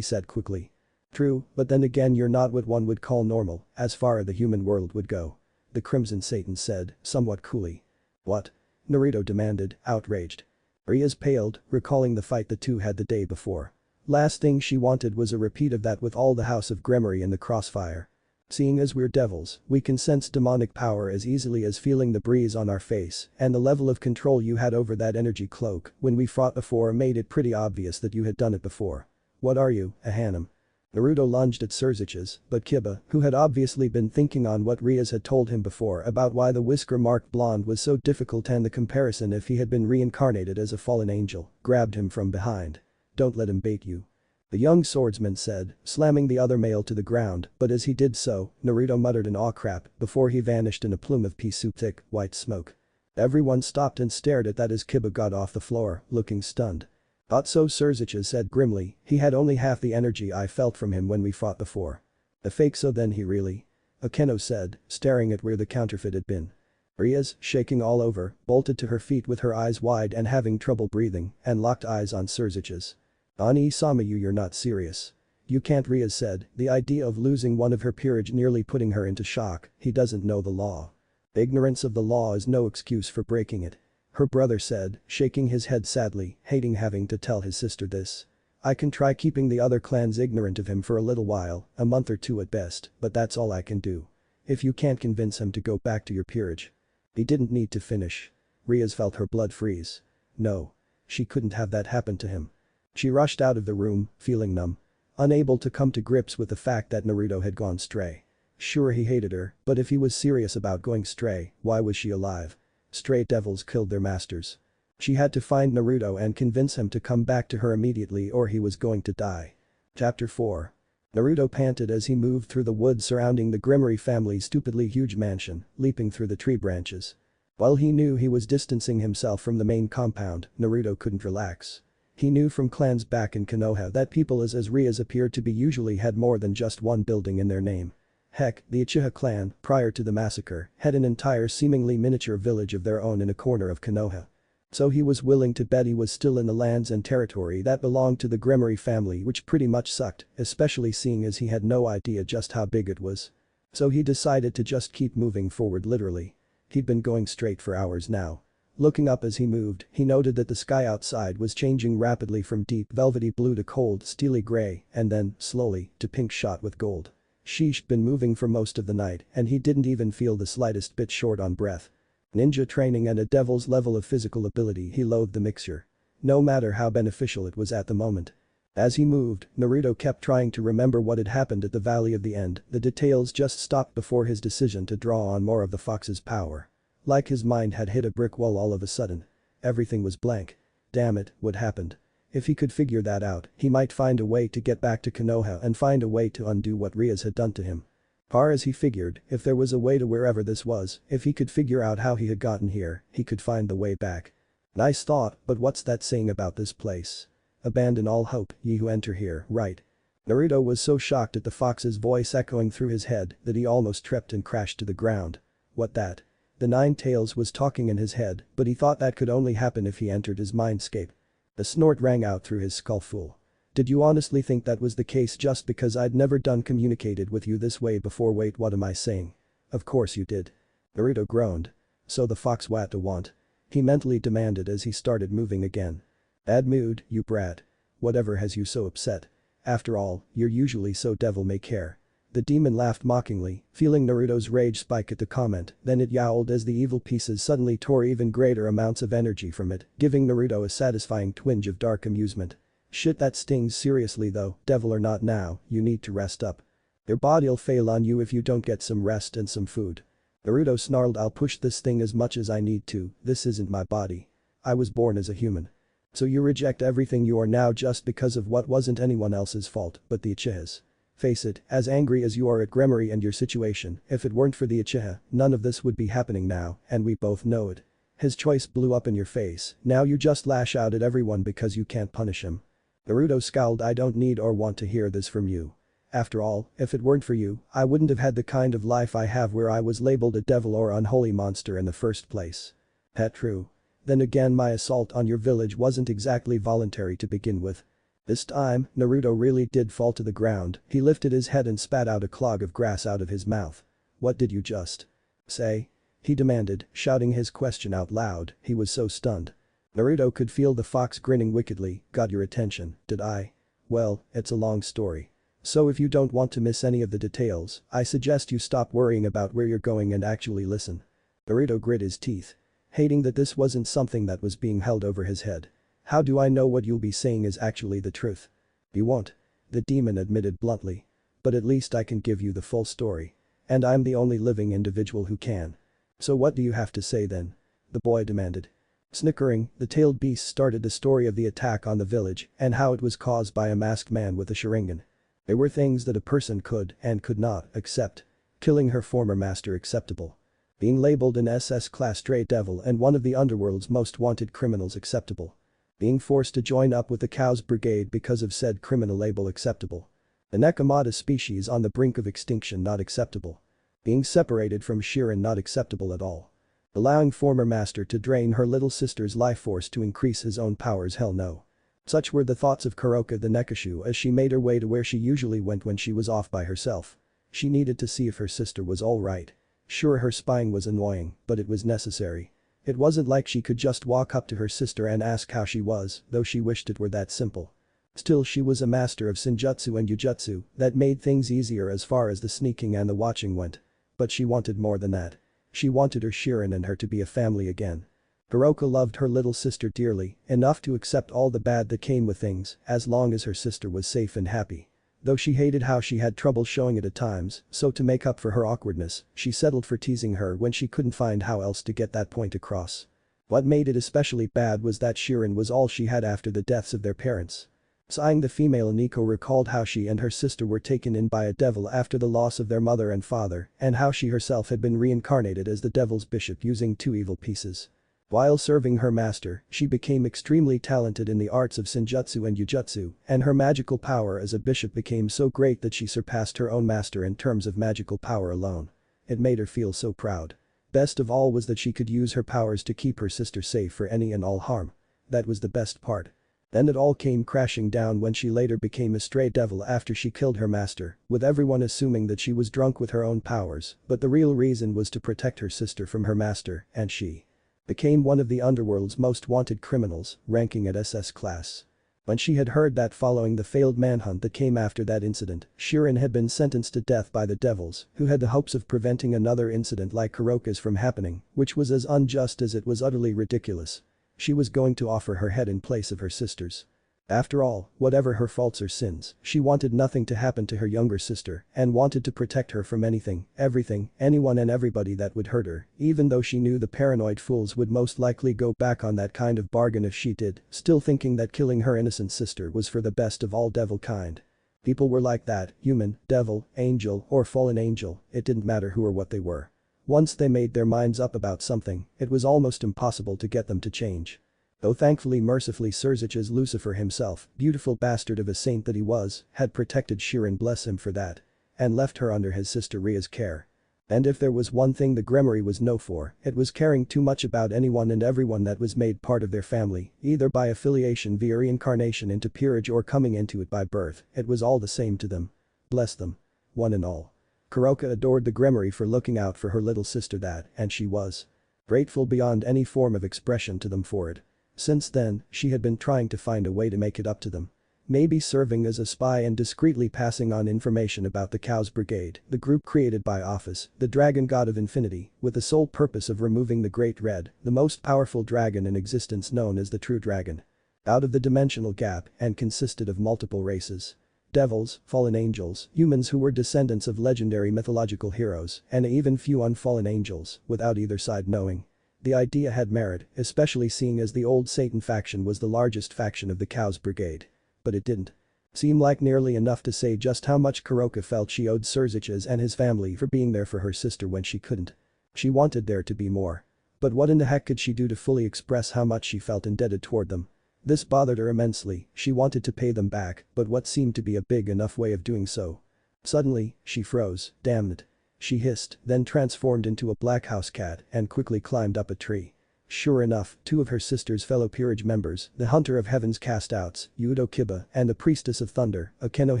said quickly. "True, but then again you're not what one would call normal, as far as the human world would go," the Crimson Satan said, somewhat coolly. "What?" Naruto demanded, outraged. Rias paled, recalling the fight the two had the day before. Last thing she wanted was a repeat of that with all the House of Gremory in the crossfire. "Seeing as we're devils, we can sense demonic power as easily as feeling the breeze on our face, and the level of control you had over that energy cloak when we fought before made it pretty obvious that you had done it before. What are you, a Harem?" Naruto lunged at Serziches, but Kiba, who had obviously been thinking on what Rias had told him before about why the whisker-marked blonde was so difficult and the comparison if he had been reincarnated as a fallen angel, grabbed him from behind. "Don't let him bait you," the young swordsman said, slamming the other male to the ground, but as he did so, Naruto muttered an aw crap before he vanished in a plume of pea soup thick, white smoke. Everyone stopped and stared at that as Kiba got off the floor, looking stunned. "Thought so," Serziches said grimly, "he had only half the energy I felt from him when we fought before." "The fake, so then he really?" Akeno said, staring at where the counterfeit had been. Rias, shaking all over, bolted to her feet with her eyes wide and having trouble breathing, and locked eyes on Serziches. "Ani-sama, you're not serious. You can't," Rias said, the idea of losing one of her peerage nearly putting her into shock. "He doesn't know the law." "Ignorance of the law is no excuse for breaking it," her brother said, shaking his head sadly, hating having to tell his sister this. "I can try keeping the other clans ignorant of him for a little while, a month or two at best, but that's all I can do. If you can't convince him to go back to your peerage. He didn't need to finish. Rias felt her blood freeze. No. She couldn't have that happen to him. She rushed out of the room, feeling numb. Unable to come to grips with the fact that Naruto had gone stray. Sure, he hated her, but if he was serious about going stray, why was she alive? Stray devils killed their masters. She had to find Naruto and convince him to come back to her immediately or he was going to die. Chapter 4. Naruto panted as he moved through the woods surrounding the Grimmery family's stupidly huge mansion, leaping through the tree branches. While he knew he was distancing himself from the main compound, Naruto couldn't relax. He knew from clans back in Konoha that people as Rias appeared to be usually had more than just one building in their name. Heck, the Uchiha clan, prior to the massacre, had an entire seemingly miniature village of their own in a corner of Konoha. So he was willing to bet he was still in the lands and territory that belonged to the Grimmery family, which pretty much sucked, especially seeing as he had no idea just how big it was. So he decided to just keep moving forward literally. He'd been going straight for hours now. Looking up as he moved, he noted that the sky outside was changing rapidly from deep velvety blue to cold steely gray and then, slowly, to pink shot with gold. Sheesh, been moving for most of the night and he didn't even feel the slightest bit short on breath. Ninja training and a devil's level of physical ability, he loathed the mixture. No matter how beneficial it was at the moment. As he moved, Naruto kept trying to remember what had happened at the Valley of the End, the details just stopped before his decision to draw on more of the fox's power. Like his mind had hit a brick wall all of a sudden. Everything was blank. Damn it, what happened? If he could figure that out, he might find a way to get back to Konoha and find a way to undo what Rias had done to him. Far as he figured, if there was a way to wherever this was, if he could figure out how he had gotten here, he could find the way back. Nice thought, but what's that saying about this place? Abandon all hope, ye who enter here, right? Naruto was so shocked at the fox's voice echoing through his head that he almost tripped and crashed to the ground. What that? The Nine Tails was talking in his head, but he thought that could only happen if he entered his mindscape. A snort rang out through his skull. Fool. Did you honestly think that was the case just because I'd never done communicated with you this way before? Wait, what am I saying? Of course you did. Naruto groaned. So the fox what to want? He mentally demanded as he started moving again. Bad mood, you brat. Whatever has you so upset? After all, you're usually so devil may care. The demon laughed mockingly, feeling Naruto's rage spike at the comment, then it yowled as the evil pieces suddenly tore even greater amounts of energy from it, giving Naruto a satisfying twinge of dark amusement. Shit, that stings. Seriously though, devil or not, now, you need to rest up. Your body'll fail on you if you don't get some rest and some food. Naruto snarled, I'll push this thing as much as I need to, this isn't my body. I was born as a human. So you reject everything you are now just because of what wasn't anyone else's fault but the Uchiha's. Face it, as angry as you are at Grimmery and your situation, if it weren't for the Uchiha, none of this would be happening now, and we both know it. His choice blew up in your face, now you just lash out at everyone because you can't punish him. Naruto scowled, I don't need or want to hear this from you. After all, if it weren't for you, I wouldn't have had the kind of life I have where I was labeled a devil or unholy monster in the first place. That true. Then again, my assault on your village wasn't exactly voluntary to begin with. This time, Naruto really did fall to the ground, he lifted his head and spat out a clog of grass out of his mouth. What did you just say? He demanded, shouting his question out loud, he was so stunned. Naruto could feel the fox grinning wickedly, got your attention, did I? Well, it's a long story. So if you don't want to miss any of the details, I suggest you stop worrying about where you're going and actually listen. Naruto grit his teeth. Hating that this wasn't something that was being held over his head. How do I know what you'll be saying is actually the truth? You won't. The demon admitted bluntly. But at least I can give you the full story. And I'm the only living individual who can. So what do you have to say then? The boy demanded. Snickering, the tailed beast started the story of the attack on the village and how it was caused by a masked man with a Sharingan. There were things that a person could and could not accept. Killing her former master acceptable. Being labeled an SS class stray devil and one of the underworld's most wanted criminals acceptable. Being forced to join up with the Cow's Brigade because of said criminal label acceptable. The Nekomata species on the brink of extinction not acceptable. Being separated from Shirin not acceptable at all. Allowing former master to drain her little sister's life force to increase his own powers, hell no. Such were the thoughts of Kuroka the Nekashu as she made her way to where she usually went when she was off by herself. She needed to see if her sister was alright. Sure, her spying was annoying, but it was necessary. It wasn't like she could just walk up to her sister and ask how she was, though she wished it were that simple. Still, she was a master of Senjutsu and Jujutsu that made things easier as far as the sneaking and the watching went. But she wanted more than that. She wanted her Shirin and her to be a family again. Kuroka loved her little sister dearly, enough to accept all the bad that came with things, as long as her sister was safe and happy. Though she hated how she had trouble showing it at times, so to make up for her awkwardness, she settled for teasing her when she couldn't find how else to get that point across. What made it especially bad was that Shirin was all she had after the deaths of their parents. Sighing, the female Nico recalled how she and her sister were taken in by a devil after the loss of their mother and father, and how she herself had been reincarnated as the devil's bishop using two evil pieces. While serving her master, she became extremely talented in the arts of senjutsu and yujutsu, and her magical power as a bishop became so great that she surpassed her own master in terms of magical power alone. It made her feel so proud. Best of all was that she could use her powers to keep her sister safe for any and all harm. That was the best part. Then it all came crashing down when she later became a stray devil after she killed her master, with everyone assuming that she was drunk with her own powers, but the real reason was to protect her sister from her master, and she became one of the underworld's most wanted criminals, ranking at SS class. When she had heard that following the failed manhunt that came after that incident, Shirin had been sentenced to death by the devils, who had the hopes of preventing another incident like Kuroka's from happening, which was as unjust as it was utterly ridiculous. She was going to offer her head in place of her sister's. After all, whatever her faults or sins, she wanted nothing to happen to her younger sister and wanted to protect her from anything, everything, anyone and everybody that would hurt her, even though she knew the paranoid fools would most likely go back on that kind of bargain if she did, still thinking that killing her innocent sister was for the best of all devil kind. People were like that, human, devil, angel, or fallen angel, it didn't matter who or what they were. Once they made their minds up about something, it was almost impossible to get them to change. Though thankfully mercifully Surzich's Lucifer himself, beautiful bastard of a saint that he was, had protected Shirin, bless him for that. And left her under his sister Ria's care. And if there was one thing the Gremory was known for, it was caring too much about anyone and everyone that was made part of their family, either by affiliation via reincarnation into peerage or coming into it by birth, it was all the same to them. Bless them. One and all. Kuroka adored the Gremory for looking out for her little sister that, and she was grateful beyond any form of expression to them for it. Since then, she had been trying to find a way to make it up to them. Maybe serving as a spy and discreetly passing on information about the Chaos Brigade, the group created by Office, the dragon god of infinity, with the sole purpose of removing the Great Red, the most powerful dragon in existence known as the True Dragon. Out of the dimensional gap and consisted of multiple races. Devils, fallen angels, humans who were descendants of legendary mythological heroes, and even few unfallen angels, without either side knowing. The idea had merit, especially seeing as the old Satan faction was the largest faction of the Chaos Brigade. But it didn't seem like nearly enough to say just how much Kuroka felt she owed Surzich's and his family for being there for her sister when she couldn't. She wanted there to be more. But what in the heck could she do to fully express how much she felt indebted toward them? This bothered her immensely, she wanted to pay them back, but what seemed to be a big enough way of doing so? Suddenly, she froze, damn it. She hissed, then transformed into a black house cat and quickly climbed up a tree. Sure enough, two of her sister's fellow peerage members, the Hunter of Heaven's Castouts, Yudo Kiba, and the Priestess of Thunder, Akeno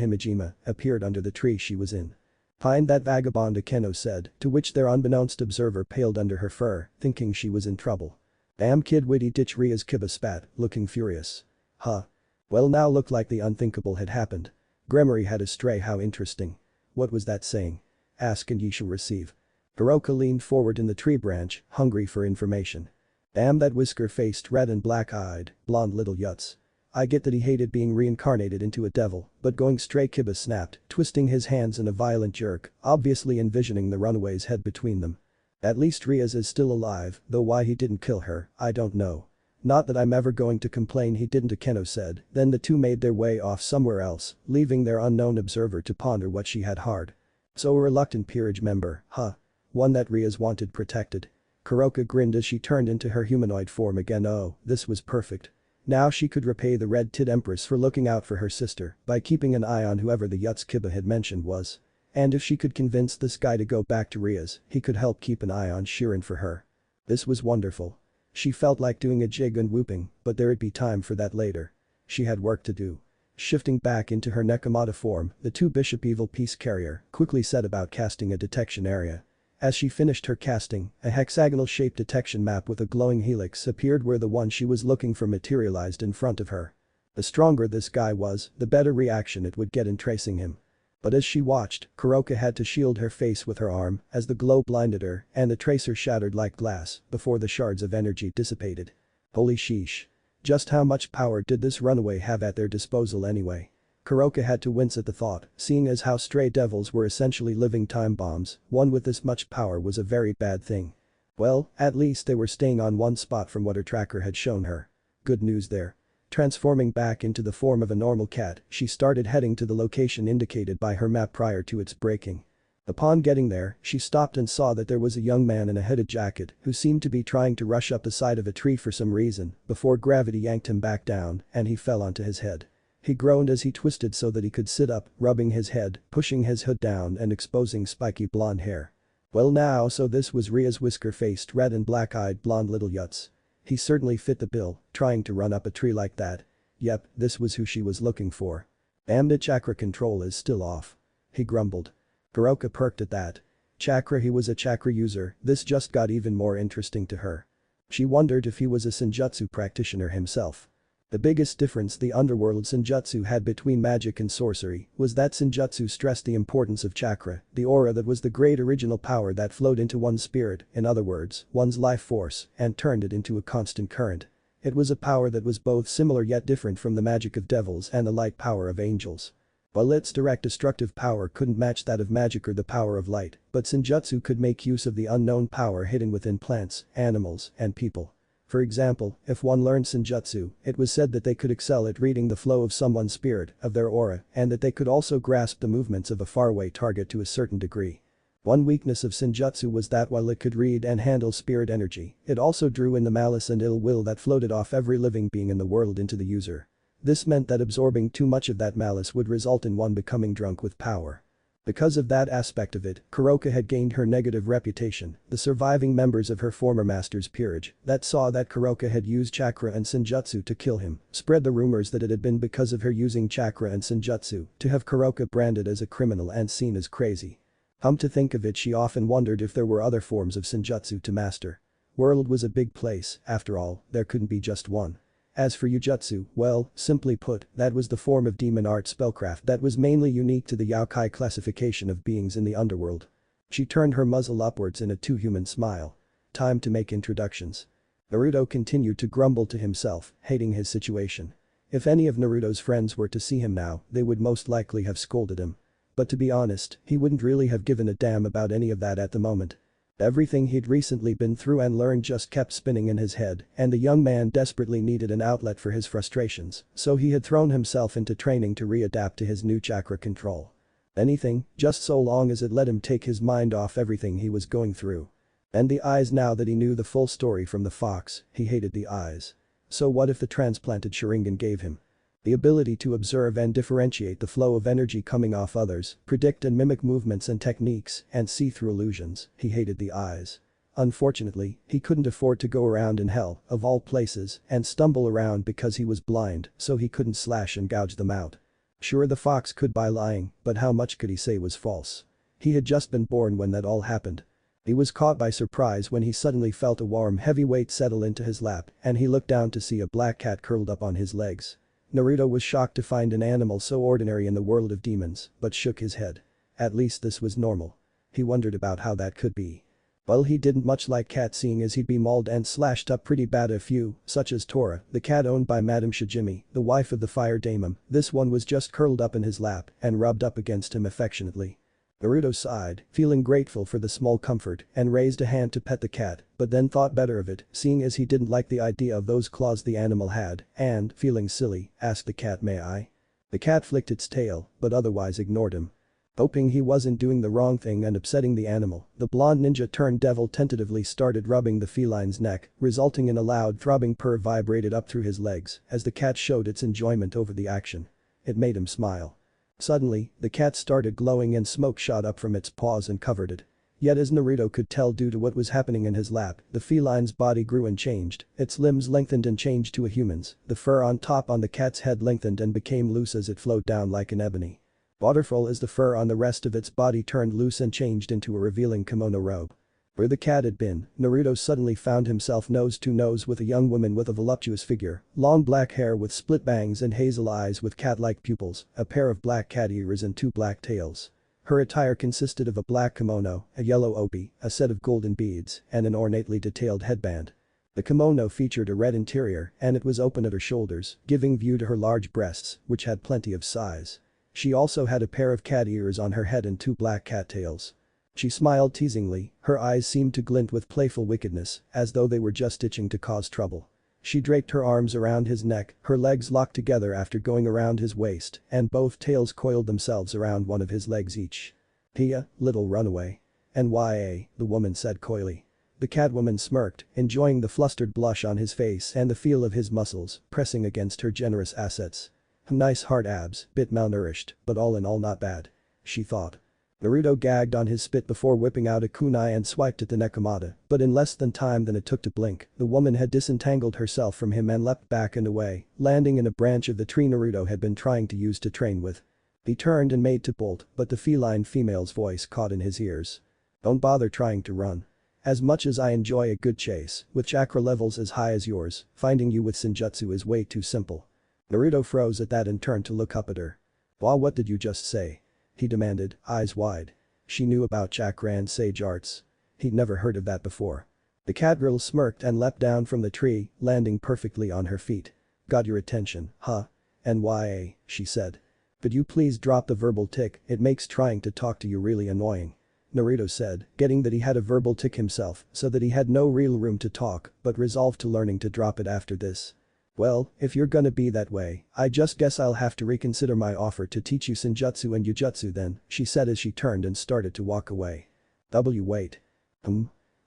Himejima, appeared under the tree she was in. "Find that vagabond," Akeno said, to which their unbeknownst observer paled under her fur, thinking she was in trouble. "Damn kid witty ditch," Rias Kiba spat, looking furious. Huh. Well, now looked like the unthinkable had happened. Gremory had a stray, how interesting. What was that saying? Ask and ye shall receive. Kuroka leaned forward in the tree branch, hungry for information. Damn that whisker-faced red and black-eyed, blonde little Yutz. I get that he hated being reincarnated into a devil, but going stray, Kiba snapped, twisting his hands in a violent jerk, obviously envisioning the runaway's head between them. At least Rias is still alive, though why he didn't kill her, I don't know. Not that I'm ever going to complain he didn't, Akeno said, then the two made their way off somewhere else, leaving their unknown observer to ponder what she had hard. So a reluctant peerage member, huh? One that Rias wanted protected. Kuroka grinned as she turned into her humanoid form again. Oh, this was perfect. Now she could repay the Red-Tid Empress for looking out for her sister by keeping an eye on whoever the Yutz Kiba had mentioned was. And if she could convince this guy to go back to Rias, he could help keep an eye on Shirin for her. This was wonderful. She felt like doing a jig and whooping, but there'd be time for that later. She had work to do. Shifting back into her Nekomata form, the two-bishop evil peace carrier quickly set about casting a detection area. As she finished her casting, a hexagonal-shaped detection map with a glowing helix appeared where the one she was looking for materialized in front of her. The stronger this guy was, the better reaction it would get in tracing him. But as she watched, Kuroka had to shield her face with her arm as the glow blinded her and the tracer shattered like glass before the shards of energy dissipated. Holy sheesh. Just how much power did this runaway have at their disposal anyway? Kuroka had to wince at the thought, seeing as how stray devils were essentially living time bombs, one with this much power was a very bad thing. Well, at least they were staying on one spot from what her tracker had shown her. Good news there. Transforming back into the form of a normal cat, she started heading to the location indicated by her map prior to its breaking. Upon getting there, she stopped and saw that there was a young man in a hooded jacket who seemed to be trying to rush up the side of a tree for some reason before gravity yanked him back down and he fell onto his head. He groaned as he twisted so that he could sit up, rubbing his head, pushing his hood down and exposing spiky blonde hair. Well now so this was Rias' whisker-faced red and black-eyed blonde little Yutz. He certainly fit the bill, trying to run up a tree like that. Yep, this was who she was looking for. Damn, the chakra control is still off. He grumbled. Kuroka perked at that. Chakra, he was a chakra user, this just got even more interesting to her. She wondered if he was a senjutsu practitioner himself. The biggest difference the underworld senjutsu had between magic and sorcery was that senjutsu stressed the importance of chakra, the aura that was the great original power that flowed into one's spirit, in other words, one's life force, and turned it into a constant current. It was a power that was both similar yet different from the magic of devils and the light power of angels. While its direct destructive power couldn't match that of magic or the power of light, but senjutsu could make use of the unknown power hidden within plants, animals, and people. For example, if one learned senjutsu, it was said that they could excel at reading the flow of someone's spirit, of their aura, and that they could also grasp the movements of a faraway target to a certain degree. One weakness of senjutsu was that while it could read and handle spirit energy, it also drew in the malice and ill will that floated off every living being in the world into the user. This meant that absorbing too much of that malice would result in one becoming drunk with power. Because of that aspect of it, Kuroka had gained her negative reputation, the surviving members of her former master's peerage that saw that Kuroka had used chakra and senjutsu to kill him, spread the rumors that it had been because of her using chakra and senjutsu to have Kuroka branded as a criminal and seen as crazy. To think of it, she often wondered if there were other forms of senjutsu to master. World was a big place, after all, there couldn't be just one. As for Yujutsu, well, simply put, that was the form of demon art spellcraft that was mainly unique to the Yokai classification of beings in the underworld. She turned her muzzle upwards in a too-human smile. Time to make introductions. Naruto continued to grumble to himself, hating his situation. If any of Naruto's friends were to see him now, they would most likely have scolded him. But to be honest, he wouldn't really have given a damn about any of that at the moment. Everything he'd recently been through and learned just kept spinning in his head, and the young man desperately needed an outlet for his frustrations, so he had thrown himself into training to readapt to his new chakra control. Anything, just so long as it let him take his mind off everything he was going through. And the eyes, now that he knew the full story from the fox, he hated the eyes. So what if the transplanted Sharingan gave him the ability to observe and differentiate the flow of energy coming off others, predict and mimic movements and techniques, and see through illusions? He hated the eyes. Unfortunately, he couldn't afford to go around in hell, of all places, and stumble around because he was blind, so he couldn't slash and gouge them out. Sure, the fox could by lying, but how much could he say was false? He had just been born when that all happened. He was caught by surprise when he suddenly felt a warm heavy weight settle into his lap, and he looked down to see a black cat curled up on his legs. Naruto was shocked to find an animal so ordinary in the world of demons, but shook his head. At least this was normal. He wondered about how that could be. Well, he didn't much like cats, seeing as he'd be mauled and slashed up pretty bad a few, such as Tora, the cat owned by Madame Shijimi, the wife of the fire daemon. This one was just curled up in his lap and rubbed up against him affectionately. Naruto sighed, feeling grateful for the small comfort, and raised a hand to pet the cat, but then thought better of it, seeing as he didn't like the idea of those claws the animal had, and, feeling silly, asked the cat, "May I?" The cat flicked its tail, but otherwise ignored him. Hoping he wasn't doing the wrong thing and upsetting the animal, the blonde ninja turned devil tentatively started rubbing the feline's neck, resulting in a loud throbbing purr vibrated up through his legs as the cat showed its enjoyment over the action. It made him smile. Suddenly, the cat started glowing and smoke shot up from its paws and covered it. Yet as Naruto could tell due to what was happening in his lap, the feline's body grew and changed, its limbs lengthened and changed to a human's, the fur on top on the cat's head lengthened and became loose as it flowed down like an ebony waterfall as the fur on the rest of its body turned loose and changed into a revealing kimono robe. Where the cat had been, Naruto suddenly found himself nose to nose with a young woman with a voluptuous figure, long black hair with split bangs and hazel eyes with cat-like pupils, a pair of black cat ears and two black tails. Her attire consisted of a black kimono, a yellow obi, a set of golden beads, and an ornately detailed headband. The kimono featured a red interior and it was open at her shoulders, giving view to her large breasts, which had plenty of size. She also had a pair of cat ears on her head and two black cat tails. She smiled teasingly, her eyes seemed to glint with playful wickedness, as though they were just itching to cause trouble. She draped her arms around his neck, her legs locked together after going around his waist, and both tails coiled themselves around one of his legs each. "Pia, little runaway." "Nya," the woman said coyly. The catwoman smirked, enjoying the flustered blush on his face and the feel of his muscles pressing against her generous assets. Nice hard abs, bit malnourished, but all in all not bad. She thought. Naruto gagged on his spit before whipping out a kunai and swiped at the Nekomata, but in less time than it took to blink, the woman had disentangled herself from him and leapt back and away, landing in a branch of the tree Naruto had been trying to use to train with. He turned and made to bolt, but the feline female's voice caught in his ears. "Don't bother trying to run. As much as I enjoy a good chase, with chakra levels as high as yours, finding you with Senjutsu is way too simple." Naruto froze at that and turned to look up at her. What did you just say?" he demanded, eyes wide. She knew about chakra and sage arts. He'd never heard of that before. The catgirl smirked and leapt down from the tree, landing perfectly on her feet. "Got your attention, huh? Nya," she said. "Could you please drop the verbal tick, it makes trying to talk to you really annoying." Naruto said, getting that he had a verbal tick himself so that he had no real room to talk but resolved to learning to drop it after this. "Well, if you're gonna be that way, I just guess I'll have to reconsider my offer to teach you Senjutsu and Jujutsu then," she said as she turned and started to walk away. Wait.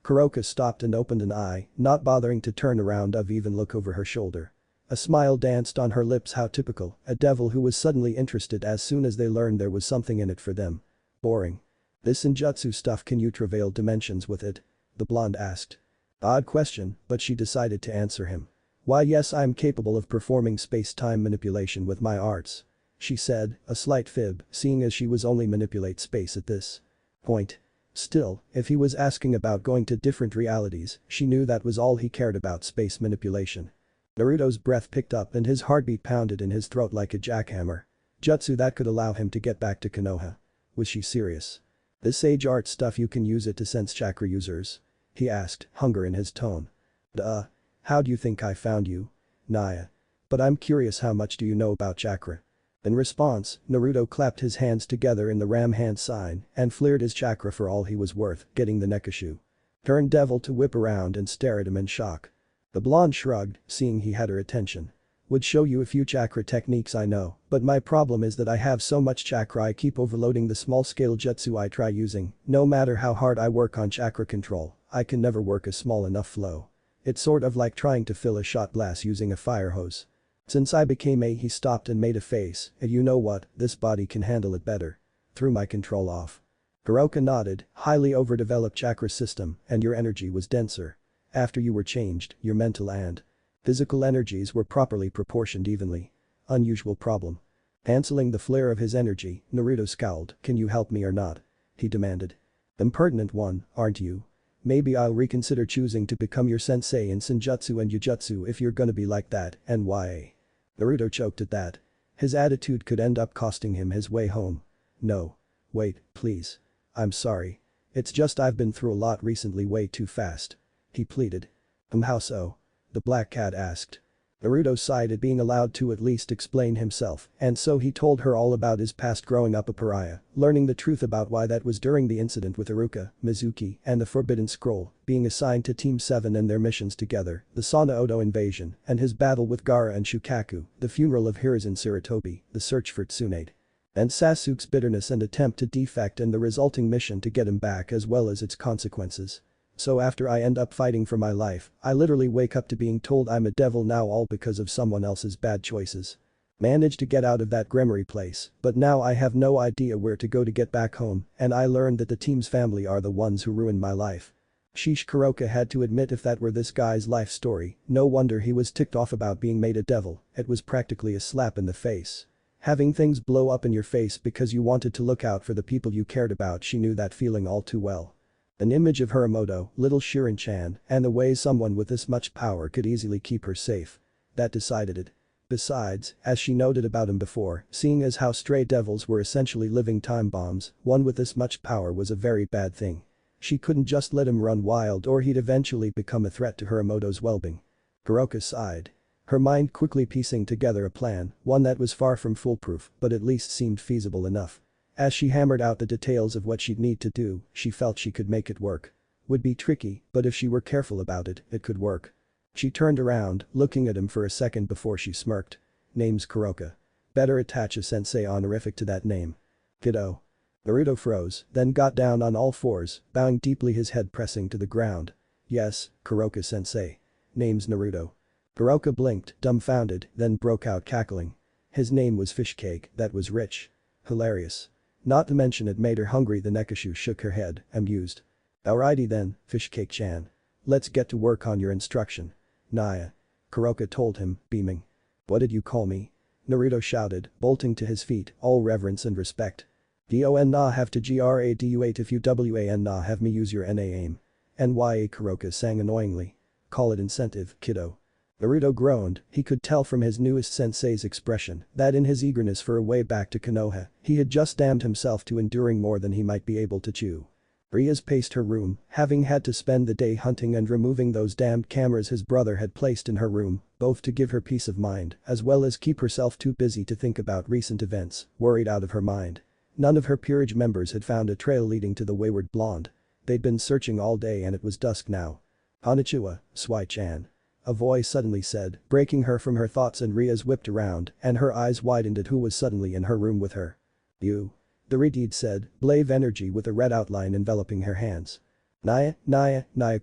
Kuroka stopped and opened an eye, not bothering to turn around or even look over her shoulder. A smile danced on her lips. How typical, a devil who was suddenly interested as soon as they learned there was something in it for them. Boring. "This Senjutsu stuff, can you travail dimensions with it?" the blonde asked. Odd question, but she decided to answer him. "Why yes, I'm capable of performing space-time manipulation with my arts," she said, a slight fib, seeing as she was only manipulate space at this point. Still, if he was asking about going to different realities, she knew that was all he cared about, space manipulation. Naruto's breath picked up and his heartbeat pounded in his throat like a jackhammer. Jutsu that could allow him to get back to Konoha. Was she serious? "This sage art stuff, you can use it to sense chakra users?" he asked, hunger in his tone. "Duh. How do you think I found you? Naya. But I'm curious, how much do you know about chakra?" In response, Naruto clapped his hands together in the ram hand sign and flared his chakra for all he was worth, getting the Nekashu. Turned devil to whip around and stare at him in shock. The blonde shrugged, seeing he had her attention. "Would show you a few chakra techniques I know, but my problem is that I have so much chakra I keep overloading the small-scale jutsu I try using. No matter how hard I work on chakra control, I can never work a small enough flow. It's sort of like trying to fill a shot glass using a fire hose. Since I became he stopped and made a face, and you know what, this body can handle it better. Threw my control off." Kuroka nodded, highly overdeveloped chakra system, and your energy was denser. After you were changed, your mental and physical energies were properly proportioned evenly. Unusual problem. Canceling the flare of his energy, Naruto scowled. "Can you help me or not?" he demanded. "Impertinent one, aren't you? Maybe I'll reconsider choosing to become your sensei in Senjutsu and Jujutsu if you're gonna be like that, Nya." Naruto choked at that. His attitude could end up costing him his way home. "No. Wait, please. I'm sorry. It's just I've been through a lot recently, way too fast," he pleaded. How so?" the black cat asked. Naruto sighed at being allowed to at least explain himself, and so he told her all about his past growing up a pariah, learning the truth about why that was during the incident with Iruka, Mizuki, and the Forbidden Scroll, being assigned to Team 7 and their missions together, the Sana Odo invasion, and his battle with Gaara and Shukaku, the funeral of Hiruzen Sarutobi, the search for Tsunade. And Sasuke's bitterness and attempt to defect and the resulting mission to get him back as well as its consequences. So after I end up fighting for my life, I literally wake up to being told I'm a devil now, all because of someone else's bad choices. Managed to get out of that grimoire place, but now I have no idea where to go to get back home, and I learned that the team's family are the ones who ruined my life." Sheesh, Kuroka had to admit if that were this guy's life story, no wonder he was ticked off about being made a devil, it was practically a slap in the face. Having things blow up in your face because you wanted to look out for the people you cared about, she knew that feeling all too well. An image of Hiramoto, little Shirin-chan, and the way someone with this much power could easily keep her safe. That decided it. Besides, as she noted about him before, seeing as how stray devils were essentially living time bombs, one with this much power was a very bad thing. She couldn't just let him run wild or he'd eventually become a threat to Hiramoto's well-being. Kuroka sighed. Her mind quickly piecing together a plan, one that was far from foolproof but at least seemed feasible enough. As she hammered out the details of what she'd need to do, she felt she could make it work. Would be tricky, but if she were careful about it, it could work. She turned around, looking at him for a second before she smirked. Name's Kuroka. Better attach a sensei honorific to that name. Kiddo. Naruto froze, then got down on all fours, bowing deeply, his head pressing to the ground. Yes, Kuroka sensei. Name's Naruto. Kuroka blinked, dumbfounded, then broke out cackling. His name was Fishcake, that was rich. Hilarious. Not to mention it made her hungry. The Nekashu shook her head, amused. Alrighty then, Fishcake-chan. Let's get to work on your instruction. Naya. Kuroka told him, beaming. What did you call me? Naruto shouted, bolting to his feet, all reverence and respect. Don na have to gradu8 if you wan na have me use your na aim. Nya Kuroka sang annoyingly. Call it incentive, kiddo. Naruto groaned, he could tell from his newest sensei's expression that in his eagerness for a way back to Konoha, he had just damned himself to enduring more than he might be able to chew. Rias paced her room, having had to spend the day hunting and removing those damned cameras his brother had placed in her room, both to give her peace of mind as well as keep herself too busy to think about recent events, worried out of her mind. None of her peerage members had found a trail leading to the wayward blonde. They'd been searching all day and it was dusk now. Konnichiwa, Swai-chan. A voice suddenly said, breaking her from her thoughts, and Rias whipped around and her eyes widened at who was suddenly in her room with her. You. The redeed said, blave energy with a red outline enveloping her hands. Naya,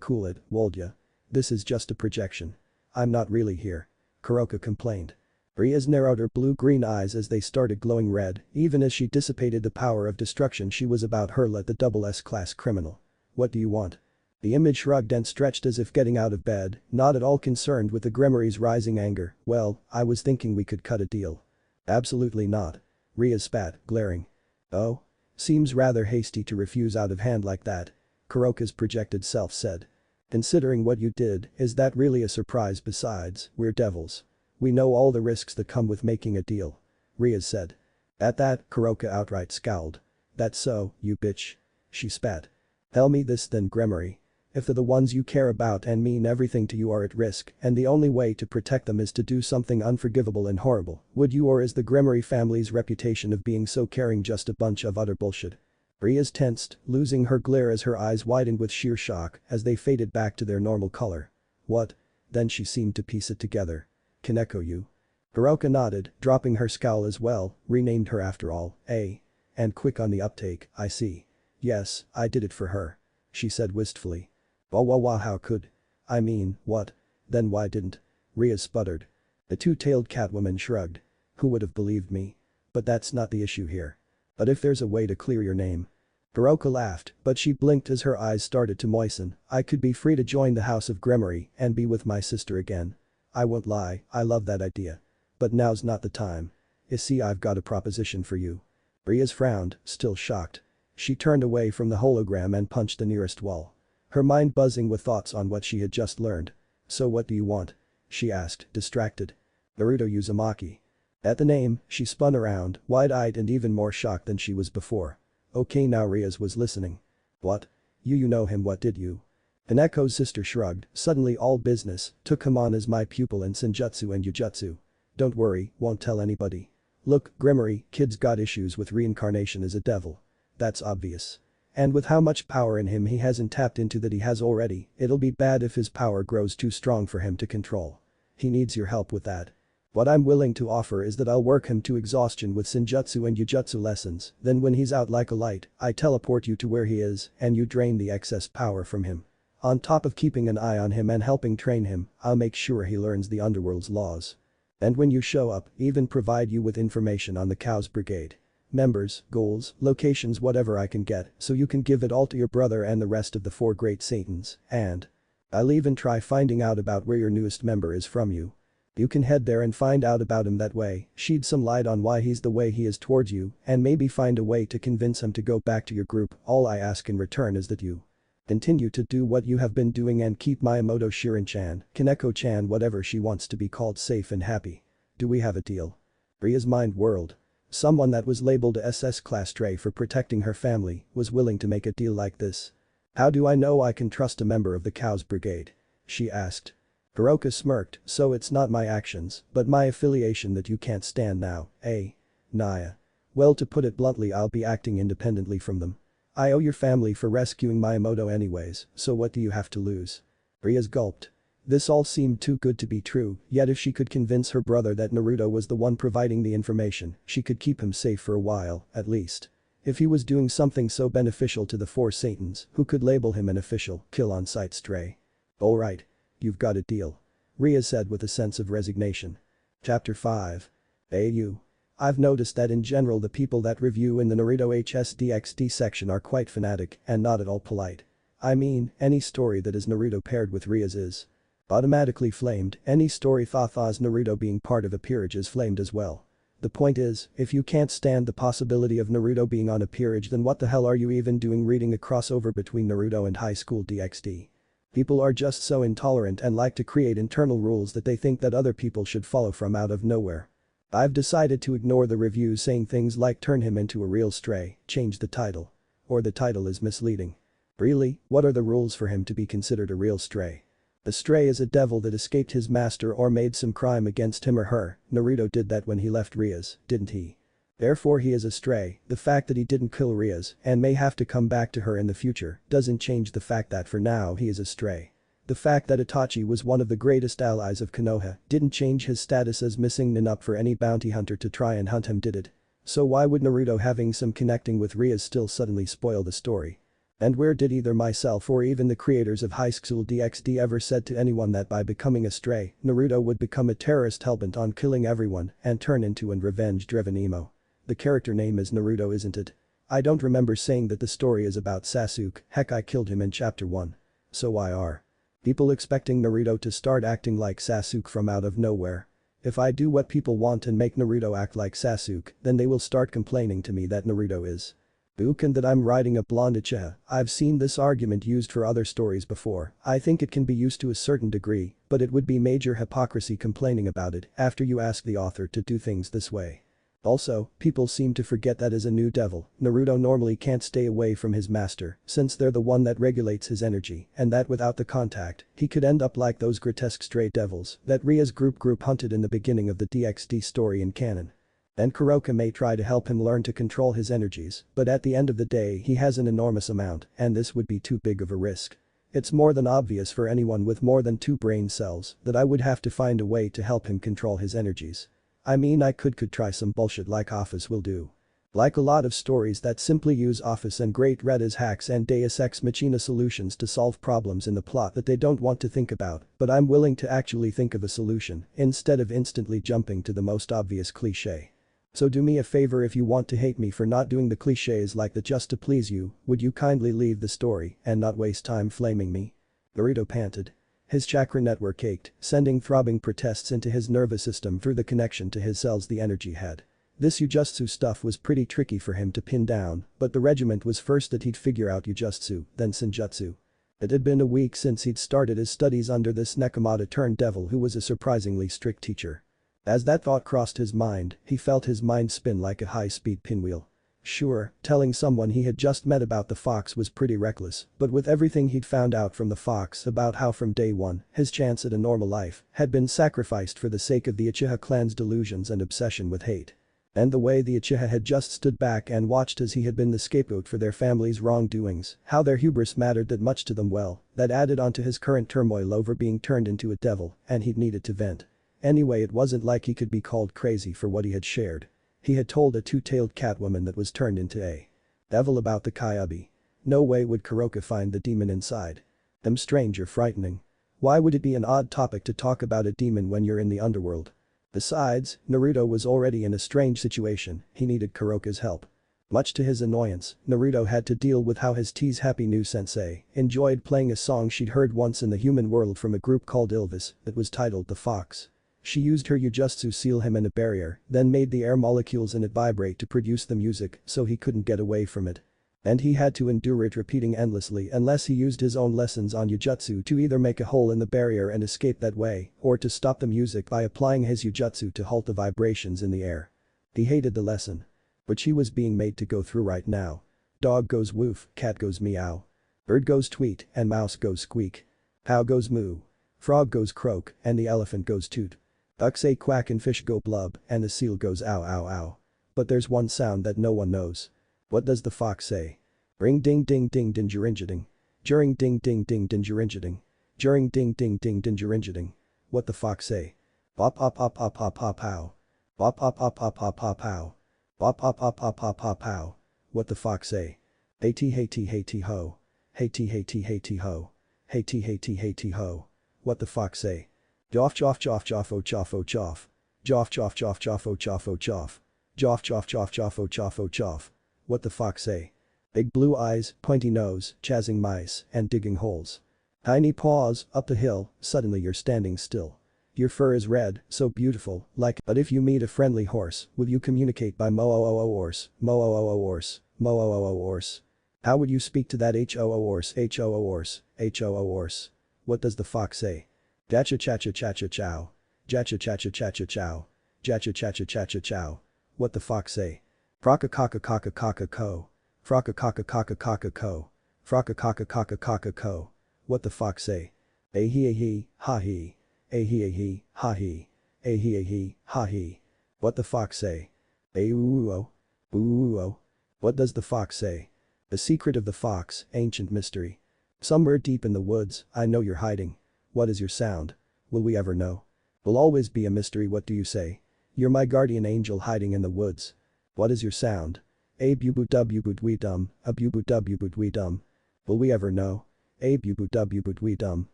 cool it, Woldya. This is just a projection. I'm not really here. Kuroka complained. Rias narrowed her blue-green eyes as they started glowing red, even as she dissipated the power of destruction she was about hurl at the double S-class criminal. What do you want? The image shrugged and stretched as if getting out of bed, not at all concerned with the Grimory's rising anger. Well, I was thinking we could cut a deal. Absolutely not. Rias spat, glaring. Oh? Seems rather hasty to refuse out of hand like that. Kuroka's projected self said. Considering what you did, is that really a surprise? Besides, we're devils. We know all the risks that come with making a deal. Rias said. At that, Kuroka outright scowled. That's so, you bitch. She spat. Tell me this then, Grimory. If the ones you care about and mean everything to you are at risk and the only way to protect them is to do something unforgivable and horrible, would you, or is the Grimory family's reputation of being so caring just a bunch of utter bullshit? Rias tensed, losing her glare as her eyes widened with sheer shock as they faded back to their normal color. What? Then she seemed to piece it together. Kaneko you. Kuroka nodded, dropping her scowl as well, renamed her after all, eh? And quick on the uptake, I see. Yes, I did it for her. She said wistfully. Wah, how could? I mean, what? Then why didn't? Rias sputtered. The two-tailed catwoman shrugged. Who would have believed me? But that's not the issue here. But if there's a way to clear your name. Kuroka laughed, but she blinked as her eyes started to moisten. I could be free to join the House of Grimory and be with my sister again. I won't lie, I love that idea. But now's not the time. You see, I've got a proposition for you. Rias frowned, still shocked. She turned away from the hologram and punched the nearest wall. Her mind buzzing with thoughts on what she had just learned. So what do you want? She asked, distracted. Naruto Uzumaki. At the name, she spun around, wide-eyed and even more shocked than she was before. Okay, now Rias was listening. What? You know him, what did you? Kaneko's sister shrugged, suddenly all business, took him on as my pupil in Senjutsu and Jujutsu. Don't worry, won't tell anybody. Look, Grimory, kid's got issues with reincarnation as a devil. That's obvious. And with how much power in him he hasn't tapped into that he has already, it'll be bad if his power grows too strong for him to control. He needs your help with that. What I'm willing to offer is that I'll work him to exhaustion with Senjutsu and Jujutsu lessons, then when he's out like a light, I teleport you to where he is and you drain the excess power from him. On top of keeping an eye on him and helping train him, I'll make sure he learns the underworld's laws. And when you show up, even provide you with information on the Cows Brigade. Members, goals, locations, whatever I can get, so you can give it all to your brother and the rest of the 4 great Satans, and I'll even try finding out about where your newest member is from you. You can head there and find out about him that way, shed some light on why he's the way he is towards you, and maybe find a way to convince him to go back to your group. All I ask in return is that you Continue to do what you have been doing and keep Miyamoto Shirin-chan, Kaneko-chan whatever she wants to be called safe and happy. Do we have a deal? Ria's mind whirled. Someone that was labeled a SS class stray for protecting her family was willing to make a deal like this. How do I know I can trust a member of the Cows Brigade? She asked. Kuroka smirked, so it's not my actions, but my affiliation that you can't stand now, eh? Naya. Well, to put it bluntly, I'll be acting independently from them. I owe your family for rescuing Miyamoto anyways, so what do you have to lose? Rias gulped. This all seemed too good to be true, yet if she could convince her brother that Naruto was the one providing the information, she could keep him safe for a while, at least. If he was doing something so beneficial to the four Satans, who could label him an official kill-on-sight stray? Alright. You've got a deal. Rias said with a sense of resignation. Chapter 5. AU. I've noticed that in general the people that review in the Naruto HSDXD section are quite fanatic and not at all polite. I mean, any story that is Naruto paired with Rias is automatically flamed, any story Thatha's Naruto being part of a peerage is flamed as well. The point is, if you can't stand the possibility of Naruto being on a peerage, then what the hell are you even doing reading a crossover between Naruto and High School DxD? People are just so intolerant and like to create internal rules that they think that other people should follow from out of nowhere. I've decided to ignore the reviews saying things like turn him into a real stray, change the title. Or the title is misleading. Really, what are the rules for him to be considered a real stray? A stray is a devil that escaped his master or made some crime against him or her. Naruto did that when he left Rias, didn't he? Therefore he is a stray. The fact that he didn't kill Rias and may have to come back to her in the future doesn't change the fact that for now he is a stray. The fact that Itachi was one of the greatest allies of Konoha didn't change his status as missing enough for any bounty hunter to try and hunt him, did it? So why would Naruto having some connecting with Rias still suddenly spoil the story? And where did either myself or even the creators of High School DxD ever said to anyone that by becoming a stray, Naruto would become a terrorist hellbent on killing everyone and turn into an revenge-driven emo? The character name is Naruto, isn't it? I don't remember saying that the story is about Sasuke, heck I killed him in chapter 1. So why are people expecting Naruto to start acting like Sasuke from out of nowhere? If I do what people want and make Naruto act like Sasuke, then they will start complaining to me that Naruto is Book and that I'm riding a blonde Uchiha. I've seen this argument used for other stories before. I think it can be used to a certain degree, but it would be major hypocrisy complaining about it after you ask the author to do things this way. Also, people seem to forget that as a new devil, Naruto normally can't stay away from his master since they're the one that regulates his energy and that without the contact, he could end up like those grotesque stray devils that Rias group hunted in the beginning of the DxD story in canon. And Kuroka may try to help him learn to control his energies, but at the end of the day he has an enormous amount and this would be too big of a risk. It's more than obvious for anyone with more than 2 brain cells that I would have to find a way to help him control his energies. I mean I could try some bullshit like Office will do. Like a lot of stories that simply use Office and Great Red as hacks and Deus Ex Machina solutions to solve problems in the plot that they don't want to think about, but I'm willing to actually think of a solution instead of instantly jumping to the most obvious cliché. So do me a favor, if you want to hate me for not doing the clichés like that just to please you, would you kindly leave the story and not waste time flaming me? Naruto panted. His chakra network ached, sending throbbing protests into his nervous system through the connection to his cells the energy had. This Ujutsu stuff was pretty tricky for him to pin down, but the regiment was first that he'd figure out Ujutsu, then Senjutsu. It had been a week since he'd started his studies under this Nekomata-turned-devil who was a surprisingly strict teacher. As that thought crossed his mind, he felt his mind spin like a high-speed pinwheel. Sure, telling someone he had just met about the fox was pretty reckless, but with everything he'd found out from the fox about how from day one, his chance at a normal life had been sacrificed for the sake of the Uchiha clan's delusions and obsession with hate. And the way the Uchiha had just stood back and watched as he had been the scapegoat for their family's wrongdoings, how their hubris mattered that much to them, well, that added onto his current turmoil over being turned into a devil and he'd needed to vent. Anyway, it wasn't like he could be called crazy for what he had shared. He had told a two-tailed catwoman that was turned into a devil about the Kyuubi. No way would Kuroka find the demon inside. Them strange or frightening. Why would it be an odd topic to talk about a demon when you're in the underworld? Besides, Naruto was already in a strange situation, he needed Kuroka's help. Much to his annoyance, Naruto had to deal with how his tease happy new sensei enjoyed playing a song she'd heard once in the human world from a group called Ilvis that was titled The Fox. She used her Ujutsu seal him in a barrier, then made the air molecules in it vibrate to produce the music so he couldn't get away from it. And he had to endure it repeating endlessly unless he used his own lessons on Yujutsu to either make a hole in the barrier and escape that way, or to stop the music by applying his Yujutsu to halt the vibrations in the air. He hated the lesson. But she was being made to go through right now. Dog goes woof, cat goes meow. Bird goes tweet, and mouse goes squeak. Cow goes moo. Frog goes croak, and the elephant goes toot. Ducks say quack and fish go blub, and the seal goes ow ow ow. But there's one sound that no one knows. What does the fox say? Ring ding ding ding dingeringiding. Juring ding ding ding dingeringiding. Juring ding ding ding dingeringiding. What the fox say? Bop pop pop pop pop pop pow. Bop pop pop pop pop pop pow. Bop pop pop pop pop pop pow. What the fox say? Hey-tee hey-tee hey-tee ho. Hey-tee hey-tee hey-tee ho. Hey-tee hey-tee hey-tee ho. What the fox say? Joff joff joff joff o choff o choff. Joff joff joff joff o choff o choff. Joff joff joff joff o choff o choff. What the fox say? Big blue eyes, pointy nose, chasing mice, and digging holes. Tiny paws, up the hill, suddenly you're standing still. Your fur is red, so beautiful, like, but if you meet a friendly horse, will you communicate by mo-o-o-o-orse, mo-o-o-o-orse, mo-o-o-o-orse? How would you speak to that ho-o-orse, ho-o-orse, ho-o-orse? What does the fox say? Jacha-cha-cha-cha-cha-chow. Jacha-cha-cha-cha-cha-chow. Jacha-cha-cha-cha-cha-chow. What the fox say? Frocka-cocka-cocka-cocka-co. Frocka-cocka-cocka-cocka-co. Frocka-cocka-cocka-cocka-co. What the fox say? A-hee-a-hee, ha-hee. A-hee-a-hee, ha-hee. A-hee-a-hee, ha-hee. What the fox say? A-oo-oo-o. Ooh-oo-o. What does the fox say? The secret of the fox, ancient mystery. Somewhere deep in the woods, I know you're hiding. What is your sound? Will we ever know? Will always be a mystery, what do you say? You're my guardian angel hiding in the woods. What is your sound? A bu-bu-dub-bu-bu-dwee-dum, a bu-bu-dub-bu-bu-dwee-dum. Will we ever know? A bu-bu-dub-bu-bu-dwee-dum.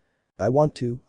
I want to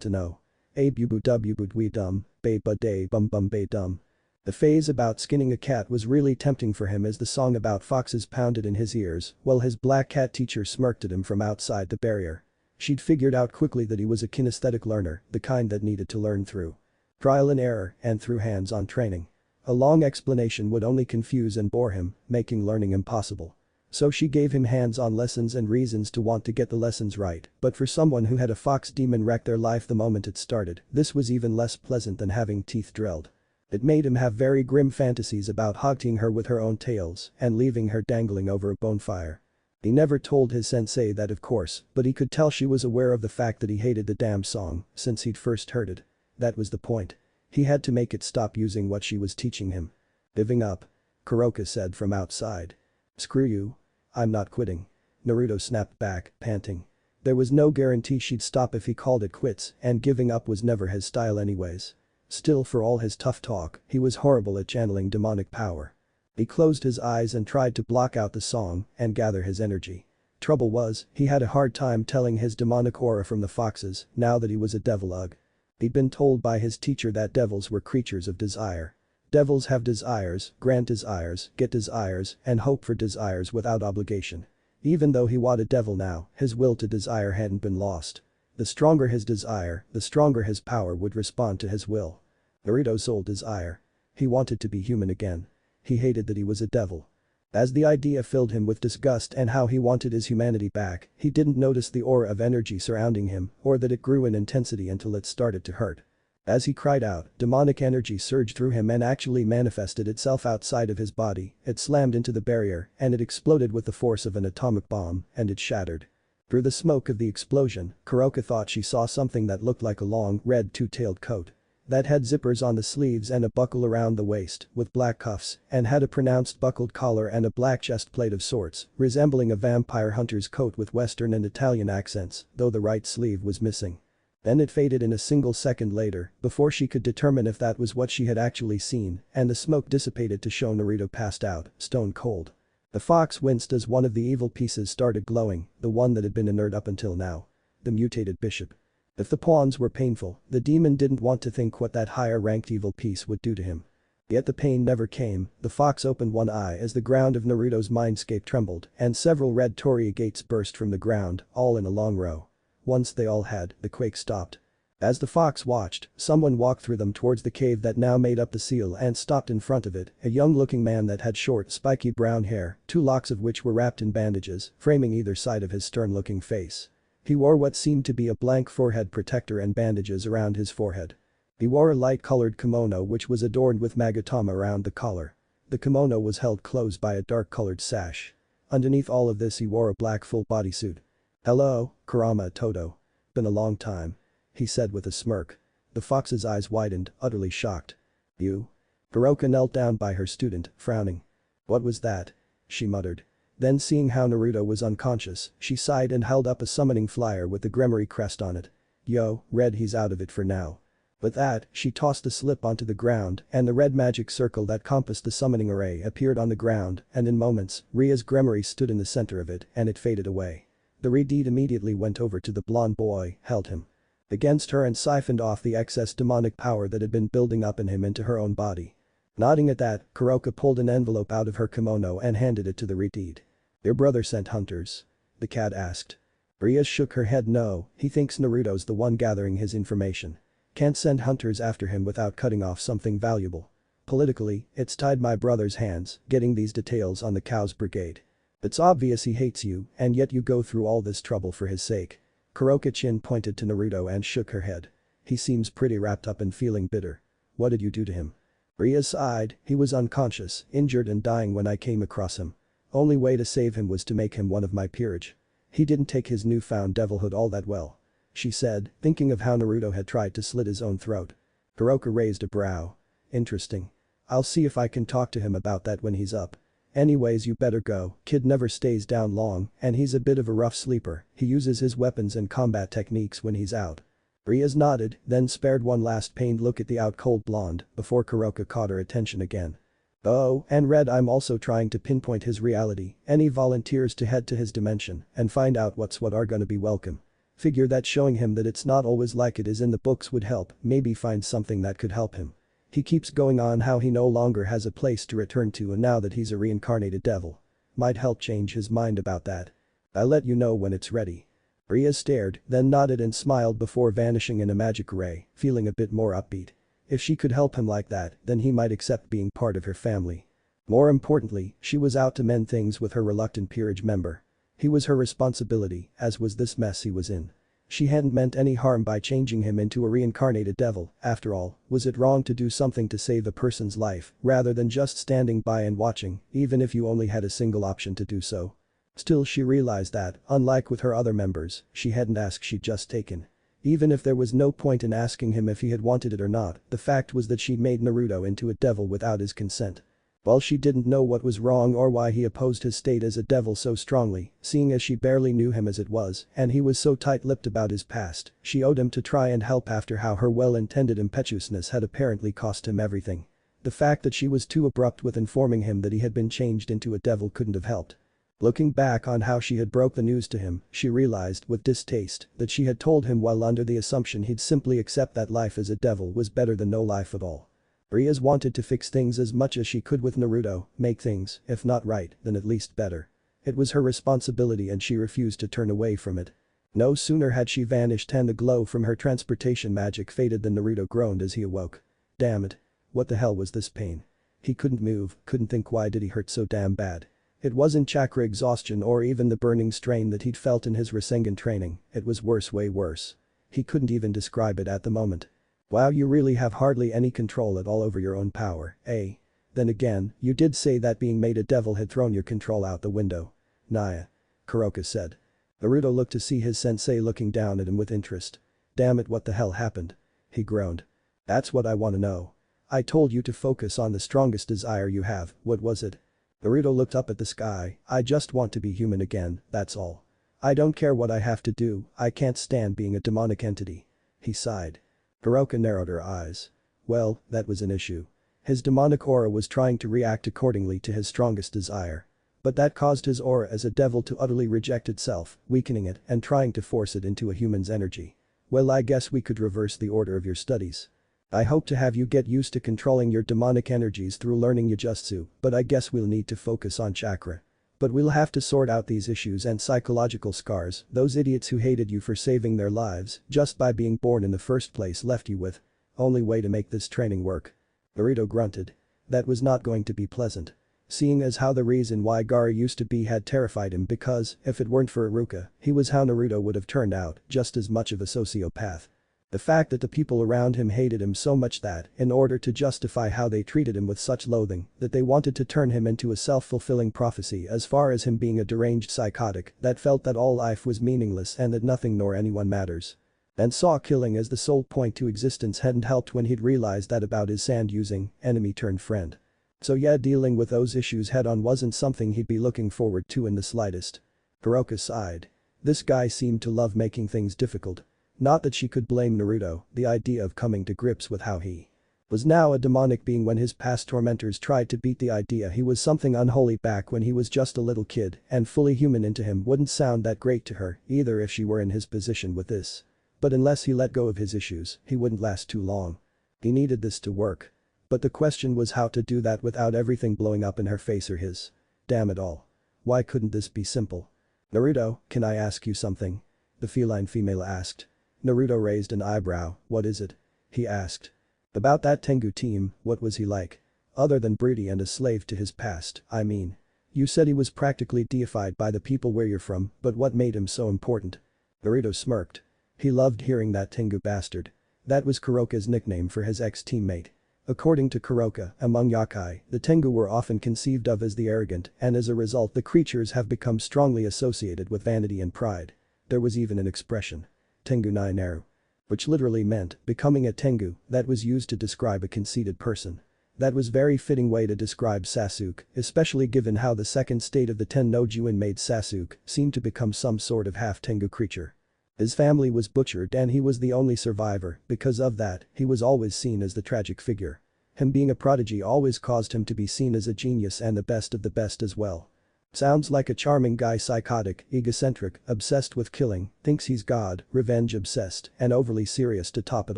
know. A bu-bu-dub-bu-bu-dwee-dum, bay-ba-day-bum-bum-bay-dum. The phase about skinning a cat was really tempting for him as the song about foxes pounded in his ears while his black cat teacher smirked at him from outside the barrier. She'd figured out quickly that he was a kinesthetic learner, the kind that needed to learn through trial and error and through hands-on training. A long explanation would only confuse and bore him, making learning impossible. So she gave him hands-on lessons and reasons to want to get the lessons right, but for someone who had a fox demon wreck their life the moment it started, this was even less pleasant than having teeth drilled. It made him have very grim fantasies about hogtying her with her own tails and leaving her dangling over a bonfire. He never told his sensei that, of course, but he could tell she was aware of the fact that he hated the damn song since he'd first heard it. That was the point. He had to make it stop using what she was teaching him. Giving up. Kuroka said from outside. Screw you. I'm not quitting. Naruto snapped back, panting. There was no guarantee she'd stop if he called it quits, and giving up was never his style anyways. Still, for all his tough talk, he was horrible at channeling demonic power. He closed his eyes and tried to block out the song and gather his energy. Trouble was, he had a hard time telling his demonic aura from the foxes now that he was a devil ugh. He'd been told by his teacher that devils were creatures of desire. Devils have desires, grant desires, get desires, and hope for desires without obligation. Even though he was a devil now, his will to desire hadn't been lost. The stronger his desire, the stronger his power would respond to his will. Naruto's sole desire. He wanted to be human again. He hated that he was a devil. As the idea filled him with disgust and how he wanted his humanity back, he didn't notice the aura of energy surrounding him or that it grew in intensity until it started to hurt. As he cried out, demonic energy surged through him and actually manifested itself outside of his body. It slammed into the barrier and it exploded with the force of an atomic bomb, and it shattered. Through the smoke of the explosion, Kuroka thought she saw something that looked like a long, red two-tailed coat. That had zippers on the sleeves and a buckle around the waist, with black cuffs, and had a pronounced buckled collar and a black chest plate of sorts, resembling a vampire hunter's coat with Western and Italian accents, though the right sleeve was missing. Then it faded in a single second later, before she could determine if that was what she had actually seen, and the smoke dissipated to show Naruto passed out, stone cold. The fox winced as one of the evil pieces started glowing, the one that had been inert up until now. The mutated bishop. If the pawns were painful, the demon didn't want to think what that higher-ranked evil piece would do to him. Yet the pain never came. The fox opened one eye as the ground of Naruto's mindscape trembled, and several red torii gates burst from the ground, all in a long row. Once they all had, the quake stopped. As the fox watched, someone walked through them towards the cave that now made up the seal and stopped in front of it, a young-looking man that had short, spiky brown hair, 2 locks of which were wrapped in bandages, framing either side of his stern-looking face. He wore what seemed to be a blank forehead protector and bandages around his forehead. He wore a light-colored kimono which was adorned with magatama around the collar. The kimono was held closed by a dark-colored sash. Underneath all of this he wore a black full bodysuit. "Hello, Kurama Toto. Been a long time," he said with a smirk. The fox's eyes widened, utterly shocked. "You?" Kuroka knelt down by her student, frowning. "What was that?" she muttered. Then seeing how Naruto was unconscious, she sighed and held up a summoning flyer with the Gremory crest on it. "Yo, Red, he's out of it for now." With that, she tossed the slip onto the ground and the red magic circle that compassed the summoning array appeared on the ground and in moments, Rias' Gremory stood in the center of it and it faded away. The Redeed immediately went over to the blonde boy, held him against her and siphoned off the excess demonic power that had been building up in him into her own body. Nodding at that, Kuroka pulled an envelope out of her kimono and handed it to the Redeed. "Your brother sent hunters?" the cat asked. Rias shook her head. "No, he thinks Naruto's the one gathering his information. Can't send hunters after him without cutting off something valuable. Politically, it's tied my brother's hands, getting these details on the Cows Brigade. It's obvious he hates you, and yet you go through all this trouble for his sake." Kuroka Chin pointed to Naruto and shook her head. "He seems pretty wrapped up and feeling bitter. What did you do to him?" Rias sighed. "He was unconscious, injured and dying when I came across him. Only way to save him was to make him one of my peerage. He didn't take his newfound devilhood all that well," she said, thinking of how Naruto had tried to slit his own throat. Kuroka raised a brow. "Interesting. I'll see if I can talk to him about that when he's up. Anyways, you better go, kid never stays down long and he's a bit of a rough sleeper, he uses his weapons and combat techniques when he's out." Rias nodded, then spared one last pained look at the out-cold blonde before Kuroka caught her attention again. "Oh, and Red, I'm also trying to pinpoint his reality, any volunteers to head to his dimension and find out what's what are gonna be welcome. Figure that showing him that it's not always like it is in the books would help, maybe find something that could help him. He keeps going on how he no longer has a place to return to and now that he's a reincarnated devil. Might help change his mind about that. I'll let you know when it's ready." Rias stared, then nodded and smiled before vanishing in a magic ray, feeling a bit more upbeat. If she could help him like that, then he might accept being part of her family. More importantly, she was out to mend things with her reluctant peerage member. He was her responsibility, as was this mess he was in. She hadn't meant any harm by changing him into a reincarnated devil, after all, was it wrong to do something to save a person's life rather than just standing by and watching, even if you only had a single option to do so? Still, she realized that, unlike with her other members, she hadn't asked, she'd just taken. Even if there was no point in asking him if he had wanted it or not, the fact was that she'd made Naruto into a devil without his consent. While she didn't know what was wrong or why he opposed his state as a devil so strongly, seeing as she barely knew him as it was, and he was so tight-lipped about his past, she owed him to try and help after how her well-intended impetuousness had apparently cost him everything. The fact that she was too abrupt with informing him that he had been changed into a devil couldn't have helped. Looking back on how she had broke the news to him, she realized, with distaste, that she had told him while under the assumption he'd simply accept that life as a devil was better than no life at all. Rias wanted to fix things as much as she could with Naruto, make things, if not right, then at least better. It was her responsibility and she refused to turn away from it. No sooner had she vanished and the glow from her transportation magic faded than Naruto groaned as he awoke. Damn it. What the hell was this pain? He couldn't move, couldn't think why did he hurt so damn bad. It wasn't chakra exhaustion or even the burning strain that he'd felt in his Rasengan training, it was worse, way worse. He couldn't even describe it at the moment. Wow, you really have hardly any control at all over your own power, eh? Then again, you did say that being made a devil had thrown your control out the window. Naya. Kuroka said. Naruto looked to see his sensei looking down at him with interest. Damn it, what the hell happened? He groaned. That's what I want to know. I told you to focus on the strongest desire you have, what was it? Naruto looked up at the sky. I just want to be human again, that's all. I don't care what I have to do, I can't stand being a demonic entity. He sighed. Kuroka narrowed her eyes. Well, that was an issue. His demonic aura was trying to react accordingly to his strongest desire. But that caused his aura as a devil to utterly reject itself, weakening it and trying to force it into a human's energy. Well, I guess we could reverse the order of your studies. I hope to have you get used to controlling your demonic energies through learning Yujutsu, but I guess we'll need to focus on chakra. But we'll have to sort out these issues and psychological scars those idiots who hated you for saving their lives just by being born in the first place left you with. Only way to make this training work. Naruto grunted. That was not going to be pleasant. Seeing as how the reason why Gaara used to be had terrified him because, if it weren't for Iruka, he was how Naruto would have turned out, just as much of a sociopath. The fact that the people around him hated him so much that, in order to justify how they treated him with such loathing, that they wanted to turn him into a self-fulfilling prophecy as far as him being a deranged psychotic that felt that all life was meaningless and that nothing nor anyone matters. And saw killing as the sole point to existence hadn't helped when he'd realized that about his sand-using enemy turned friend. So yeah, dealing with those issues head-on wasn't something he'd be looking forward to in the slightest. Kuroka sighed. This guy seemed to love making things difficult. Not that she could blame Naruto, the idea of coming to grips with how he was now a demonic being when his past tormentors tried to beat the idea he was something unholy back when he was just a little kid and fully human into him wouldn't sound that great to her either if she were in his position with this. But unless he let go of his issues, he wouldn't last too long. He needed this to work. But the question was how to do that without everything blowing up in her face or his. Damn it all. Why couldn't this be simple? Naruto, can I ask you something? The feline female asked. Naruto raised an eyebrow. What is it? He asked. About that Tengu team, what was he like? Other than broody and a slave to his past, I mean. You said he was practically deified by the people where you're from, but what made him so important? Naruto smirked. He loved hearing that Tengu bastard. That was Kuroka's nickname for his ex-teammate. According to Kuroka, among yakai, the Tengu were often conceived of as the arrogant and as a result the creatures have become strongly associated with vanity and pride. There was even an expression. Tengu nai naru. Which literally meant becoming a Tengu that was used to describe a conceited person. That was very fitting way to describe Sasuke, especially given how the second state of the Ten no Juin made Sasuke seem to become some sort of half-Tengu creature. His family was butchered and he was the only survivor, because of that, he was always seen as the tragic figure. Him being a prodigy always caused him to be seen as a genius and the best of the best as well. Sounds like a charming guy, psychotic, egocentric, obsessed with killing, thinks he's God, revenge obsessed, and overly serious to top it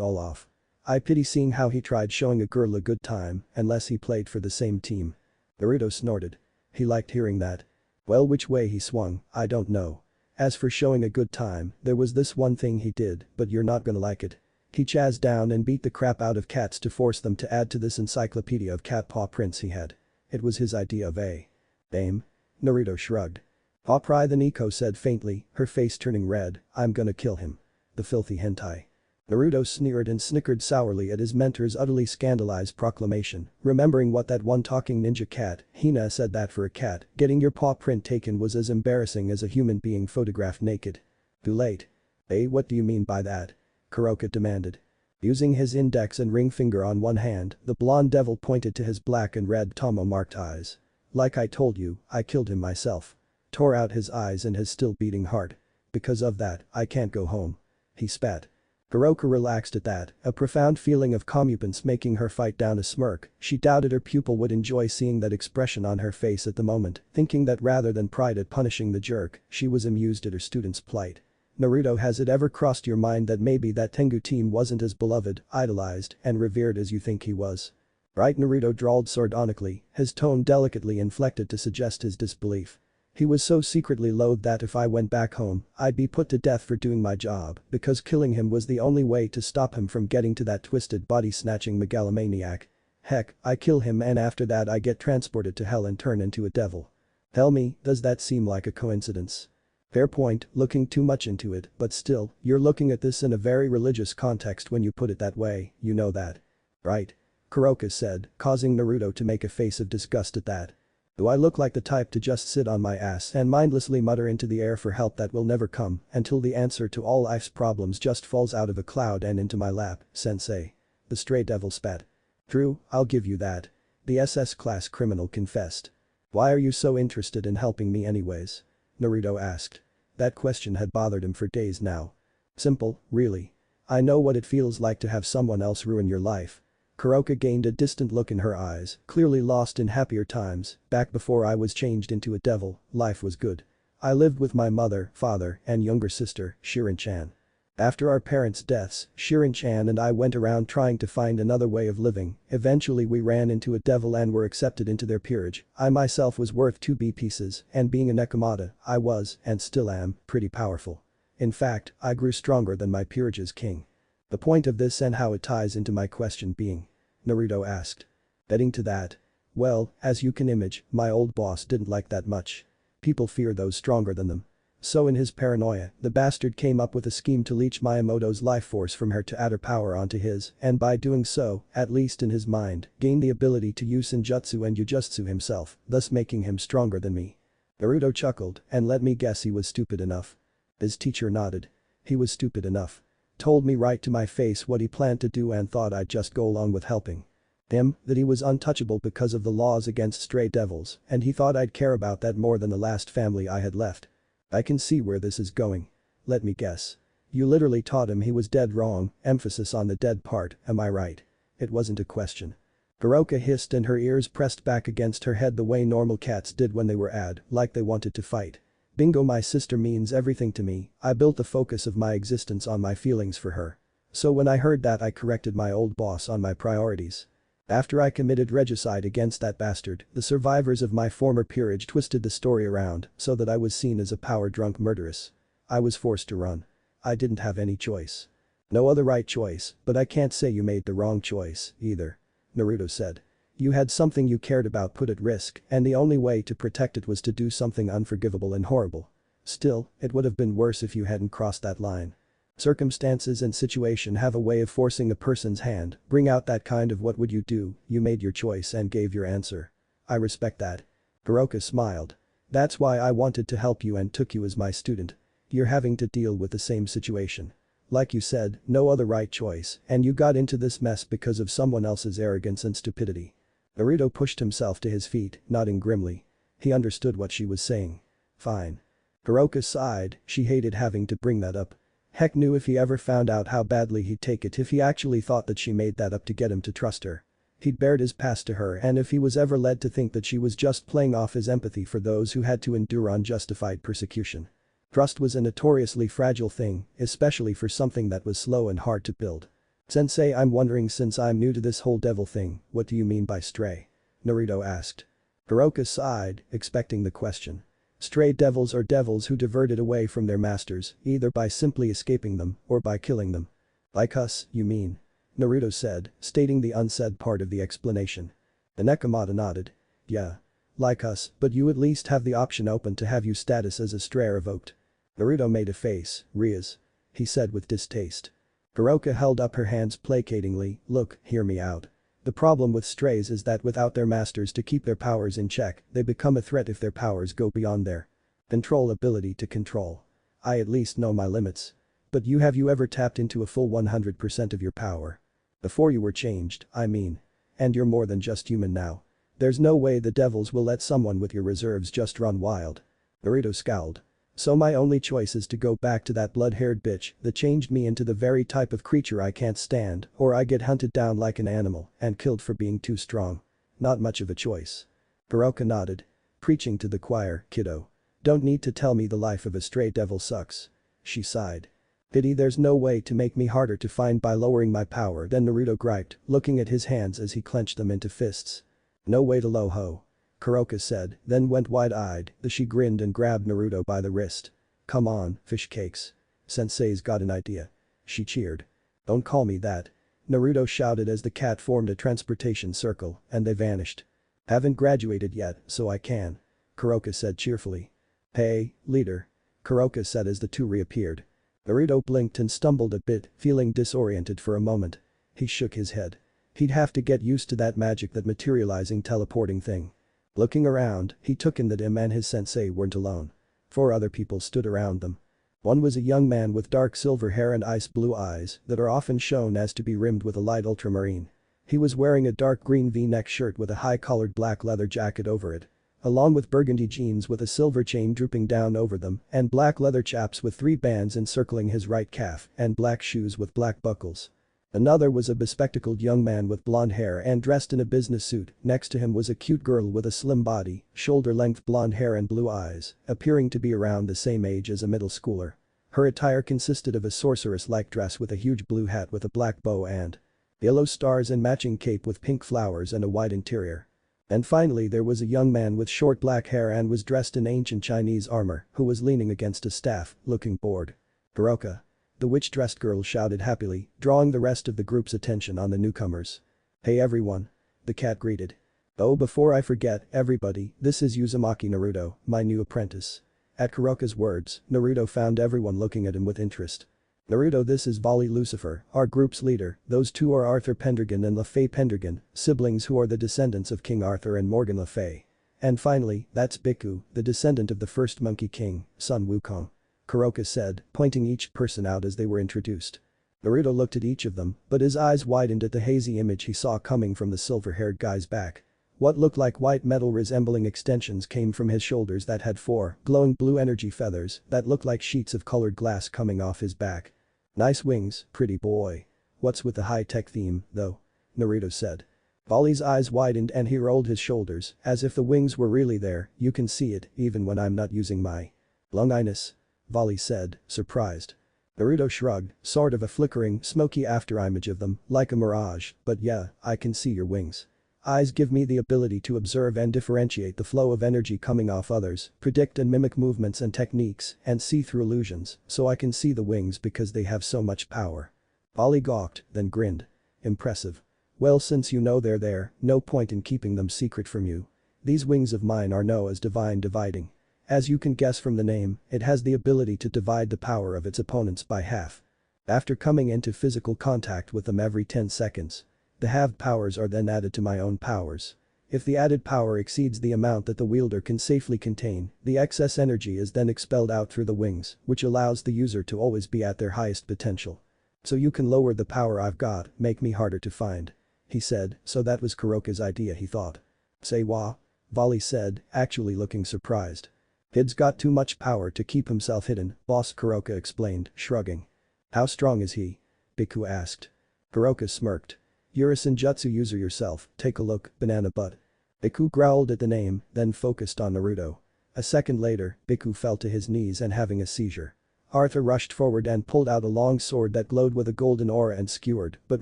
all off. I pity seeing how he tried showing a girl a good time unless he played for the same team. Naruto snorted. He liked hearing that. Well, which way he swung, I don't know. As for showing a good time, there was this one thing he did, but you're not gonna like it. He chased down and beat the crap out of cats to force them to add to this encyclopedia of cat paw prints he had. It was his idea of a game. Naruto shrugged. Paw pry, the Nico said faintly, her face turning red. I'm gonna kill him. The filthy hentai. Naruto sneered and snickered sourly at his mentor's utterly scandalized proclamation, remembering what that one talking ninja cat, Hina, said that for a cat, getting your paw print taken was as embarrassing as a human being photographed naked. Too late. What do you mean by that? Kuroka demanded. Using his index and ring finger on one hand, the blonde devil pointed to his black and red Tomo-marked eyes. Like I told you, I killed him myself. Tore out his eyes and his still beating heart. Because of that, I can't go home. He spat. Kuroka relaxed at that, a profound feeling of comeuppance making her fight down a smirk. She doubted her pupil would enjoy seeing that expression on her face at the moment, thinking that rather than pride at punishing the jerk, she was amused at her student's plight. Naruto, has it ever crossed your mind that maybe that Tengu team wasn't as beloved, idolized, and revered as you think he was? Right, Naruto drawled sardonically, his tone delicately inflected to suggest his disbelief. He was so secretly loathed that if I went back home, I'd be put to death for doing my job because killing him was the only way to stop him from getting to that twisted body-snatching megalomaniac. Heck, I kill him and after that I get transported to hell and turn into a devil. Tell me, does that seem like a coincidence? Fair point, looking too much into it, but still, you're looking at this in a very religious context when you put it that way, you know that. Right? Kuroka said, causing Naruto to make a face of disgust at that. Do I look like the type to just sit on my ass and mindlessly mutter into the air for help that will never come until the answer to all life's problems just falls out of a cloud and into my lap, sensei? The stray devil spat. True, I'll give you that. The SS class criminal confessed. Why are you so interested in helping me anyways? Naruto asked. That question had bothered him for days now. Simple, really. I know what it feels like to have someone else ruin your life. Kuroka gained a distant look in her eyes, clearly lost in happier times. Back before I was changed into a devil, life was good. I lived with my mother, father, and younger sister, Shirin-chan. After our parents' deaths, Shirin-chan and I went around trying to find another way of living. Eventually we ran into a devil and were accepted into their peerage. I myself was worth 2 B pieces, and being a Nekomata, I was, and still am, pretty powerful. In fact, I grew stronger than my peerage's king. The point of this and how it ties into my question being? Naruto asked. Betting to that? Well, as you can imagine, my old boss didn't like that much. People fear those stronger than them. So in his paranoia, the bastard came up with a scheme to leech Miyamoto's life force from her to add her power onto his, and by doing so, at least in his mind, gain the ability to use Senjutsu and Jujutsu himself, thus making him stronger than me. Naruto chuckled, and let me guess he was stupid enough. His teacher nodded. He was stupid enough. Told me right to my face what he planned to do and thought I'd just go along with helping him, that he was untouchable because of the laws against stray devils, and he thought I'd care about that more than the last family I had left. I can see where this is going. Let me guess. You literally taught him he was dead wrong, emphasis on the dead part, am I right? It wasn't a question. Kuroka hissed and her ears pressed back against her head the way normal cats did when they were like they wanted to fight. Bingo, my sister means everything to me. I built the focus of my existence on my feelings for her. So when I heard that I corrected my old boss on my priorities. After I committed regicide against that bastard, the survivors of my former peerage twisted the story around so that I was seen as a power-drunk murderess. I was forced to run. I didn't have any choice. No other right choice, but I can't say you made the wrong choice, either. Naruto said. You had something you cared about put at risk, and the only way to protect it was to do something unforgivable and horrible. Still, it would have been worse if you hadn't crossed that line. Circumstances and situation have a way of forcing a person's hand, bring out that kind of what would you do, you made your choice and gave your answer. I respect that. Kuroka smiled. That's why I wanted to help you and took you as my student. You're having to deal with the same situation. Like you said, no other right choice, and you got into this mess because of someone else's arrogance and stupidity. Naruto pushed himself to his feet, nodding grimly. He understood what she was saying. Fine. Kuroka sighed, she hated having to bring that up. Heck knew if he ever found out how badly he'd take it if he actually thought that she made that up to get him to trust her. He'd bared his past to her, and if he was ever led to think that she was just playing off his empathy for those who had to endure unjustified persecution. Trust was a notoriously fragile thing, especially for something that was slow and hard to build. Sensei, I'm wondering, since I'm new to this whole devil thing, what do you mean by stray? Naruto asked. Kuroka sighed, expecting the question. Stray devils are devils who diverted away from their masters, either by simply escaping them or by killing them. Like us, you mean? Naruto said, stating the unsaid part of the explanation. The Nekomata nodded. Yeah. Like us, but you at least have the option open to have your status as a stray revoked. Naruto made a face, Rias. He said with distaste. Kuroka held up her hands placatingly, look, hear me out. The problem with strays is that without their masters to keep their powers in check, they become a threat if their powers go beyond their control ability to control. I at least know my limits. But have you ever tapped into a full 100% of your power? Before you were changed, I mean. And you're more than just human now. There's no way the devils will let someone with your reserves just run wild. Naruto scowled. So my only choice is to go back to that blood-haired bitch that changed me into the very type of creature I can't stand, or I get hunted down like an animal and killed for being too strong. Not much of a choice. Kuroka nodded. Preaching to the choir, kiddo. Don't need to tell me the life of a stray devil sucks. She sighed. Pity there's no way to make me harder to find by lowering my power than Naruto griped, looking at his hands as he clenched them into fists. No way to low-ho. Kuroka said, then went wide-eyed, she grinned and grabbed Naruto by the wrist. Come on, fish cakes. Sensei's got an idea. She cheered. Don't call me that. Naruto shouted as the cat formed a transportation circle, and they vanished. Haven't graduated yet, so I can. Kuroka said cheerfully. Hey, leader. Kuroka said as the two reappeared. Naruto blinked and stumbled a bit, feeling disoriented for a moment. He shook his head. He'd have to get used to that magic, that materializing teleporting thing. Looking around, he took in that him and his sensei weren't alone. 4 other people stood around them. One was a young man with dark silver hair and ice blue eyes that are often shown as to be rimmed with a light ultramarine. He was wearing a dark green V-neck shirt with a high-collared black leather jacket over it, along with burgundy jeans with a silver chain drooping down over them and black leather chaps with 3 bands encircling his right calf and black shoes with black buckles. Another was a bespectacled young man with blonde hair and dressed in a business suit. Next to him was a cute girl with a slim body, shoulder-length blonde hair and blue eyes, appearing to be around the same age as a middle schooler. Her attire consisted of a sorceress-like dress with a huge blue hat with a black bow and yellow stars and matching cape with pink flowers and a white interior. And finally there was a young man with short black hair and was dressed in ancient Chinese armor who was leaning against a staff, looking bored. "Kuroka." The witch-dressed girl shouted happily, drawing the rest of the group's attention on the newcomers. "Hey everyone." The cat greeted. "Oh, before I forget, everybody, this is Uzumaki Naruto, my new apprentice." At Kuroka's words, Naruto found everyone looking at him with interest. "Naruto, this is Vali Lucifer, our group's leader, those two are Arthur Pendragon and LaFay Pendragon, siblings who are the descendants of King Arthur and Morgan Le Fay. And finally, that's Biku, the descendant of the first Monkey King, Sun Wukong." Kuroka said, pointing each person out as they were introduced. Naruto looked at each of them, but his eyes widened at the hazy image he saw coming from the silver-haired guy's back. What looked like white metal resembling extensions came from his shoulders that had four glowing blue energy feathers that looked like sheets of colored glass coming off his back. "Nice wings, pretty boy. What's with the high-tech theme, though?" Naruto said. Vali's eyes widened and he rolled his shoulders, as if the wings were really there. "You can see it, even when I'm not using my lunginess," Vali said, surprised. Naruto shrugged, sort of a flickering, smoky afterimage of them, like a mirage, "But yeah, I can see your wings. Eyes give me the ability to observe and differentiate the flow of energy coming off others, predict and mimic movements and techniques, and see through illusions, so I can see the wings because they have so much power." Vali gawked, then grinned. "Impressive. Well, since you know they're there, no point in keeping them secret from you. These wings of mine are known as divine dividing. As you can guess from the name, it has the ability to divide the power of its opponents by half. After coming into physical contact with them every 10 seconds. The halved powers are then added to my own powers. If the added power exceeds the amount that the wielder can safely contain, the excess energy is then expelled out through the wings, which allows the user to always be at their highest potential. So you can lower the power I've got, make me harder to find." He said, so that was Kuroka's idea, he thought. "Say what?" Vali said, actually looking surprised. "Kid's got too much power to keep himself hidden, boss," Kuroka explained, shrugging. "How strong is he?" Biku asked. Kuroka smirked. "You're a senjutsu user yourself, take a look, banana butt." Biku growled at the name, then focused on Naruto. A second later, Biku fell to his knees and having a seizure. Arthur rushed forward and pulled out a long sword that glowed with a golden aura and skewered, but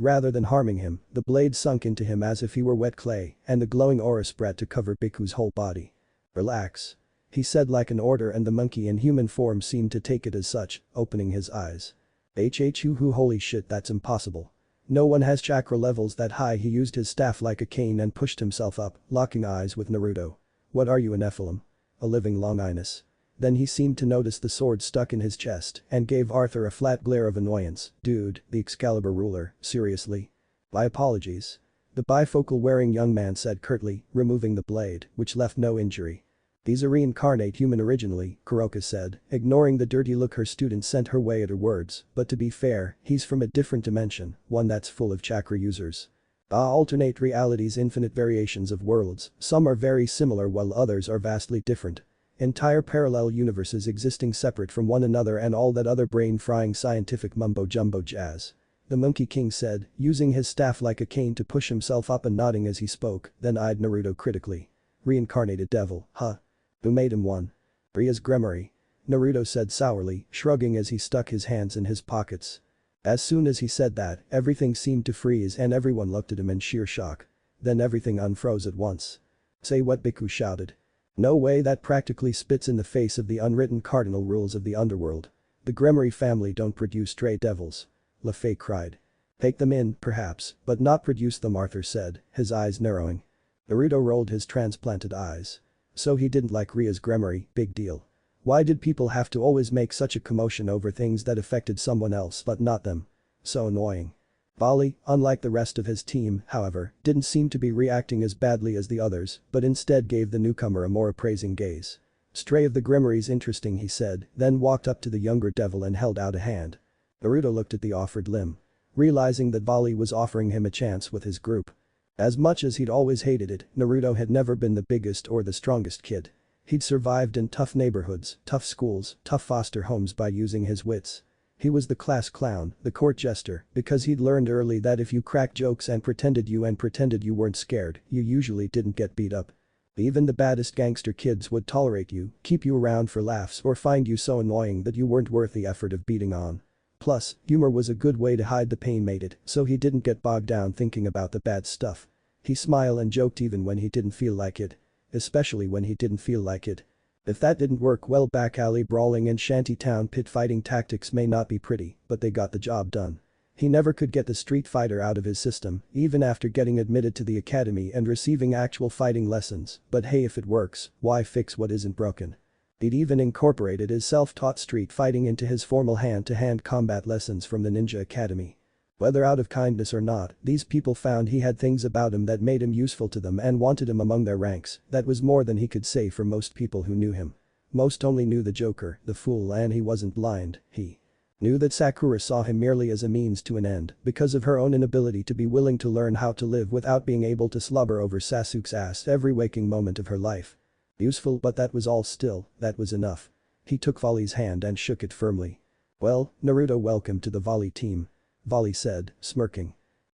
rather than harming him, the blade sunk into him as if he were wet clay, and the glowing aura spread to cover Biku's whole body. "Relax," he said like an order, and the monkey in human form seemed to take it as such, opening his eyes. Hoo, holy shit, that's impossible. No one has chakra levels that high." He used his staff like a cane and pushed himself up, locking eyes with Naruto. "What are you, a Nephilim? A living longinus?" Then he seemed to notice the sword stuck in his chest and gave Arthur a flat glare of annoyance. "Dude, the Excalibur ruler, seriously?" "My apologies." The bifocal-wearing young man said curtly, removing the blade, which left no injury. "He's a reincarnate human originally," Kuroka said, ignoring the dirty look her student sent her way at her words, "but to be fair, he's from a different dimension, one that's full of chakra users. Alternate realities, infinite variations of worlds, some are very similar while others are vastly different. Entire parallel universes existing separate from one another and all that other brain-frying scientific mumbo-jumbo jazz." The Monkey King said, using his staff like a cane to push himself up and nodding as he spoke, then eyed Naruto critically. "Reincarnated devil, huh? Who made him one?" "Rias Gremory," Naruto said sourly, shrugging as he stuck his hands in his pockets. As soon as he said that, everything seemed to freeze and everyone looked at him in sheer shock. Then everything unfroze at once. "Say what?" Biku shouted. "No way, that practically spits in the face of the unwritten cardinal rules of the underworld. The Gremory family don't produce stray devils." LaFay cried. "Take them in, perhaps, but not produce them," Arthur said, his eyes narrowing. Naruto rolled his transplanted eyes. So he didn't like Rias Gremory, big deal. Why did people have to always make such a commotion over things that affected someone else but not them? So annoying. Vali, unlike the rest of his team, however, didn't seem to be reacting as badly as the others, but instead gave the newcomer a more appraising gaze. "Stray of the Gremory's interesting," he said, then walked up to the younger devil and held out a hand. Naruto looked at the offered limb. Realizing that Vali was offering him a chance with his group. As much as he'd always hated it, Naruto had never been the biggest or the strongest kid. He'd survived in tough neighborhoods, tough schools, tough foster homes by using his wits. He was the class clown, the court jester, because he'd learned early that if you cracked jokes and pretended you weren't scared, you usually didn't get beat up. Even the baddest gangster kids would tolerate you, keep you around for laughs or find you so annoying that you weren't worth the effort of beating on. Plus, humor was a good way to hide the pain made it, so he didn't get bogged down thinking about the bad stuff. He smiled and joked even when he didn't feel like it. Especially when he didn't feel like it. If that didn't work well, back alley brawling and shantytown pit fighting tactics may not be pretty, but they got the job done. He never could get the Street Fighter out of his system, even after getting admitted to the academy and receiving actual fighting lessons, but hey, if it works, why fix what isn't broken? He'd even incorporated his self-taught street fighting into his formal hand-to-hand combat lessons from the Ninja Academy. Whether out of kindness or not, these people found he had things about him that made him useful to them and wanted him among their ranks. That was more than he could say for most people who knew him. Most only knew the Joker, the fool, and he wasn't blind. He knew that Sakura saw him merely as a means to an end because of her own inability to be willing to learn how to live without being able to slobber over Sasuke's ass every waking moment of her life. Useful, but that was all. Still, that was enough. He took Vali's hand and shook it firmly. "Well, Naruto, welcome to the Vali team," Vali said, smirking.